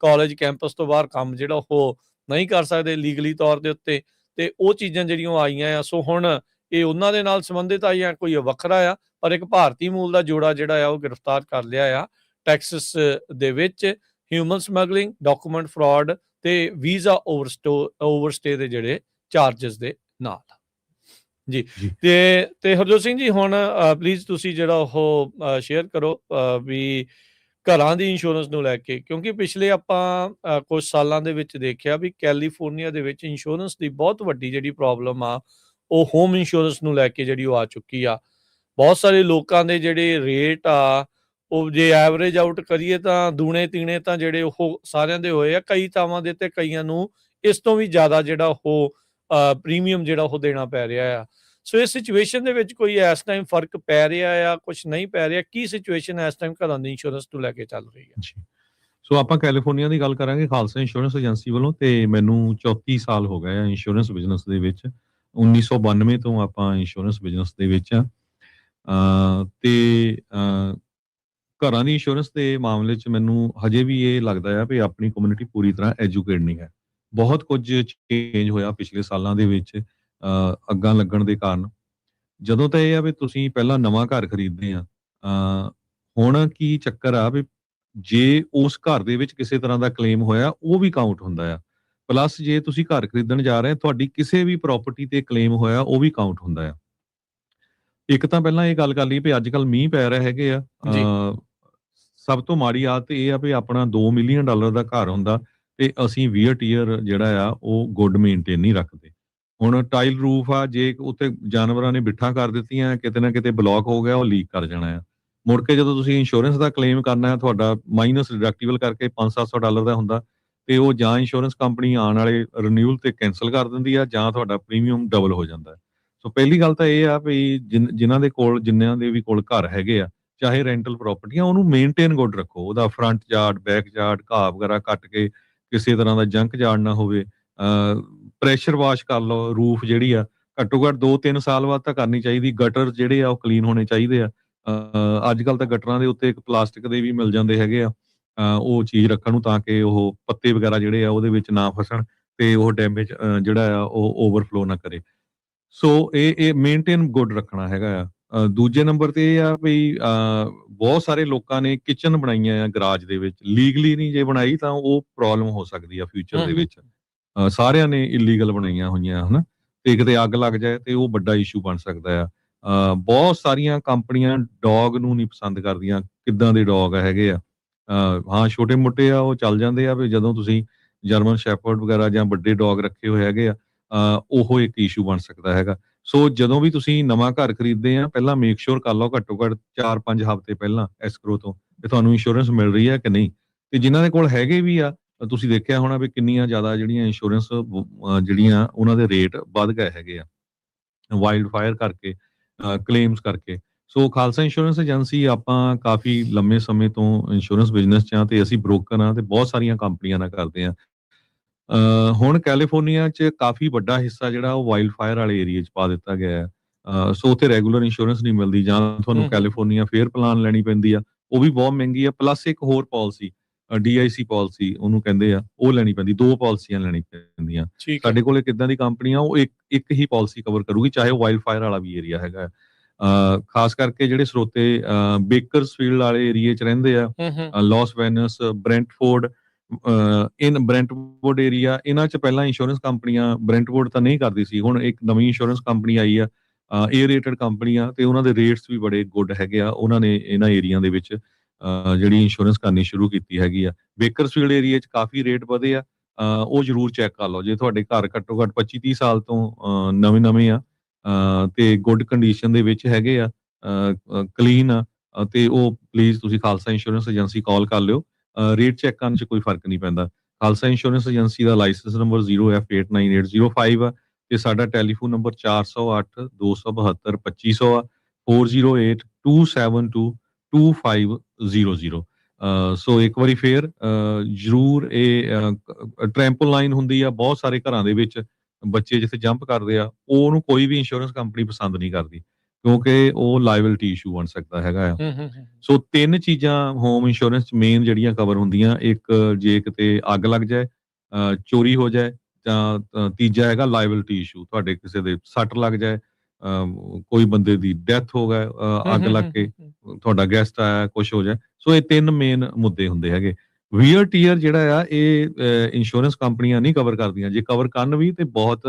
ਕਾਲਜ ਕੈਂਪਸ ਤੋਂ ਬਾਹਰ ਕੰਮ ਜਿਹੜਾ ਉਹ ਨਹੀਂ ਕਰ ਸਕਦੇ ਲੀਗਲੀ ਤੌਰ ਦੇ ਉੱਤੇ। ਤੇ ਉਹ ਚੀਜ਼ਾਂ ਜਿਹੜੀਆਂ ਆਈਆਂ ਆ। ਸੋ ਹੁਣ ਇਹ ਉਹਨਾਂ ਦੇ ਨਾਲ ਸੰਬੰਧਿਤ ਆ ਜਾਂ ਕੋਈ ਵੱਖਰਾ ਆ, ਪਰ ਇੱਕ ਭਾਰਤੀ ਮੂਲ ਦਾ ਜੋੜਾ ਜਿਹੜਾ ਆ ਉਹ ਗ੍ਰਿਫਤਾਰ ਕਰ ਲਿਆ ਆ ਟੈਕਸਸ ਦੇ ਵਿੱਚ ਹਿਊਮਨ ਸਮਗਲਿੰਗ, ਡਾਕੂਮੈਂਟ ਫਰਾਡ ਤੇ ਵੀਜ਼ਾ ਓਵਰਸਟੇ ਦੇ ਜਿਹੜੇ ਚਾਰजेस ਦੇ ਨਾਲ। ਜੀ ਤੇ ਹਰਜੋਤ ਸਿੰਘ ਜੀ ਹੁਣ ਪਲੀਜ਼ ਤੁਸੀਂ ਜਿਹੜਾ ਉਹ ਸ਼ੇਅਰ ਕਰੋ ਵੀ ਘਰਾਂ ਦੀ ਇੰਸ਼ੋਰੈਂਸ ਨੂੰ ਲੈ ਕੇ, ਕਿਉਂਕਿ ਪਿਛਲੇ ਆਪਾਂ ਕੁਝ ਸਾਲਾਂ ਦੇ ਵਿੱਚ ਦੇਖਿਆ ਵੀ ਕੈਲੀਫੋਰਨੀਆ ਦੇ ਵਿੱਚ ਇੰਸ਼ੋਰੈਂਸ ਦੀ ਬਹੁਤ ਵੱਡੀ ਜਿਹੜੀ ਪ੍ਰੋਬਲਮ ਆ ਉਹ ਹੋਮ ਇੰਸ਼ੋਰੈਂਸ ਨੂੰ ਲੈ ਕੇ ਜਿਹੜੀ ਉਹ ਆ ਚੁੱਕੀ ਆ। ਬਹੁਤ ਸਾਰੇ ਲੋਕਾਂ ਦੇ ਜਿਹੜੇ ਰੇਟ ਆ ਉਹ ਜੇ ਐਵਰੇਜ ਆਊਟ ਕਰੀਏ ਤਾਂ ਦੂਣੇ ਤੀਣੇ ਤਾਂ ਜਿਹੜੇ ਉਹ ਸਾਰਿਆਂ ਦੇ ਹੋਏ ਆ। ਕਈ ਥਾਵਾਂ ਦੇ ਤੇ ਕਈਆਂ ਨੂੰ ਇਸ ਤੋਂ ਵੀ ਜ਼ਿਆਦਾ ਜਿਹੜਾ ਉਹ ਪ੍ਰੀਮੀਅਮ ਜਿਹੜਾ ਉਹ ਦੇਣਾ ਪੈ ਰਿਹਾ ਆ। ਸੋ ਇਸ ਸਿਚੁਏਸ਼ਨ ਦੇ ਵਿੱਚ ਕੋਈ ਇਸ ਟਾਈਮ ਫਰਕ ਪੈ ਰਿਹਾ ਆ, ਕੁਝ ਨਹੀਂ ਪੈ ਰਿਹਾ? ਕੀ ਸਿਚੁਏਸ਼ਨ ਇਸ ਟਾਈਮ ਘਰਾਂ ਦੀ ਇੰਸ਼ੋਰੈਂਸ ਨੂੰ ਲੈ ਕੇ ਚੱਲ ਰਹੀ ਹੈ? ਜੀ। ਸੋ ਆਪਾਂ ਕੈਲੀਫੋਰਨੀਆ ਦੀ ਗੱਲ ਕਰਾਂਗੇ ਖਾਲਸਾ ਇੰਸ਼ੋਰੈਂਸ ਏਜੰਸੀ ਵੱਲੋਂ, ਤੇ ਮੈਨੂੰ 34 ਸਾਲ ਹੋ ਗਏ ਆ ਇੰਸ਼ੋਰੈਂਸ ਬਿਜ਼ਨਸ ਦੇ ਵਿੱਚ। 1992 ਤੋਂ ਆਪਾਂ ਇੰਸ਼ੋਰੈਂਸ ਬਿਜ਼ਨਸ ਦੇ ਵਿੱਚ ਆ। ਤੇ ਘਰਾਂ ਦੀ ਇੰਸ਼ੋਰੈਂਸ ਦੇ ਮਾਮਲੇ 'ਚ ਮੈਨੂੰ ਹਜੇ ਵੀ ਇਹ ਲੱਗਦਾ ਆ ਵੀ ਆਪਣੀ ਕਮਿਊਨਿਟੀ ਪੂਰੀ ਤਰ੍ਹਾਂ ਐਜੂਕੇਟ ਨਹੀਂ ਹੈ। ਬਹੁਤ ਕੁਝ ਚੇਂਜ ਹੋਇਆ ਪਿਛਲੇ ਸਾਲਾਂ ਦੇ ਵਿੱਚ ਅੱਗਾਂ ਲੱਗਣ ਦੇ ਕਾਰਨ। ਜਦੋਂ ਤਾਂ ਇਹ ਆ ਵੀ ਤੁਸੀਂ ਪਹਿਲਾਂ ਨਵਾਂ ਘਰ ਖਰੀਦਦੇ ਆ, ਹੁਣ ਕੀ ਚੱਕਰ ਆ ਵੀ ਜੇ ਉਸ ਘਰ ਦੇ ਵਿੱਚ ਕਿਸੇ ਤਰ੍ਹਾਂ ਦਾ ਕਲੇਮ ਹੋਇਆ ਉਹ ਵੀ ਕਾਊਂਟ ਹੁੰਦਾ ਆ। ਪਲੱਸ ਜੇ ਤੁਸੀਂ ਘਰ ਖਰੀਦਣ ਜਾ ਰਹੇ ਤੁਹਾਡੀ ਕਿਸੇ ਵੀ ਪ੍ਰਾਪਰਟੀ ਤੇ ਕਲੇਮ ਹੋਇਆ ਉਹ ਵੀ ਕਾਊਂਟ ਹੁੰਦਾ ਆ। ਇੱਕ ਤਾਂ ਪਹਿਲਾਂ ਇਹ ਗੱਲ ਕਰ ਲਈ ਵੀ ਅੱਜ ਕੱਲ ਮੀਂਹ ਪੈ ਰਹੇ ਹੈਗੇ ਆ। ਸਭ ਤੋਂ ਮਾੜੀ ਆਦਤ ਇਹ ਆ ਵੀ ਆਪਣਾ $2 ਮਿਲੀਅਨ ਦਾ ਘਰ ਹੁੰਦਾ ਤੇ ਅਸੀਂ ਵੀਅਰ ਟੀਅਰ ਜਿਹੜਾ ਆ ਉਹ ਗੁੱਡ ਮੇਨਟੇਨ ਨਹੀਂ ਰੱਖਦੇ। ਹੁਣ ਟਾਈਲ ਰੂਫ ਆ, ਜੇ ਉੱਤੇ ਜਾਨਵਰਾਂ ਨੇ ਬਿੱਠਾਂ ਕਰ ਦਿੱਤੀਆਂ, ਕਿਤੇ ਨਾ ਕਿਤੇ ਬਲੌਕ ਹੋ ਗਿਆ, ਉਹ ਲੀਕ ਕਰ ਜਾਣਾ ਆ। ਮੁੜ ਕੇ ਜਦੋਂ ਤੁਸੀਂ ਇੰਸ਼ੋਰੈਂਸ ਦਾ ਕਲੇਮ ਕਰਨਾ ਹੈ, ਤੁਹਾਡਾ ਮਾਈਨਸ ਡਿਡਕਟੀਬਲ ਕਰਕੇ $500-700 ਦਾ ਹੁੰਦਾ, ਤੇ ਉਹ ਜਾਂ ਇੰਸ਼ੋਰੈਂਸ ਕੰਪਨੀ ਆਉਣ ਵਾਲੇ ਰਿਨਿਊਅਲ ਤੇ ਕੈਂਸਲ ਕਰ ਦਿੰਦੀ ਆ ਜਾਂ ਤੁਹਾਡਾ ਪ੍ਰੀਮੀਅਮ ਡਬਲ ਹੋ ਜਾਂਦਾ। ਸੋ ਪਹਿਲੀ ਗੱਲ ਤਾਂ ਇਹ ਆ ਵੀ ਜਿਨ੍ਹਾਂ ਦੇ ਕੋਲ ਜਿੰਨਿਆਂ ਦੇ ਵੀ ਕੋਲ ਘਰ ਹੈਗੇ ਆ, ਚਾਹੇ ਰੈਂਟਲ ਪ੍ਰਾਪਰਟੀਆਂ, ਉਹਨੂੰ ਮੇਨਟੇਨ ਗੁੱਡ ਰੱਖੋ। ਉਹਦਾ ਫਰੰਟ ਯਾਰਡ, ਬੈਕ ਯਾਰਡ, ਘਾਹ ਵਗੈਰਾ ਕੱਟ ਕੇ ਕਿਸੇ ਤਰ੍ਹਾਂ ਦਾ ਜੰਕ ਯਾਰਡ ਨਾ ਹੋਵੇ। ਪ੍ਰੈਸ਼ਰ ਵਾਸ਼ ਕਰ ਲਓ ਰੂਫ ਜਿਹੜੀ ਆ, ਘੱਟੋ ਘੱਟ 2-3 ਸਾਲ ਬਾਅਦ ਤਾਂ ਕਰਨੀ ਚਾਹੀਦੀ। ਗਟਰ ਜਿਹੜੇ ਆ ਉਹ ਕਲੀਨ ਹੋਣੇ ਚਾਹੀਦੇ ਆ। ਅੱਜ ਕੱਲ੍ਹ ਤਾਂ ਗਟਰਾਂ ਦੇ ਉੱਤੇ ਇੱਕ ਪਲਾਸਟਿਕ ਦੇ ਵੀ ਮਿਲ ਜਾਂਦੇ ਹੈਗੇ ਆ, ਉਹ ਚੀਜ਼ ਰੱਖਣ ਨੂੰ, ਤਾਂ ਕਿ ਉਹ ਪੱਤੇ ਵਗੈਰਾ ਜਿਹੜੇ ਆ ਉਹਦੇ ਵਿੱਚ ਨਾ ਫਸਣ ਤੇ ਉਹ ਡੈਮੇਜ ਜਿਹੜਾ ਆ ਉਹ ਓਵਰਫਲੋ ਨਾ ਕਰੇ। ਸੋ ਇਹ ਮੇਨਟੇਨ ਗੁੱਡ ਰੱਖਣਾ ਹੈਗਾ ਆ। ਦੂਜੇ ਨੰਬਰ ਤੇ ਇਹ ਆ ਵੀ ਬਹੁਤ ਸਾਰੇ ਲੋਕਾਂ ਨੇ ਕਿਚਨ ਬਣਾਈਆਂ ਆ ਗਰਾਜ ਦੇ ਵਿੱਚ, ਲੀਗਲੀ ਨਹੀਂ ਜੇ ਬਣਾਈ ਤਾਂ ਉਹ ਪ੍ਰੋਬਲਮ ਹੋ ਸਕਦੀ ਆ ਫਿਊਚਰ ਦੇ ਵਿੱਚ। ਸਾਰਿਆਂ ਨੇ ਇਲੀਗਲ ਬਣਾਈਆਂ ਹੋਈਆਂ ਹਨਾ, ਤੇ ਕਿਤੇ ਅੱਗ ਲੱਗ ਜਾਏ ਤੇ ਉਹ ਵੱਡਾ ਇਸ਼ੂ ਬਣ ਸਕਦਾ ਆ। ਬਹੁਤ ਸਾਰੀਆਂ ਕੰਪਨੀਆਂ ਡੌਗ ਨੂੰ ਨਹੀਂ ਪਸੰਦ ਕਰਦੀਆਂ, ਕਿੱਦਾਂ ਦੇ ਡੌਗ ਹੈਗੇ ਆ। ਹਾਂ ਛੋਟੇ ਮੋਟੇ ਆ ਉਹ ਚੱਲ ਜਾਂਦੇ ਆ, ਵੀ ਜਦੋਂ ਤੁਸੀਂ ਜਰਮਨ ਸ਼ੈਫਰਡ ਵਗੈਰਾ ਜਾਂ ਵੱਡੇ ਡੌਗ ਰੱਖੇ ਹੋਏ ਹੈਗੇ ਆ, ਉਹ ਇੱਕ ਇਸ਼ੂ ਬਣ ਸਕਦਾ ਹੈਗਾ। ਸੋ ਜਦੋਂ ਵੀ ਤੁਸੀਂ ਨਵਾਂ ਘਰ ਖਰੀਦਦੇ ਆ, ਪਹਿਲਾਂ ਮੇਕ ਸ਼ੋਰ ਕਰ ਲਓ ਘੱਟੋ ਘੱਟ 4-5 ਹਫ਼ਤੇ ਪਹਿਲਾਂ ਐਸਕਰੋ ਤੋਂ, ਕਿ ਤੁਹਾਨੂੰ ਇੰਸ਼ੋਰੈਂਸ ਮਿਲ ਰਹੀ ਹੈ ਕਿ ਨਹੀਂ। ਤੇ ਜਿਨ੍ਹਾਂ ਦੇ ਕੋਲ ਹੈਗੇ ਵੀ ਆ, ਤੁਸੀਂ ਦੇਖਿਆ ਹੋਣਾ ਵੀ ਕਿੰਨੀਆਂ ਜ਼ਿਆਦਾ ਜਿਹੜੀਆਂ ਇੰਸ਼ੋਰੈਂਸ ਜਿਹੜੀਆਂ ਉਹਨਾਂ ਦੇ ਰੇਟ ਵੱਧ ਗਏ ਹੈਗੇ ਆ, ਵਾਈਲਡ ਫਾਇਰ ਕਰਕੇ, ਕਲੇਮਸ ਕਰਕੇ। ਸੋ ਖਾਲਸਾ ਇੰਸ਼ੋਰੈਂਸ ਏਜੰਸੀ ਆਪਾਂ ਕਾਫੀ ਲੰਮੇ ਸਮੇਂ ਤੋਂ ਇੰਸ਼ੋਰੈਂਸ ਬਿਜ਼ਨਸ 'ਚ ਆ, ਤੇ ਅਸੀਂ ਬ੍ਰੋਕਰ ਆ ਤੇ ਬਹੁਤ ਸਾਰੀਆਂ ਕੰਪਨੀਆਂ ਨਾਲ ਕਰਦੇ ਆ। ਹੁਣ ਕੈਲੀਫੋਰਨੀਆ 'ਚ ਕਾਫੀ ਵੱਡਾ ਹਿੱਸਾ ਜਿਹੜਾ ਉਹ ਵਾਈਲਡ ਫਾਇਰ ਵਾਲੇ ਏਰੀਏ 'ਚ ਪਾ ਦਿੱਤਾ ਗਿਆ ਹੈ। ਸੋ ਉੱਥੇ ਰੈਗੂਲਰ ਇੰਸ਼ੋਰੈਂਸ ਨਹੀਂ ਮਿਲਦੀ, ਜਾਂ ਤੁਹਾਨੂੰ ਕੈਲੀਫੋਰਨੀਆ ਫੇਅਰ ਪਲਾਨ ਲੈਣੀ ਪੈਂਦੀ ਆ, ਉਹ ਵੀ ਬਹੁਤ ਮਹਿੰਗੀ ਆ। ਪਲੱਸ ਇੱਕ ਹੋਰ ਪਾਲਿਸੀ, DIC ਪਾਲਿਸੀ ਉਹਨੂੰ ਕਹਿੰਦੇ ਆ, ਉਹ ਲੈਣੀ ਪੈਂਦੀ। 2 ਪਾਲਿਸੀਆਂ ਲੈਣੀ ਪੈਂਦੀਆਂ। ਠੀਕ ਹੈ। ਸਾਡੇ ਕੋਲ ਇੱਕ ਇੱਦਾਂ ਦੀ ਕੰਪਨੀ ਆ, ਉਹ ਇੱਕ ਹੀ ਪਾਲਿਸੀ ਕਵਰ ਕਰੂਗੀ, ਚਾਹੇ ਉਹ ਵਾਈਲਡ ਫਾਇਰ ਵਾਲਾ ਵੀ ਏਰੀਆ ਹੈਗਾ। ਖਾਸ ਕਰਕੇ ਜਿਹੜੇ ਸਰੋਤੇ ਬੇਕਰਸਫੀਲਡ ਵਾਲੇ ਏਰੀਏ 'ਚ ਰਹਿੰਦੇ ਆ, ਲਾਸ ਵੈਨਸ, ਬ੍ਰੈਂਟਫੋਰਡ, ਬ੍ਰੈਂਟਵੁੱਡ ਏਰੀਆ, ਇਹਨਾਂ 'ਚ ਪਹਿਲਾਂ ਇੰਸ਼ੋਰੈਂਸ ਕੰਪਨੀਆਂ, ਬ੍ਰੈਂਟਵੁੱਡ ਤਾਂ ਨਹੀਂ ਕਰਦੀ ਸੀ, ਹੁਣ ਇੱਕ ਨਵੀਂ ਇੰਸ਼ੋਰੈਂਸ ਕੰਪਨੀ ਆਈ ਆ, ਏ ਰੇਟਡ ਕੰਪਨੀ ਆ, ਤੇ ਉਹਨਾਂ ਦੇ ਰੇਟਸ ਵੀ ਬੜੇ ਗੁੱਡ ਹੈਗੇ ਆ। ਉਹਨਾਂ ਨੇ ਇਹਨਾਂ ਏਰੀਆ ਦੇ ਵਿੱਚ ਜਿਹੜੀ ਇੰਸ਼ੋਰੈਂਸ ਕਰਨੀ ਸ਼ੁਰੂ ਕੀਤੀ ਹੈਗੀ ਆ। ਬੇਕਰਸਫੀਲਡ ਏਰੀਆ 'ਚ ਕਾਫੀ ਰੇਟ ਵਧੇ ਆ, ਉਹ ਜ਼ਰੂਰ ਚੈੱਕ ਕਰ ਲਓ। ਜੇ ਤੁਹਾਡੇ ਘਰ ਘੱਟੋ ਘੱਟ 25-30 ਸਾਲ ਤੋਂ ਨਵੇਂ ਆ, ਤੇ ਗੁੱਡ ਕੰਡੀਸ਼ਨ ਦੇ ਵਿੱਚ ਹੈਗੇ ਆ, ਕਲੀਨ ਆ, ਤੇ ਉਹ ਪਲੀਜ਼ ਤੁਸੀਂ ਖਾਲਸਾ ਇੰਸ਼ੋਰੈਂਸ ਏਜੰਸੀ ਕਾਲ ਕਰ ਲਿਓ। ਰੇਟ ਚੈੱਕ ਕਰਨ 'ਚ ਕੋਈ ਫਰਕ ਨਹੀਂ ਪੈਂਦਾ। ਖਾਲਸਾ ਇੰਸ਼ੋਰੈਂਸ ਏਜੰਸੀ ਦਾ ਲਾਇਸੈਂਸ ਨੰਬਰ 0F898005 ਆ, ਤੇ ਸਾਡਾ ਟੈਲੀਫੋਨ ਨੰਬਰ 4082722500 ਆ, 4082722500। ਸੋ ਇੱਕ ਵਾਰੀ ਫੇਰ ਜ਼ਰੂਰ ਇਹ ਟ੍ਰੈਂਪੋਲਾਈਨ ਹੁੰਦੀ ਆ ਬਹੁਤ ਸਾਰੇ ਘਰਾਂ ਦੇ ਵਿੱਚ, ਬੱਚੇ ਜਿੱਥੇ ਜੰਪ ਕਰਦੇ ਆ, ਉਹਨੂੰ ਕੋਈ ਵੀ ਇੰਸ਼ੋਰੈਂਸ ਕੰਪਨੀ ਪਸੰਦ ਨਹੀਂ ਕਰਦੀ, ਕਿਉਂਕਿ ਉਹ ਲਾਇਬਿਲਟੀ ਇਸ਼ੂ ਬਣ ਸਕਦਾ ਹੈਗਾ ਆ। ਸੋ 3 ਚੀਜ਼ਾਂ ਹੋਮ ਇੰਸ਼ੋਰੈਂਸ 'ਚ ਮੇਨ ਜਿਹੜੀਆਂ ਕਵਰ ਹੁੰਦੀਆਂ, ਇੱਕ ਜੇ ਕਿਤੇ ਅੱਗ ਲੱਗ ਜਾਏ, ਚੋਰੀ ਹੋ ਜਾਏ, ਜਾਂ ਤੀਜਾ ਹੈਗਾ ਲਾਇਬਿਲਟੀ ਇਸ਼ੂ, ਤੁਹਾਡੇ ਕਿਸੇ ਦੇ ਸੱਟ ਲੱਗ ਜਾਏ, ਕੋਈ ਬੰਦੇ ਦੀ ਡੈਥ ਹੋ ਗਏ ਅੱਗ ਲੱਗ ਕੇ, ਤੁਹਾਡਾ ਗੈਸਟ ਆਇਆ ਕੁਛ ਹੋ ਜਾਏ। ਸੋ ਇਹ 3 ਮੇਨ ਮੁੱਦੇ ਹੁੰਦੇ ਹੈਗੇ। ਵੀਅਰ ਟੀਅਰ ਜਿਹੜਾ ਆ, ਇਹ ਇੰਸ਼ੋਰੈਂਸ ਕੰਪਨੀਆਂ ਨਹੀਂ ਕਵਰ ਕਰਦੀਆਂ। ਜੇ ਕਵਰ ਕਰਨ ਵੀ ਤੇ ਬਹੁਤ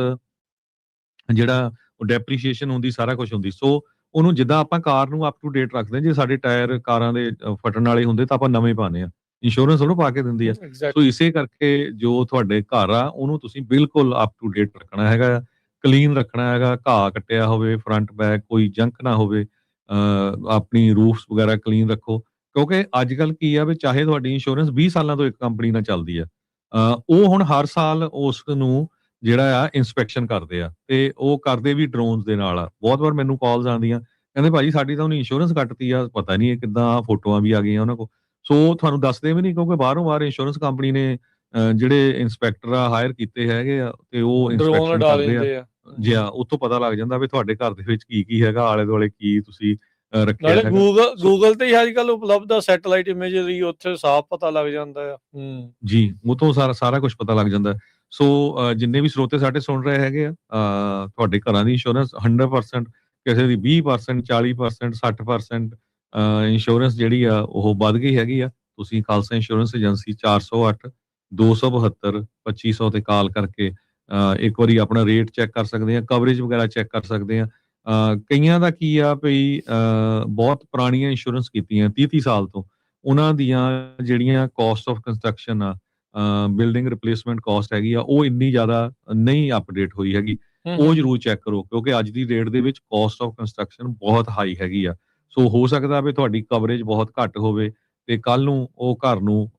ਜਿਹੜਾ ਉਹ ਡੈਪਰੀਸ਼ੀਏਸ਼ਨ ਹੁੰਦੀ, ਸਾਰਾ ਕੁਝ ਹੁੰਦੀ। ਸੋ ਉਹਨੂੰ ਜਿੱਦਾਂ ਆਪਾਂ ਕਾਰ ਨੂੰ ਅਪ ਟੂ ਡੇਟ ਰੱਖਦੇ ਹਾਂ, ਜੇ ਸਾਡੇ ਟਾਇਰ ਕਾਰਾਂ ਦੇ ਫਟਣ ਵਾਲੇ ਹੁੰਦੇ ਤਾਂ ਆਪਾਂ ਨਵੇਂ ਪਾਉਂਦੇ ਆ, ਇੰਸ਼ੋਰੈਂਸ ਉਹਨੂੰ ਪਾ ਕੇ ਦਿੰਦੀ ਆ। ਸੋ ਇਸੇ ਕਰਕੇ ਜੋ ਤੁਹਾਡੇ ਘਰ ਆ ਉਹਨੂੰ ਤੁਸੀਂ ਬਿਲਕੁਲ ਅਪ ਟੂ ਡੇਟ ਰੱਖਣਾ ਹੈਗਾ, ਕਲੀਨ ਰੱਖਣਾ ਹੈਗਾ, ਘਾਹ ਕੱਟਿਆ ਹੋਵੇ, ਫਰੰਟ ਬੈਕ ਕੋਈ ਜੰਕ ਨਾ ਹੋਵੇ, ਆਪਣੀ ਰੂਫਸ ਵਗੈਰਾ ਕਲੀਨ ਰੱਖੋ। ਕਿਉਂਕਿ ਅੱਜ ਕੱਲ ਕੀ ਆ ਵੀ, ਚਾਹੇ ਤੁਹਾਡੀ ਇੰਸ਼ੋਰੈਂਸ 20 ਸਾਲਾਂ ਤੋਂ ਇੱਕ ਕੰਪਨੀ ਨਾਲ ਚੱਲਦੀ ਆ, ਉਹ ਹੁਣ ਹਰ ਸਾਲ ਉਸ ਨੂੰ ਜਿਹੜਾ ਆ ਇੰਸਪੈਕਸ਼ਨ ਕਰਦੇ ਆ, ਤੇ ਉਹ ਕਰਦੇ ਵੀ ਡਰੋਨਸ ਦੇ ਨਾਲ ਆ। ਬਹੁਤ ਵਾਰ ਮੈਨੂੰ ਕਾਲਸ ਆਉਂਦੀਆਂ, ਕਹਿੰਦੇ ਭਾਜੀ ਸਾਡੀ ਤਾਂ ਉਹਨੇ ਇੰਸ਼ੋਰੈਂਸ ਕੱਟਤੀ ਆ, ਪਤਾ ਨਹੀਂ ਇਹ ਕਿੱਦਾਂ, ਫੋਟੋਆਂ ਵੀ ਆ ਗਈਆਂ ਉਹਨਾਂ ਕੋਲ। ਸੋ ਤੁਹਾਨੂੰ ਦੱਸਦੇ ਵੀ ਨਹੀਂ, ਕਿਉਂਕਿ ਬਾਹਰੋਂ ਬਾਹਰ ਇੰਸ਼ੋਰੈਂਸ ਕੰਪਨੀ ਨੇ ਜਿਹੜੇ ਇੰਸਪੈਕਟਰ ਆ ਹਾਇਰ ਕੀਤੇ ਹੈਗੇ ਆ, ਤੇ ਉਹ ਡਰੋਨ ਇੰਸਪੈਕਸ਼ਨ ਉਡਾ ਕਰਦੇ ਆ। ਦਿੰਦੇ ਆ। ਜੀ ਹਾਂ, ਉੱਥੋਂ ਪਤਾ ਲੱਗ ਜਾਂਦਾ ਵੀ ਤੁਹਾਡੇ ਘਰ ਦੇ ਵਿੱਚ ਕੀ ਕੀ ਹੈਗਾ, ਆਲੇ ਦੁਆਲੇ ਕੀ ਤੁਸੀਂ ਰੱਖਿਆ ਨਾਲੇ ਹੈਗਾ। ਗੂਗਲ ਤੇ ਹੀ ਅੱਜ ਕੱਲ ਉਪਲਬਧ ਆ ਸੈਟੇਲਾਈਟ ਇਮੇਜਰੀ, ਉੱਥੇ ਸਾਫ਼ ਪਤਾ ਲੱਗ ਜਾਂਦਾ ਆ। ਜੀ, ਉਹ ਤੋਂ ਸਾਰਾ ਕੁਝ ਪਤਾ ਲੱਗ ਜਾਂਦਾ। ਸੋ ਜਿੰਨੇ ਵੀ ਸਰੋਤੇ ਸਾਡੇ ਸੁਣ ਰਹੇ ਹੈਗੇ ਆ, ਤੁਹਾਡੇ ਘਰਾਂ ਦੀ ਇੰਸ਼ੋਰੈਂਸ 100%, ਕਿਸੇ ਦੀ 20%, 40%, 60%, ਇੰਸ਼ੋਰੈਂਸ ਜਿਹੜੀ ਆ ਉਹ ਵੱਧ ਗਈ ਹੈਗੀ ਆ। ਤੁਸੀਂ ਖਾਲਸਾ ਇੰਸ਼ੋਰੈਂਸ ਏਜੰਸੀ 408-272-2500 ਤੇ ਕਾਲ ਕਰਕੇ ਇੱਕ ਵਾਰੀ ਆਪਣਾ ਰੇਟ ਚੈੱਕ ਕਰ ਸਕਦੇ ਆ, ਕਵਰੇਜ ਵਗੈਰਾ ਚੈੱਕ ਕਰ ਸਕਦੇ ਆ। ਕਈਆਂ ਦਾ ਕੀ ਆ ਭਈ, ਬਹੁਤ ਪੁਰਾਣੀਆਂ ਇੰਸ਼ੋਰੈਂਸ ਕੀਤੀਆਂ 30-30 ਸਾਲ ਤੋਂ, ਉਹਨਾਂ ਦੀਆਂ ਜਿਹੜੀਆਂ ਕਾਸਟ ਆਫ ਕੰਸਟਰਕਸ਼ਨ ਆ, ਬਿਲਡਿੰਗ ਰਿਪਲੇਸਮੈਂਟ ਕਾਸਟ ਹੈਗੀ ਆ, ਉਹ ਇੰਨੀ ਜ਼ਿਆਦਾ ਨਹੀਂ ਅਪਡੇਟ ਹੋਈ ਹੈਗੀ। ਉਹ ਜ਼ਰੂਰ ਚੈੱਕ ਕਰੋ, ਕਿਉਂਕਿ ਅੱਜ ਦੀ ਡੇਟ ਦੇ ਵਿੱਚ ਕਾਸਟ ਆਫ ਕੰਸਟਰਕਸ਼ਨ ਬਹੁਤ ਹਾਈ ਹੈਗੀ ਆ। ਸੋ ਹੋ ਸਕਦਾ ਵੀ ਤੁਹਾਡੀ ਕਵਰੇਜ ਬਹੁਤ ਘੱਟ ਹੋਵੇ, ਤੇ ਕੱਲ ਨੂੰ ਉਹ ਘਰ ਨੂੰ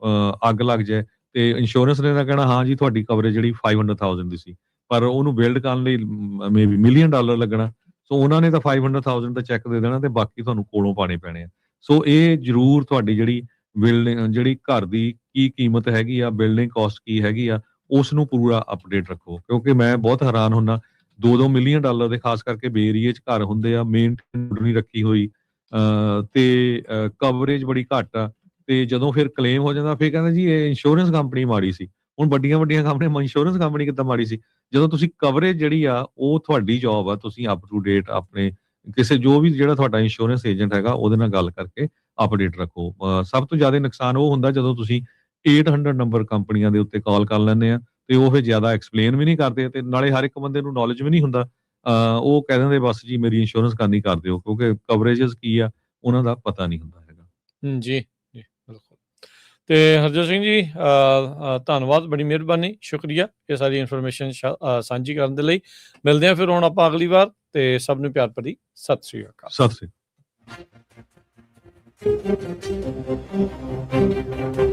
ਅੱਗ ਲੱਗ ਜਾਏ, ਤੇ ਇੰਸ਼ੋਰੈਂਸ ਨੇ ਤਾਂ ਕਹਿਣਾ ਹਾਂ ਜੀ ਤੁਹਾਡੀ ਕਵਰੇਜ ਜਿਹੜੀ 500,000 ਦੀ ਸੀ, ਪਰ ਉਹਨੂੰ ਬਿਲਡ ਕਰਨ ਲਈ ਮੇਬੀ $1 ਮਿਲੀਅਨ ਲੱਗਣਾ। ਸੋ ਉਹਨਾਂ ਨੇ ਤਾਂ 500,000 ਦਾ ਚੈੱਕ ਦੇ ਦੇਣਾ, ਤੇ ਬਾਕੀ ਤੁਹਾਨੂੰ ਕੋਲੋਂ ਪਾਣੇ ਪੈਣੇ ਆ। ਸੋ ਇਹ ਜ਼ਰੂਰ ਤੁਹਾਡੀ ਜਿਹੜੀ ਬਿਲਡਿੰਗ, ਜਿਹੜੀ ਘਰ ਦੀ ਕੀ ਕੀਮਤ ਹੈਗੀ ਆ, ਬਿਲਡਿੰਗ ਕਾਸਟ ਕੀ ਹੈਗੀ ਆ, ਉਸ ਨੂੰ ਪੂਰਾ ਅਪਡੇਟ ਰੱਖੋ। ਕਿਉਂਕਿ ਮੈਂ ਬਹੁਤ ਹੈਰਾਨ ਹੁੰਦਾ, 2-2 ਮਿਲੀਅਨ ਡਾਲਰ ਦੇ, ਖਾਸ ਕਰਕੇ ਬੇ ਏਰੀਏ 'ਚ ਘਰ ਹੁੰਦੇ ਆ, ਮੇਨਟੇਨੈਂਸ ਨਹੀਂ ਰੱਖੀ ਹੋਈ, ਤੇ ਕਵਰੇਜ ਬੜੀ ਘੱਟ ਆ, ਤੇ ਜਦੋਂ ਫਿਰ ਕਲੇਮ ਹੋ ਜਾਂਦਾ ਫਿਰ ਕਹਿੰਦੇ ਜੀ ਇਹ ਇੰਸ਼ੋਰੈਂਸ ਕੰਪਨੀ ਮਾੜੀ ਸੀ। ਹੁਣ ਵੱਡੀਆਂ ਕੰਪਨੀਆਂ, ਇੰਸ਼ੋਰੈਂਸ ਕੰਪਨੀ ਕਿੱਦਾਂ ਮਾੜੀ ਸੀ? ਜਦੋਂ ਤੁਸੀਂ ਕਵਰੇਜ ਜਿਹੜੀ ਆ ਉਹ ਤੁਹਾਡੀ ਜੌਬ ਆ, ਤੁਸੀਂ ਅਪ ਟੂ ਡੇਟ ਆਪਣੇ ਕਿਸੇ ਜੋ ਵੀ ਜਿਹੜਾ ਤੁਹਾਡਾ ਇੰਸ਼ੋਰੈਂਸ ਏਜੰਟ ਹੈਗਾ ਉਹਦੇ ਨਾਲ ਗੱਲ ਕਰਕੇ ਅਪਡੇਟ ਰੱਖੋ। ਸਭ ਤੋਂ ਜ਼ਿਆਦਾ ਨੁਕਸਾਨ ਉਹ ਹੁੰਦਾ ਜਦੋਂ ਤੁਸੀਂ 800 ਨੰਬਰ ਕੰਪਨੀਆਂ ਦੇ ਉੱਤੇ ਕਾਲ ਕਰ ਲੈਂਦੇ ਆ, ਤੇ ਉਹ ਫਿਰ ਜ਼ਿਆਦਾ ਐਕਸਪਲੇਨ ਵੀ ਨਹੀਂ ਕਰਦੇ, ਤੇ ਨਾਲੇ ਹਰ ਇੱਕ ਬੰਦੇ ਨੂੰ ਨੌਲੇਜ ਵੀ ਨਹੀਂ ਹੁੰਦਾ। ਉਹ ਕਹਿ ਦਿੰਦੇ ਬਸ ਜੀ ਮੇਰੀ ਇੰਸ਼ੋਰੈਂਸ ਕਰਨੀ ਕਰ ਦਿਓ, ਕਿਉਂਕਿ ਕਵਰੇजेस ਕੀ ਆ ਉਹਨਾਂ ਦਾ ਪਤਾ ਨਹੀਂ ਹੁੰਦਾ ਹੈਗਾ। ਜੀ, ਜੀ, ਬਿਲਕੁਲ। ਤੇ ਹਰਜੋਤ ਸਿੰਘ ਜੀ, ਧੰਨਵਾਦ, ਬੜੀ ਮਿਹਰਬਾਨੀ, ਸ਼ੁਕਰੀਆ ਇਹ ਸਾਰੀ ਇਨਫੋਰਮੇਸ਼ਨ ਸਾਂਝੀ ਕਰਨ ਦੇ ਲਈ। ਮਿਲਦੇ ਹਾਂ ਫਿਰ ਹੁਣ ਆਪਾਂ ਅਗਲੀ ਵਾਰ, ਤੇ ਸਭ ਨੂੰ ਪਿਆਰ ਭਰੀ ਸਤਿ ਸ੍ਰੀ ਅਕਾਲ। ਸਤਿ ਸ੍ਰੀ ਅਕਾਲ।